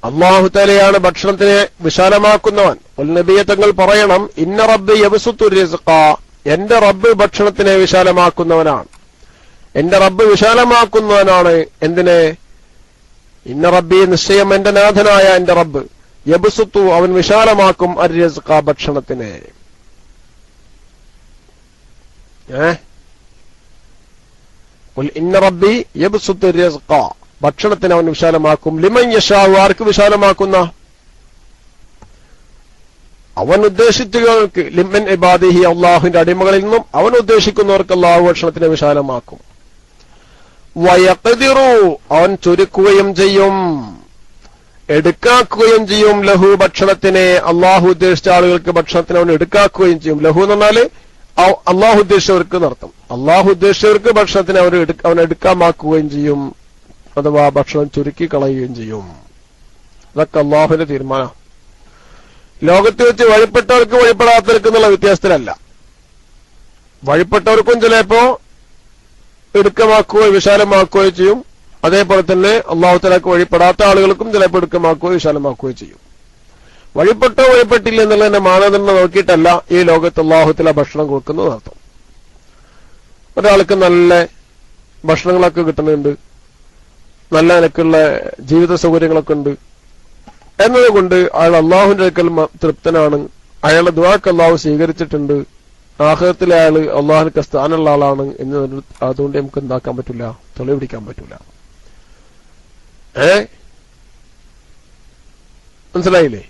അല്ലാഹു തആലയാണ് ഭക്ഷണത്തിനെ വിശാലമാക്കുന്നവൻ. നബിയെ തങ്ങൾ പറയണം, ഇന്ന റബ്ബി യബ്സുത്തു റിസ്ഖ, എന്റെ റബ്ബ് ഭക്ഷണത്തിനെ വിശാലമാക്കുന്നവനാണ്. എന്റെ റബ്ബ് വിശാലമാക്കുന്നവനാണ്. എന്തിനെ? ഇന്ന റബ്ബി, നിശ്ചയം എന്റെ നാഥനായ എന്റെ റബ്ബ്, യബ്സുത്തു, അവൻ വിശാലമാക്കും അർ-റിസ്ഖ, ഭക്ഷണത്തിനെ. ഖുൽ ഇന്ന റബ്ബി യബ്സുത്തു അർ-റിസ്ഖ, ഭക്ഷണത്തിനെ അവൻ വിശാലമാക്കും. ലിമൻ യശാഉ, ആർക്ക് വിശാലമാക്കുന്ന? അവൻ ഉദ്ദേശിച്ചവർക്ക്, ലിമൻ ഇബാദിഹി, അള്ളാഹുവിന്റെ അടിമകളിൽ നിന്നും അവൻ ഉദ്ദേശിക്കുന്നവർക്ക് അള്ളാഹു ഭക്ഷണത്തിനെ വിശാലമാക്കും. വയഖ്ദിറു, അവൻ ചുരുക്കുകയും ചെയ്യും, എടുക്കാക്കുകയും ചെയ്യും. ലഹു, ഭക്ഷണത്തിനെ, അള്ളാഹു ഉദ്ദേശിച്ച ആളുകൾക്ക് ഭക്ഷണത്തിനെ അവൻ എടുക്കാക്കുകയും ചെയ്യും. ലഹു എന്ന് പറഞ്ഞാല് അള്ളാഹു ഉദ്ദേശിച്ചവർക്ക് നടത്തും. അള്ളാഹു ഉദ്ദേശിച്ചവർക്ക് ഭക്ഷണത്തിനെ അവൻ എടുക്കാമാക്കുകയും ചെയ്യും, അഥവാ ഭക്ഷണം ചുരുക്കി കളയുകയും ചെയ്യും. അതൊക്കെ അള്ളാഹുവിന്റെ തീരുമാനം. ലോകത്ത് വെച്ച് വഴിപ്പെട്ടവർക്ക് വഴിപ്പെടാത്തവർക്ക് എന്നുള്ള വ്യത്യാസത്തിലല്ല. വഴിപ്പെട്ടവർക്കും ചിലപ്പോ എടുക്കമാക്കുകയോ വിശാലമാക്കുകയോ ചെയ്യും. അതേപോലെ തന്നെ അള്ളാഹു തആലക്ക് വഴിപ്പെടാത്ത ആളുകൾക്കും ചിലപ്പോൾ എടുക്കമാക്കുകയോ വിശാലമാക്കുകയോ ചെയ്യും. വഴിപ്പെട്ടോ വഴിപ്പെട്ടില്ല എന്നുള്ളതിന്റെ മാനദണ്ഡം നോക്കിയിട്ടല്ല ഈ ലോകത്ത് അള്ളാഹു തആല ഭക്ഷണം കൊടുക്കുന്നത് അർത്ഥം. ഒരാൾക്ക് നല്ല ഭക്ഷണങ്ങളൊക്കെ കിട്ടുന്നുണ്ട്, നല്ല നിലക്കുള്ള ജീവിത സൗകര്യങ്ങളൊക്കെ ഉണ്ട് എന്നതുകൊണ്ട് അയാൾ അള്ളാഹുവിന്റെ അടുക്കൽ തൃപ്തനാണ്. അയാളുടെ ദുആക്ക് അള്ളാഹു സ്വീകരിച്ചിട്ടുണ്ട്. ആഖിറത്തിൽ അയാൾ അള്ളാഹുവിന്റെ സ്ഥാനമുള്ള ആളാണ് എന്ന് അതുകൊണ്ട് നമുക്ക് എന്താക്കാൻ പറ്റില്ല, തെളിപിടിക്കാൻ പറ്റില്ല. മനസ്സിലായില്ലേ?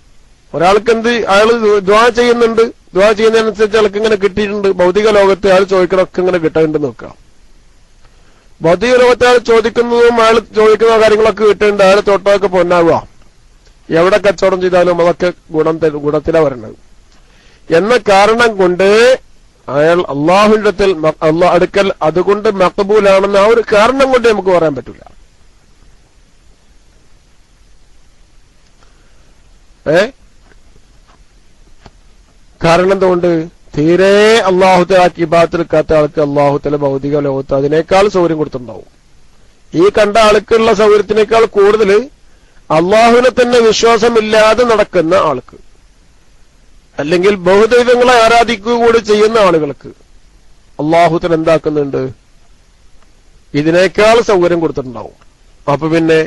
ഒരാൾക്ക് അയാൾ ദുആ ചെയ്യുന്നുണ്ട്, ദുആ ചെയ്യുന്നതിനനുസരിച്ച് അയാൾക്ക് ഇങ്ങനെ കിട്ടിയിട്ടുണ്ട്. ഭൗതിക ലോകത്ത് അയാൾ ചോദിക്കണമൊക്കെ ഇങ്ങനെ കിട്ടുന്നുണ്ടെന്ന് നോക്കാം. ഭൗതിക ലോകത്ത് അയാൾ ചോദിക്കുന്നതും അയാൾ ചോദിക്കുന്ന കാര്യങ്ങളൊക്കെ കിട്ടുന്നുണ്ട്. അയാൾ തൊട്ടൊക്കെ പൊന്നാവുക. എവിടെ കച്ചവടം ചെയ്താലും അതൊക്കെ ഗുണത്തിലാ വരണത് എന്ന കാരണം കൊണ്ട് അയാൾ അള്ളാഹുവിന്റെ അടുക്കൽ അതുകൊണ്ട് മഖബൂലാണെന്ന് ആ ഒരു കാരണം കൊണ്ട് നമുക്ക് പറയാൻ പറ്റില്ല. കാരണം എന്തുകൊണ്ട്? തീരെ അള്ളാഹുത്തലാക്കി ഇബാദത്തെടുക്കാത്ത ആൾക്ക് അള്ളാഹുത്തല ഭൗതിക ലോകത്ത് അതിനേക്കാൾ സൗകര്യം കൊടുത്തിട്ടുണ്ടാവും. ഈ കണ്ട ആൾക്കുള്ള സൗകര്യത്തിനേക്കാൾ കൂടുതൽ അള്ളാഹുവിനെ തന്നെ വിശ്വാസമില്ലാതെ നടക്കുന്ന ആൾക്ക്, അല്ലെങ്കിൽ ബഹുദൈവങ്ങളെ ആരാധിക്കുക കൂടി ചെയ്യുന്ന ആളുകൾക്ക് അള്ളാഹുത്തല എന്താക്കുന്നുണ്ട്? ഇതിനേക്കാൾ സൗകര്യം കൊടുത്തിട്ടുണ്ടാവും. അപ്പൊ പിന്നെ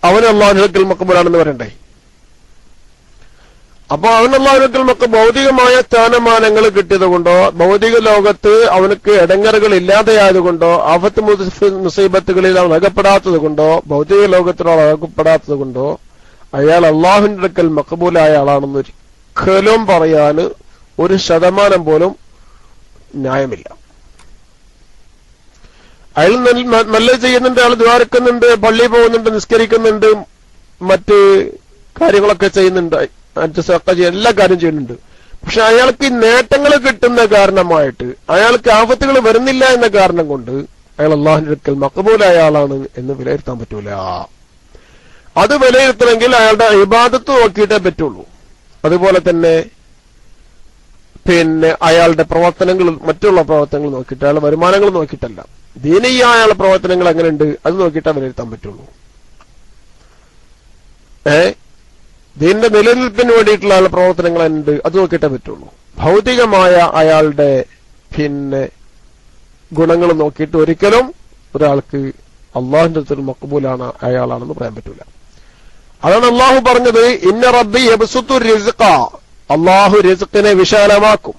അവന് അള്ളാഹുവിൽ മഖബൂലാണെന്ന് പറയണ്ടേ? അപ്പൊ അവൻ അള്ളാഹുവിനൊക്കെ ഭൗതികമായ സ്ഥാനമാനങ്ങൾ കിട്ടിയത് കൊണ്ടോ, ഭൗതിക ലോകത്ത് അവനക്ക് ഇടങ്ങറുകൾ ഇല്ലാതെയായതുകൊണ്ടോ, ആഫത്ത് മുസീബത്തുകളിൽ അവൻ അകപ്പെടാത്തത് കൊണ്ടോ, ഭൗതിക ലോകത്തിനോട് അകപ്പെടാത്തത് കൊണ്ടോ അയാൾ അള്ളാഹുവിന്റെ അടുക്കൽ മഖബൂലായ ആളാണെന്ന് ഒരിക്കലും പറയാൻ 1% പോലും ന്യായമില്ല. അയാൾ നല്ലത് ചെയ്യുന്നുണ്ട്, അയാൾ ദ്വാരക്കുന്നുണ്ട്, പള്ളിയിൽ പോകുന്നുണ്ട്, നിസ്കരിക്കുന്നുണ്ട്, മറ്റ് കാര്യങ്ങളൊക്കെ ചെയ്യുന്നുണ്ട്, മറ്റ് എല്ലാ കാര്യം ചെയ്യുന്നുണ്ട്. പക്ഷെ അയാൾക്ക് ഈ നേട്ടങ്ങൾ കിട്ടുന്ന കാരണമായിട്ട് അയാൾക്ക് ആപത്തുകൾ വരുന്നില്ല എന്ന കാരണം കൊണ്ട് അയാൾ അള്ളാഹുവിന്റെ അടുക്കൽ മഖബൂലായ ആളാണ് എന്ന് വിലയിരുത്താൻ പറ്റൂല. അത് വിലയിരുത്തണമെങ്കിൽ അയാളുടെ ഇബാദത്ത് നോക്കിയിട്ടേ പറ്റുള്ളൂ. അതുപോലെ തന്നെ അയാളുടെ പ്രവർത്തനങ്ങൾ, മറ്റുള്ള പ്രവർത്തനങ്ങൾ നോക്കിയിട്ട്, അയാളുടെ വരുമാനങ്ങൾ നോക്കിയിട്ടല്ല, ദീനീയായ പ്രവർത്തനങ്ങൾ എങ്ങനെയുണ്ട് അത് നോക്കിയിട്ടേ വിലയിരുത്താൻ പറ്റുള്ളൂ. ദീനിന്റെ നിലനിൽപ്പിന് വേണ്ടിയിട്ടുള്ള അയാളുടെ പ്രവർത്തനങ്ങൾ ഉണ്ട് അത് നോക്കിയിട്ടേ പറ്റുള്ളൂ. ഭൗതികമായ അയാളുടെ ഗുണങ്ങൾ നോക്കിയിട്ട് ഒരിക്കലും ഒരാൾക്ക് അള്ളാഹുവിന്റെ അടുത്ത് മഖബൂലാണ് അയാളാണെന്ന് പറയാൻ പറ്റൂല. അതാണ് അള്ളാഹു പറഞ്ഞത്, ഇന്ന റബ്ബി യബ്സുത്തു റിസ്ഖ, അള്ളാഹു റിസ്ഖിനെ വിശാലമാക്കും,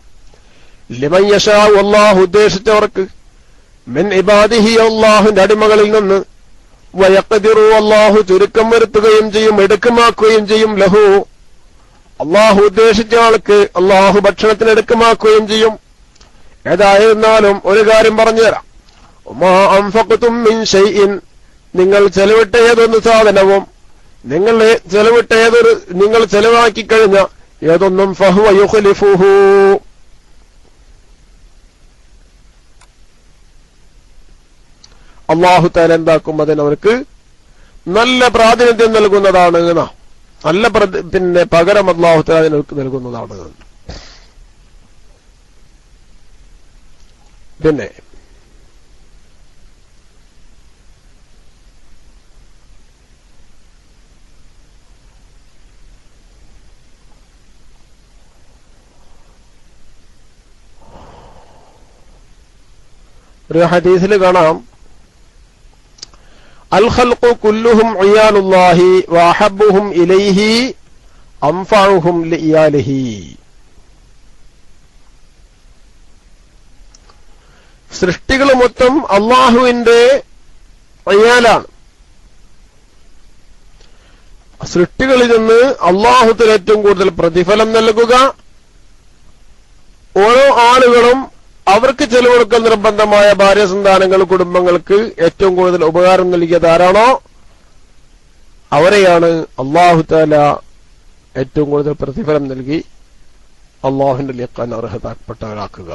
ലിമൻ യശാഉ, അള്ളാഹു ഉദ്ദേശിച്ചവർക്ക്, മിൻ ഇബാദിഹി, അള്ളാഹുവിന്റെ അടിമകളിൽ നിന്ന്, വയഖ്ദിറു, അള്ളാഹു ചുരുക്കം വരുത്തുകയും ചെയ്യും, എടുക്കമാക്കുകയും ചെയ്യും, ലഹു, അള്ളാഹു ഉദ്ദേശിച്ച ആൾക്ക് അള്ളാഹു ഭക്ഷണത്തിന് എടുക്കമാക്കുകയും ചെയ്യും. ഏതായിരുന്നാലും ഒരു കാര്യം പറഞ്ഞുതരാം, മാ അൻഫഖ്തും മിൻ ഷൈഇൻ, നിങ്ങൾ ചെലവിട്ട ഏതൊന്ന് സാധനവും, നിങ്ങൾ ചെലവാക്കി കഴിഞ്ഞ ഏതൊന്നും ഫഹുവ യുഖ്ലിഫുഹു, അള്ളാഹു തആല എന്താക്കും? അതിനവർക്ക് നല്ല പ്രാതിനിധ്യം നൽകുന്നതാണ്, നല്ല പകരം അള്ളാഹു തആല അതിനവർക്ക് നൽകുന്നതാണ്. പിന്നെ ഒരു ഹദീസിൽ കാണാം, അൽ ഖൽഖു കുല്ലുഹും ഇയാലുല്ലാഹി വഅഹബ്ബുഹും ഇലൈഹി അൻഫഉഹും ലിഇയാലിഹി. സൃഷ്ടികൾ മൊത്തം അള്ളാഹുവിന്റെ ഇയാലാണ്. സൃഷ്ടികളിൽ നിന്ന് അള്ളാഹുവിന് ഏറ്റവും കൂടുതൽ പ്രതിഫലം നൽകുക, ഓരോ ആളുകളും അവർക്ക് ചെലവെടുക്കൽ നിർബന്ധമായ ഭാര്യ സന്താനങ്ങൾ കുടുംബങ്ങൾക്ക് ഏറ്റവും കൂടുതൽ ഉപകാരം നൽകിയത് ആരാണോ അവരെയാണ് അല്ലാഹു തആല ഏറ്റവും കൂടുതൽ പ്രതിഫലം നൽകി അല്ലാഹുവിന്റെ ലിഖാൻ അർഹതപ്പെട്ടവരാക്കുക.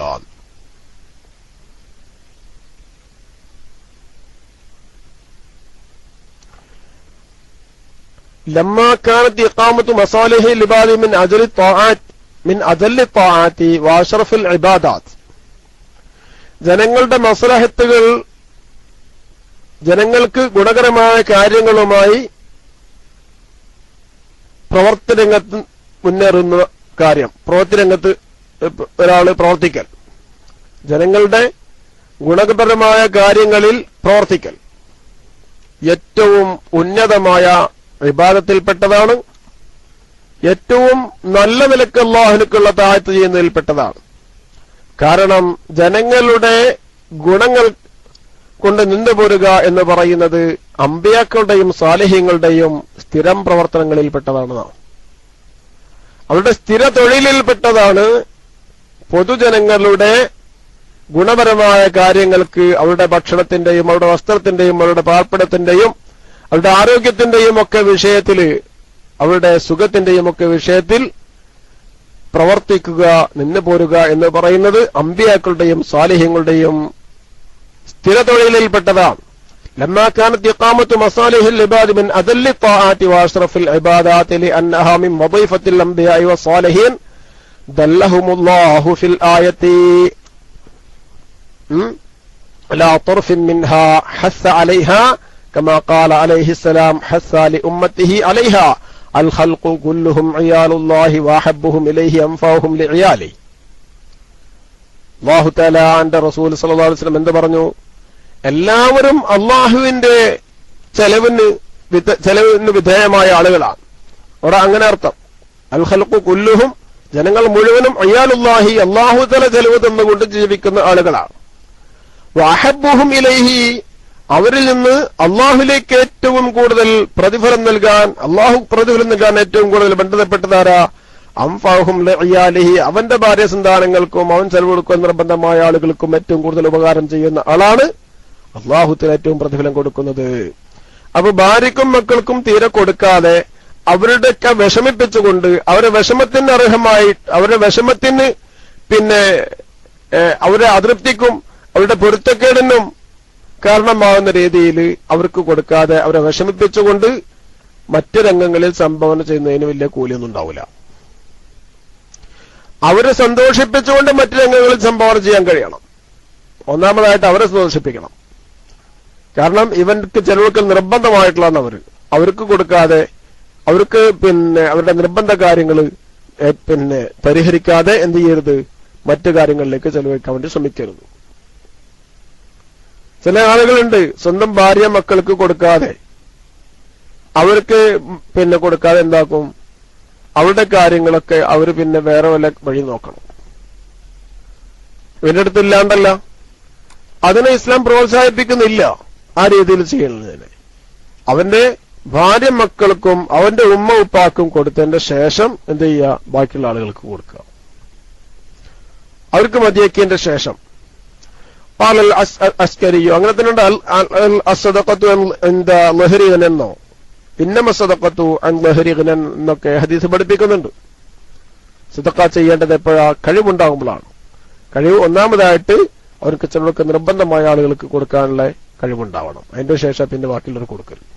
لما كانت إقامة مصالح العباد من أجل الطاعات وأشرف العبادات, ജനങ്ങളുടെ മസ്ലഹത്തുകൾ, ജനങ്ങൾക്ക് ഗുണകരമായ കാര്യങ്ങളുമായി പ്രവർത്തനരംഗത്ത് മുന്നേറുന്ന കാര്യം, പ്രവൃത്തിരംഗത്ത് ഒരാൾ പ്രവർത്തിക്കൽ, ജനങ്ങളുടെ ഗുണപരമായ കാര്യങ്ങളിൽ പ്രവർത്തിക്കൽ ഏറ്റവും ഉന്നതമായ ഇബാദത്തിൽപ്പെട്ടതാണ്, ഏറ്റവും നല്ല നിലക്ക് അല്ലാഹുവിനുള്ള താഅത്ത് ചെയ്യുന്നതിൽപ്പെട്ടതാണ്. കാരണം ജനങ്ങളുടെ ഗുണങ്ങൾ കൊണ്ട് നിന്നുപോരുക എന്ന് പറയുന്നത് അമ്പിയാക്കളുടെയും സാലിഹ്യങ്ങളുടെയും സ്ഥിരം പ്രവർത്തനങ്ങളിൽപ്പെട്ടതാണ്. അവരുടെ സ്ഥിര തൊഴിലിൽപ്പെട്ടതാണ് പൊതുജനങ്ങളുടെ ഗുണപരമായ കാര്യങ്ങൾക്ക്, അവരുടെ ഭക്ഷണത്തിന്റെയും അവരുടെ വസ്ത്രത്തിന്റെയും അവരുടെ പാർപ്പിടത്തിന്റെയും അവരുടെ ആരോഗ്യത്തിന്റെയും ഒക്കെ വിഷയത്തിൽ, അവരുടെ സുഖത്തിന്റെയും ഒക്കെ വിഷയത്തിൽ പ്രവർത്തിക്കുക, നിന്ന് പോരുക എന്ന് പറയുന്നത് അമ്പിയാക്കളുടെയും സാലിഹ്യങ്ങളുടെയും സ്ഥിര തൊഴിലിൽപ്പെട്ടതാണ്. لما كانت إقامة مصالح العباد من أذل الطاعات وأشرف العبادات لأنها من وظيفة الأنبياء والصالحين دلهم الله في الآية لا طرف منها حث عليها كما قال عليه السلام حث لأمته عليها الخلق كلهم عيال الله وأحبهم إليه أنفعهم لعياله. الله تعالى عند رسول صلى الله عليه وسلم എന്ത് പറഞ്ഞു? എല്ലാവരും അള്ളാഹുവിന്റെ ചെലവിന് വിധേയമായ ആളുകളാണ്. അവിടെ അങ്ങനെ അർത്ഥം, അൽ ഖൽഖു കുല്ലുഹും, ജനങ്ങൾ മുഴുവനും അയ്യാലുല്ലാഹി, അള്ളാഹു തആല ചെലവ് തന്നുകൊണ്ട് ജീവിക്കുന്ന ആളുകളാണ്. വഅഹബ്ബുഹും ഇലൈഹി, അവരിൽ നിന്ന് അള്ളാഹുലേക്ക് ഏറ്റവും കൂടുതൽ പ്രതിഫലം നൽകാൻ, അള്ളാഹു പ്രതിഫലം നൽകാൻ ഏറ്റവും കൂടുതൽ ബന്ധപ്പെട്ടതാരാ? അംഫഅഹും ലിഇയാലിഹി, അവന്റെ ഭാര്യ സന്താനങ്ങൾക്കും അവൻ ചെലവ് കൊടുക്കാൻ നിർബന്ധമായ ആളുകൾക്കും ഏറ്റവും കൂടുതൽ ഉപകാരം ചെയ്യുന്ന ആളാണ് അള്ളാഹുത്തിന് ഏറ്റവും പ്രതിഫലം കൊടുക്കുന്നത്. അപ്പൊ ഭാര്യക്കും മക്കൾക്കും തീരെ കൊടുക്കാതെ അവരുടെയൊക്കെ വിഷമിപ്പിച്ചുകൊണ്ട് അവരുടെ വിഷമത്തിന് അർഹമായി, അവരുടെ വിഷമത്തിന് അവരുടെ അതൃപ്തിക്കും അവരുടെ പൊരുത്തക്കേടിനും കാരണമാവുന്ന രീതിയിൽ അവർക്ക് കൊടുക്കാതെ അവരെ വിഷമിപ്പിച്ചുകൊണ്ട് മറ്റു രംഗങ്ങളിൽ സംഭാവന ചെയ്യുന്നതിന് വലിയ കൂലിയൊന്നും ഉണ്ടാവില്ല. അവരെ സന്തോഷിപ്പിച്ചുകൊണ്ട് മറ്റു രംഗങ്ങളിൽ സംഭാവന ചെയ്യാൻ കഴിയണം. ഒന്നാമതായിട്ട് അവരെ സന്തോഷിപ്പിക്കണം. കാരണം ഇവർക്ക് ചെലവുകൾ നിർബന്ധമായിട്ടുള്ളതാണ്. അവർക്ക് കൊടുക്കാതെ, അവർക്ക് അവരുടെ നിർബന്ധ കാര്യങ്ങൾ പരിഹരിക്കാതെ എന്ത് ചെയ്യരുത്? മറ്റു കാര്യങ്ങളിലേക്ക് ചെലവഴിക്കാൻ വേണ്ടി ശ്രമിക്കരുത്. ചില ആളുകളുണ്ട് സ്വന്തം ഭാര്യ മക്കൾക്ക് കൊടുക്കാതെ, അവർക്ക് കൊടുക്കാതെ എന്താക്കും? അവരുടെ കാര്യങ്ങളൊക്കെ അവർ വേറെ വല്ല വഴി നോക്കണം. ഇവന്റെ അടുത്തില്ലാണ്ടല്ല, അതിനെ ഇസ്ലാം പ്രോത്സാഹിപ്പിക്കുന്നില്ല. ആ രീതിയിൽ ചെയ്യുന്നതിന് അവന്റെ ഭാര്യ മക്കൾക്കും അവന്റെ ഉമ്മ ഉപ്പാക്കും കൊടുത്തതിന്റെ ശേഷം എന്ത് ചെയ്യുക? ബാക്കിയുള്ള ആളുകൾക്ക് കൊടുക്കുക. അവർക്ക് മതിയാക്കിയതിന്റെ ശേഷം അസ്കരിയോ അങ്ങനെ തന്നെ ഉണ്ട്. അസ്സദഖത്തു ഇൻദ ലഹരി എന്നോ ഇന്നമ സദഖത്തു അൻ ലഹരി എന്നൊക്കെ ഹദീസ് പഠിപ്പിക്കുന്നുണ്ട്. സദഖ ചെയ്യേണ്ടത് എപ്പോഴാ? കഴിവുണ്ടാകുമ്പോഴാണ്. കഴിവ് ഒന്നാമതായിട്ട് അവർക്ക് ചിലർക്ക് നിർബന്ധമായ ആളുകൾക്ക് കൊടുക്കാനുള്ള കഴിവുണ്ടാവണം. അതിന്റെ ശേഷം ബാക്കിയുള്ളവർ കൊടുക്കരുത്.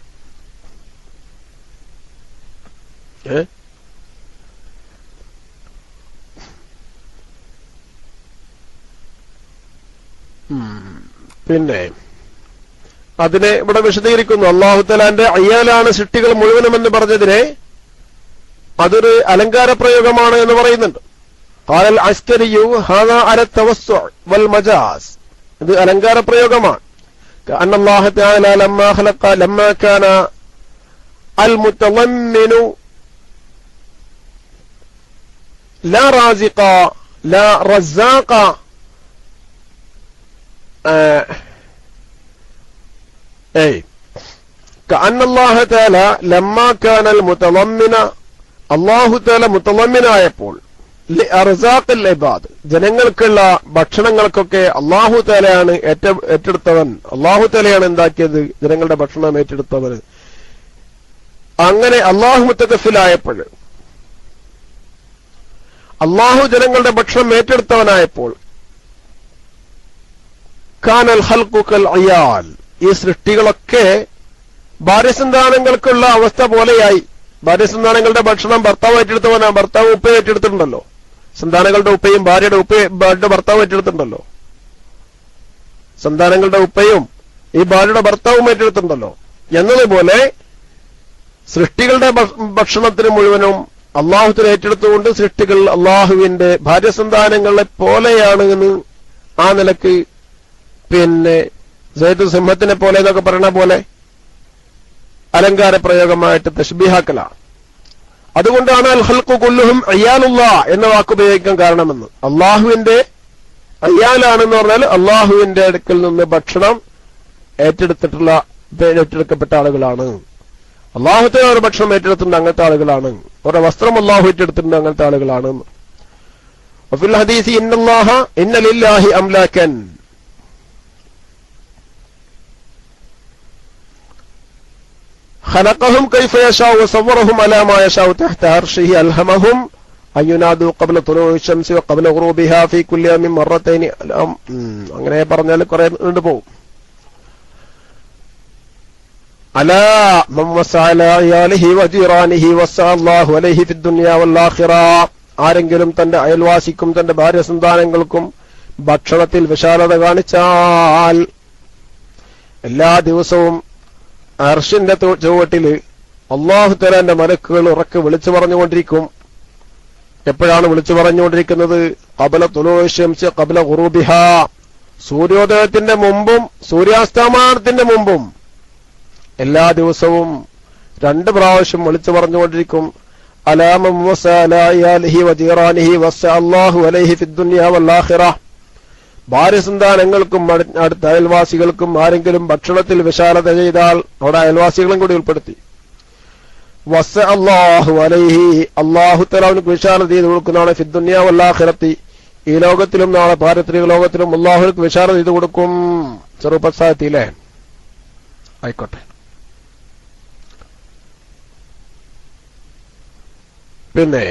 അതിനെ ഇവിടെ വിശദീകരിക്കുന്നു. അല്ലാഹു തആലാന്റെ അയ്യാലാണ് സൃഷ്ടികൾ മുഴുവനുമെന്ന് പറഞ്ഞതിനെ അതൊരു അലങ്കാര പ്രയോഗമാണ് എന്ന് പറയുന്നുണ്ട്. ഖാലൽ അസ്കരിയു ഹാദാ അല തവസ്സുഅ വൽ മജാസ്, ഇത് അലങ്കാര പ്രയോഗമാണ്. كأن الله تعالى لما كان المتضمن لا رازقا لا رزاقا كأن الله تعالى لما كان المتضمن الله تعالى متضمن ആയപ്പോൾ അർസാഖിൽ ഇബാദ്, ജനങ്ങൾക്കുള്ള ഭക്ഷണങ്ങൾക്കൊക്കെ അല്ലാഹു തആലയാണ് ഏറ്റെടുത്തവൻ. അല്ലാഹു തആലയാണ് എന്താക്കിയത്? ജനങ്ങളുടെ ഭക്ഷണം ഏറ്റെടുത്തവന്. അങ്ങനെ അല്ലാഹു മുത്തകഫിലായപ്പോൾ, അല്ലാഹു ജനങ്ങളുടെ ഭക്ഷണം ഏറ്റെടുത്തവനായപ്പോൾ കാനൽ ഖൽഖു കൽ അയാൽ, ഈ സൃഷ്ടികളൊക്കെ ഭാര്യസന്താനങ്ങൾക്കുള്ള അവസ്ഥ പോലെയായി. ഭാര്യസന്താനങ്ങളുടെ ഭക്ഷണം ഭർത്താവ് ഏറ്റെടുത്തവനാ. ഭർത്താവ് ഉപ്പ ഏറ്റെടുത്തിട്ടുണ്ടല്ലോ. സന്താനങ്ങളുടെ ഉപ്പയും ഭാര്യയുടെ ഭർത്താവ് ഏറ്റെടുത്തിട്ടുണ്ടല്ലോ. സന്താനങ്ങളുടെ ഉപ്പയും ഈ ഭാര്യയുടെ ഭർത്താവും ഏറ്റെടുത്തിട്ടുണ്ടല്ലോ. എന്നതുപോലെ സൃഷ്ടികളുടെ ഭക്ഷണത്തിന് മുഴുവനും അള്ളാഹുത്തിന് ഏറ്റെടുത്തുകൊണ്ട് സൃഷ്ടികൾ അള്ളാഹുവിന്റെ ഭാര്യസന്താനങ്ങളെ പോലെയാണ് എന്ന് ആ നിലക്ക് സൈദ് സിംഹത്തിനെ പോലെ എന്നൊക്കെ പറയുന്ന പോലെ അലങ്കാര പ്രയോഗമായിട്ട് തശ്ബീഹാക്കലാണ്. അതുകൊണ്ടാണ് അൽ ഖൽഖു കുല്ലുഹും അയ്യാലുല്ലാ എന്ന വാക്കുപയോഗിക്കാൻ കാരണമെന്ന്. അള്ളാഹുവിന്റെ അയ്യാലാണെന്ന് പറഞ്ഞാൽ അള്ളാഹുവിന്റെ അടുക്കൽ നിന്ന് ഭക്ഷണം ഏറ്റെടുക്കപ്പെട്ട ആളുകളാണ്. അള്ളാഹുത്തിന് ഒരു ഭക്ഷണം ഏറ്റെടുത്തിട്ടുണ്ട്, അങ്ങനത്തെ ആളുകളാണ്. അവരുടെ വസ്ത്രം അല്ലാഹു ഏറ്റെടുത്തിട്ടുണ്ട്. അങ്ങനത്തെ ആളുകളാണ്. വഫിൽ ഹദീസി ഇന്ന ലില്ലാഹി അംലാക്കൻ, ഖലഖഹും കൈഫ യശാഉ വസവ്വറഹും അലാ മാ യശാഉ തഹ്ത അർശിഹി അൽഹമഹും അയ്യുനാദു ഖബ്ല തുലൂഇ ശംസി വഖബ്ല ഖുറൂബിഹാ ഫീ കുല്ലി യൗമിൻ മറത്തൈനി. അങ്ങനെ പറഞ്ഞാൽ കുറെ നീണ്ടു പോകും. അലാ മൻ വസഅ അലാ അയാലിഹി വജീറാനിഹി വസഅ അല്ലാഹു അലൈഹി ഫിദ് ദുനിയാ വൽ ആഖിറ. ആരെങ്കിലും തന്റെ അയൽവാസിക്കും തന്റെ ഭാര്യ സന്താനങ്ങൾക്കും ഭക്ഷണത്തിൽ വിശാലത കാണിച്ചാൽ എല്ലാ ദിവസവും അർശിന്റെ ചുവട്ടില് അല്ലാഹു തആലയുടെ മലക്കുകൾ ഉറക്കെ വിളിച്ചു പറഞ്ഞുകൊണ്ടിരിക്കും. എപ്പോഴാണ് വിളിച്ചു പറഞ്ഞുകൊണ്ടിരിക്കുന്നത്? ഖബ്ല തുലൂഇ ശംസി ഖബ്ല ഖുറൂബിഹാ, സൂര്യോദയത്തിന്റെ മുമ്പും സൂര്യാസ്തമനത്തിന്റെ മുമ്പും എല്ലാ ദിവസവും 2 പ്രാവശ്യം വിളിച്ചു പറഞ്ഞുകൊണ്ടിരിക്കും. അലാ മൻ വസഅ അലാ അയാലിഹി വജീറാനിഹി വസഅ അല്ലാഹു അലൈഹി ഫിദ് ദുനിയാ വൽ ആഖിറ. ഭാര്യ സന്താനങ്ങൾക്കും അടുത്ത അയൽവാസികൾക്കും ആരെങ്കിലും ഭക്ഷണത്തിൽ വിശാലത ചെയ്താൽ അവിടെ അയൽവാസികളും കൂടി ഉൾപ്പെടുത്തി. വസഅ അല്ലാഹു അലൈഹി, അല്ലാഹു തആല അവർക്ക് വിശാലത ചെയ്ത് കൊടുക്കുന്നതാണ്. ഫിദ് ദുനിയാ വൽ ആഖിറത്തി, ഈ ലോകത്തിലും നാളെ പാരത്രിക ലോകത്തിലും അല്ലാഹുവിന് വിശാലത ചെയ്ത് കൊടുക്കും. ചെറുപ്പസായത്തിലെ ആയിക്കോട്ടെ. പിന്നെ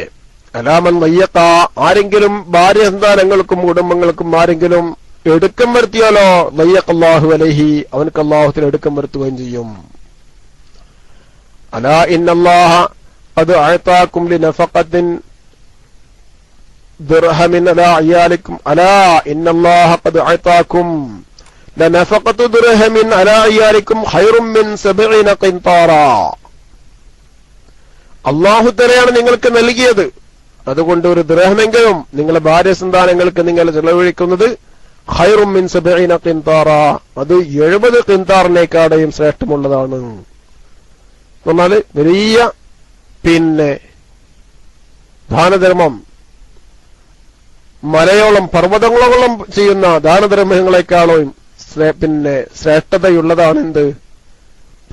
അലാമൻ വയ്യക്ക, ആരെങ്കിലും ഭാര്യ സന്താനങ്ങൾക്കും കുടുംബങ്ങൾക്കും ആരെങ്കിലും എടുക്കം വരുത്തിയാലോ വയ്യക്കല്ലാഹു അലൈഹി, അവനക്ക് അല്ലാഹുവിൽ എടുക്കം വരുത്തുകയും ചെയ്യും. അലാ ഇന്നല്ലാഹ ഖദ് അഅതാകും ലിനഫഖത്തിൻ ദിർഹമിൻ അലാ അയാലിക്കും, അലാ ഇന്നല്ലാഹ ഖദ് അഅതാകും ലനഫഖത്തു ദിർഹമിൻ അലാ അയാലിക്കും ഖൈറും മിൻ 70 ഖിൻതാറ. അല്ലാഹു തആലയാണ് നിങ്ങൾക്ക് നൽകിയത്, അതുകൊണ്ട് ഒരു ദിർഹമെങ്കിലും നിങ്ങളുടെ ഭാര്യ സന്താനങ്ങൾക്ക് നിങ്ങൾ ചെലവഴിക്കുന്നത് ഖൈറും മിൻ 70 ഖിൻതാറ, അത് 70 ഖിൻതാറിനേക്കാളും ശ്രേഷ്ഠമുള്ളതാണ്. എന്നാല് വലിയ പിന്നെ ദാനധർമ്മം മലയോളം പർവ്വതങ്ങളോളം ചെയ്യുന്ന ദാനധർമ്മങ്ങളെക്കാളും പിന്നെ ശ്രേഷ്ഠതയുള്ളതാണ് എന്ത്?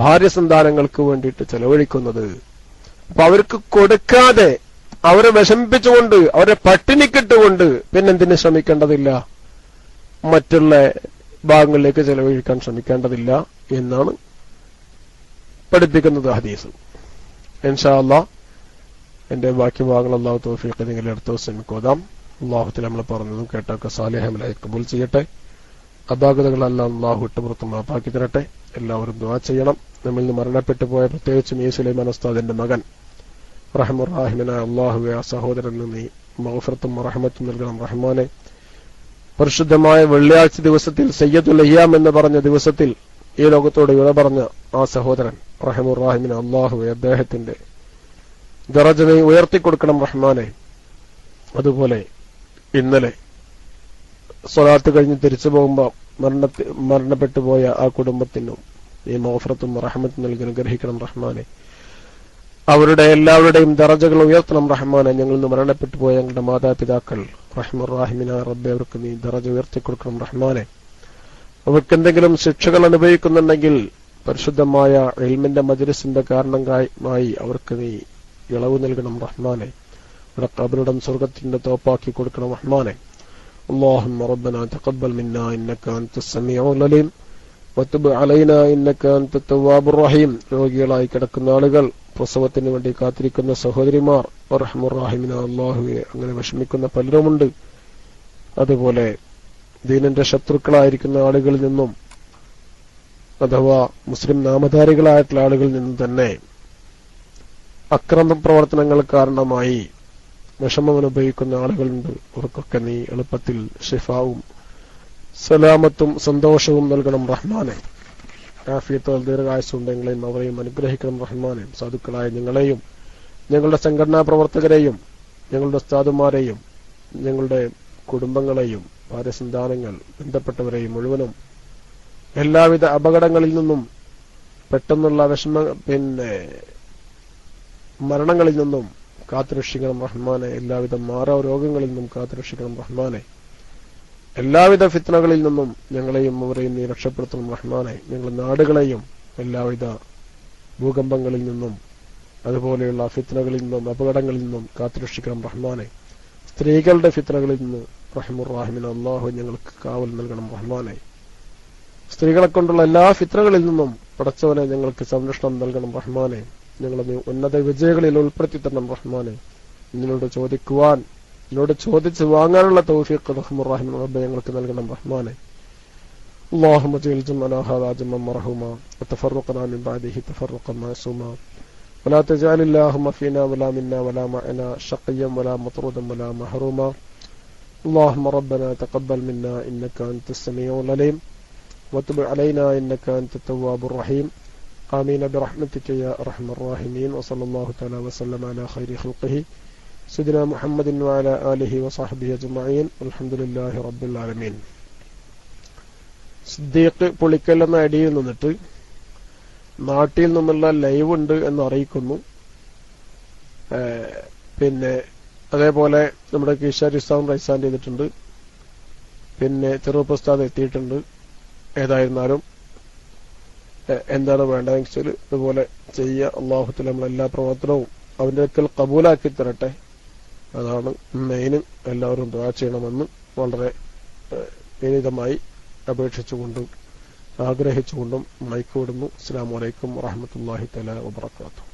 ഭാര്യ സന്താനങ്ങൾക്ക് വേണ്ടിയിട്ട് ചെലവഴിക്കുന്നത്. അപ്പൊ അവർക്ക് കൊടുക്കാതെ അവരെ വിഷമിപ്പിച്ചുകൊണ്ട് അവരെ പട്ടിണിക്കിട്ടുകൊണ്ട് പിന്നെന്തിന് ശ്രമിക്കേണ്ടതില്ല? മറ്റുള്ള ഭാഗങ്ങളിലേക്ക് ചെലവഴിക്കാൻ ശ്രമിക്കേണ്ടതില്ല എന്നാണ് പഠിപ്പിക്കുന്നത് ഹദീസ്. ഇൻഷാ അല്ലാഹ് എന്റെ ബാക്കി ഭാഗങ്ങൾ അല്ലാഹു തൗഫീഖ് നിങ്ങൾ അടുത്ത ദിവസം കോതാം. അല്ലാഹു തആല നമ്മൾ പറഞ്ഞതും കേട്ടൊക്കെ സാലിഹ്യങ്ങളായി കബൂൽ ചെയ്യട്ടെ. അപാകതകളെല്ലാം അല്ലാഹു വിട്ടുപുറത്ത് മാപ്പാക്കി തരട്ടെ. എല്ലാവരും ദുആ ചെയ്യണം. നമ്മിൽ നിന്ന് മരണപ്പെട്ടു പോയ പ്രത്യേകിച്ചും ഈ സുലൈമാൻ ഉസ്താദിന്റെ മകൻ റഹ്മുർ റഹീമിനായ അല്ലാഹുവേ, ആ സഹോദരന് നീ മഗ്ഫിറത്തും റഹ്മത്തും നൽകണം റഹ്മാനെ. പരിശുദ്ധമായ വെള്ളിയാഴ്ച ദിവസത്തിൽ സയ്യിദുൽ അയ്യാം എന്ന് പറഞ്ഞ ദിവസത്തിൽ ഈ ലോകത്തോട് വിട പറഞ്ഞ ആ സഹോദരൻ റഹ്മുർ റഹീമിനായ അല്ലാഹുവേ, അദ്ദേഹത്തിന്റെ ദറജ നീ ഉയർത്തിക്കൊടുക്കണം റഹ്മാനെ. അതുപോലെ ഇന്നലെ സ്വലാത്ത് കഴിഞ്ഞ് തിരിച്ചു പോകുമ്പോൾ മരണപ്പെട്ടു പോയ ആ കുടുംബത്തിനും ഈ മഗ്ഫിറത്തും റഹ്മത്തും നൽകി അനുഗ്രഹിക്കണം റഹ്മാനെ. അവരുടെ എല്ലാവരുടെയും ദറജകൾ ഉയർത്തണം റഹ്മാനെ. ഞങ്ങളിൽ നിന്ന് മരണപ്പെട്ടു പോയ ഞങ്ങളുടെ മാതാപിതാക്കൾ റഹ്മുർ റഹീമിനായ റബ്ബേ, അവർക്ക് നീ ദറജ ഉയർത്തിക്കൊടുക്കണം റഹ്മാനെ. അവർക്ക് എന്തെങ്കിലും ശിക്ഷകൾ അനുഭവിക്കുന്നുണ്ടെങ്കിൽ പരിശുദ്ധമായ ഇൽമിന്റെ മജ്ലിസിന്റെ കാരണമായി അവർക്ക് നീ ഇളവ് നൽകണം റഹ്മാനെ. അവരുടെ ഖബറിടം സ്വർഗത്തിന്റെ തോപ്പാക്കി കൊടുക്കണം റഹ്മാനെ. اللهم ربنا تقبل منا إنك أنت السميع العليم وتب علينا إنك أنت التواب الرحيم. രോഗികളായി കിടക്കുന്ന ആളുകൾ, പ്രസവത്തിന് വേണ്ടി കാത്തിരിക്കുന്ന സഹോദരിമാർ, റഹ്മുർ റഹീമിനായ അല്ലാഹുവേ, അങ്ങനെ വിഷമിക്കുന്ന പലരുമുണ്ട്. അതുപോലെ ദീനിന്റെ ശത്രുക്കളായിരിക്കുന്ന ആളുകളിൽ നിന്നും അഥവാ മുസ്ലിം നാമധാരികളായിട്ടുള്ള ആളുകളിൽ നിന്നും തന്നെ അക്രമ പ്രവർത്തനങ്ങൾ കാരണമായി വിഷമം അനുഭവിക്കുന്ന ആളുകളുണ്ട്. അവർക്കൊക്കെ നീ എളുപ്പത്തിൽ ഷിഫാവും സലാമത്തും സന്തോഷവും നൽകണം റഹ്മാനെ. ആഫിയത്തോ ദീർഘായുസ്സുണ്ടെങ്കിലും അവരെയും അനുഗ്രഹിക്കണം റഹ്മാനെ. സാധുക്കളായ ഞങ്ങളെയും ഞങ്ങളുടെ സംഘടനാ പ്രവർത്തകരെയും ഞങ്ങളുടെ ഉസ്താദുമാരെയും ഞങ്ങളുടെ കുടുംബങ്ങളെയും ഭാര്യ സന്താനങ്ങൾ ബന്ധപ്പെട്ടവരെയും മുഴുവനും എല്ലാവിധ അപകടങ്ങളിൽ നിന്നും പെട്ടെന്നുള്ള മരണങ്ങളിൽ നിന്നും കാത്തുരക്ഷിക്കണം റഹ്മാനെ. എല്ലാവിധ മാറാരോഗങ്ങളിൽ നിന്നും കാത്തുരക്ഷിക്കണം റഹ്മാനെ. എല്ലാവിധ ഫിത്നകളിൽ നിന്നും ഞങ്ങളെയും അവരെയും നീ രക്ഷപ്പെടുത്തണം റഹ്മാനെ. ഞങ്ങളുടെ നാടുകളെയും എല്ലാവിധ ഭൂകമ്പങ്ങളിൽ നിന്നും അതുപോലെയുള്ള ഫിത്നകളിൽ നിന്നും അപകടങ്ങളിൽ നിന്നും കാത്തുരക്ഷിക്കണം റഹ്മാനെ. സ്ത്രീകളുടെ ഫിത്നകളിൽ നിന്ന് റഹ്മുർ-റഹീമീൻ അല്ലാഹു ഞങ്ങൾക്ക് കാവൽ നൽകണം റഹ്മാനെ. സ്ത്രീകളെ കൊണ്ടുള്ള എല്ലാ ഫിത്നകളിൽ നിന്നും പടച്ചവനെ ഞങ്ങൾക്ക് സംരക്ഷണം നൽകണം റഹ്മാനെ. ഞങ്ങളെ ഉന്നത വിജയങ്ങളിൽ ഉൾപ്പെടുത്തി തരണം റഹ്മാനെ. നിന്നോട് ചോദിക്കുവാൻ, നിന്നോട് ചോദിച്ച് വാങ്ങാനുള്ള തൗഫീഖ് റഹ്മുർ-റഹീമീൻ റബ്ബേ ഞങ്ങൾക്ക് നൽകണം റഹ്മാനെ. اللهم اجعل جمعنا هذا جمعا مرحوما وتفرقنا من بعده تفرقا معصوما ولا تجعل اللهم فينا ولا منا ولا معنا شقيا ولا مطرودا ولا محروما. اللهم ربنا تقبل منا إنك أنت السميع العليم وتب علينا إنك أنت التواب الرحيم. آمين برحمتك يا أرحم الراحمين. وصلى الله تعالى وسلم على خير خلقه سيدنا محمد وعلى آله وصحبه أجمعين والحمد لله رب العالمين. സിദ്ദീഖ് പുളിക്കൽ എന്ന ഐഡിയിൽ നിന്നിട്ട് നാട്ടിൽ നിന്നുള്ള ലൈവ് ഉണ്ട് എന്ന് അറിയിക്കുന്നു. പിന്നെ അതേപോലെ നമ്മുടെ കിഷാർ ഇസ്ലാം റൈസാൻ ചെയ്തിട്ടുണ്ട്. പിന്നെ ചെറുപ്പ് ഉസ്താദ് എത്തിയിട്ടുണ്ട്. ഏതായിരുന്നാലും എന്താണ് വേണ്ടതെങ്കിൽ ഇതുപോലെ ചെയ്യുക. അല്ലാഹു നമ്മളെല്ലാ പ്രവർത്തനവും അവന്റെ അടുക്കൽ കബൂലാക്കി തരട്ടെ. അതാണ് മെയിന്. എല്ലാവരും ദുആ ചെയ്യണമെന്ന് വളരെ വിനീതമായി അപേക്ഷിച്ചുകൊണ്ടും ആഗ്രഹിച്ചുകൊണ്ടും മൈക്ക് വിടുന്നു. അസ്സലാമു അലൈക്കും വറഹ്മത്തുള്ളാഹി തആല വബറകാതുഹു.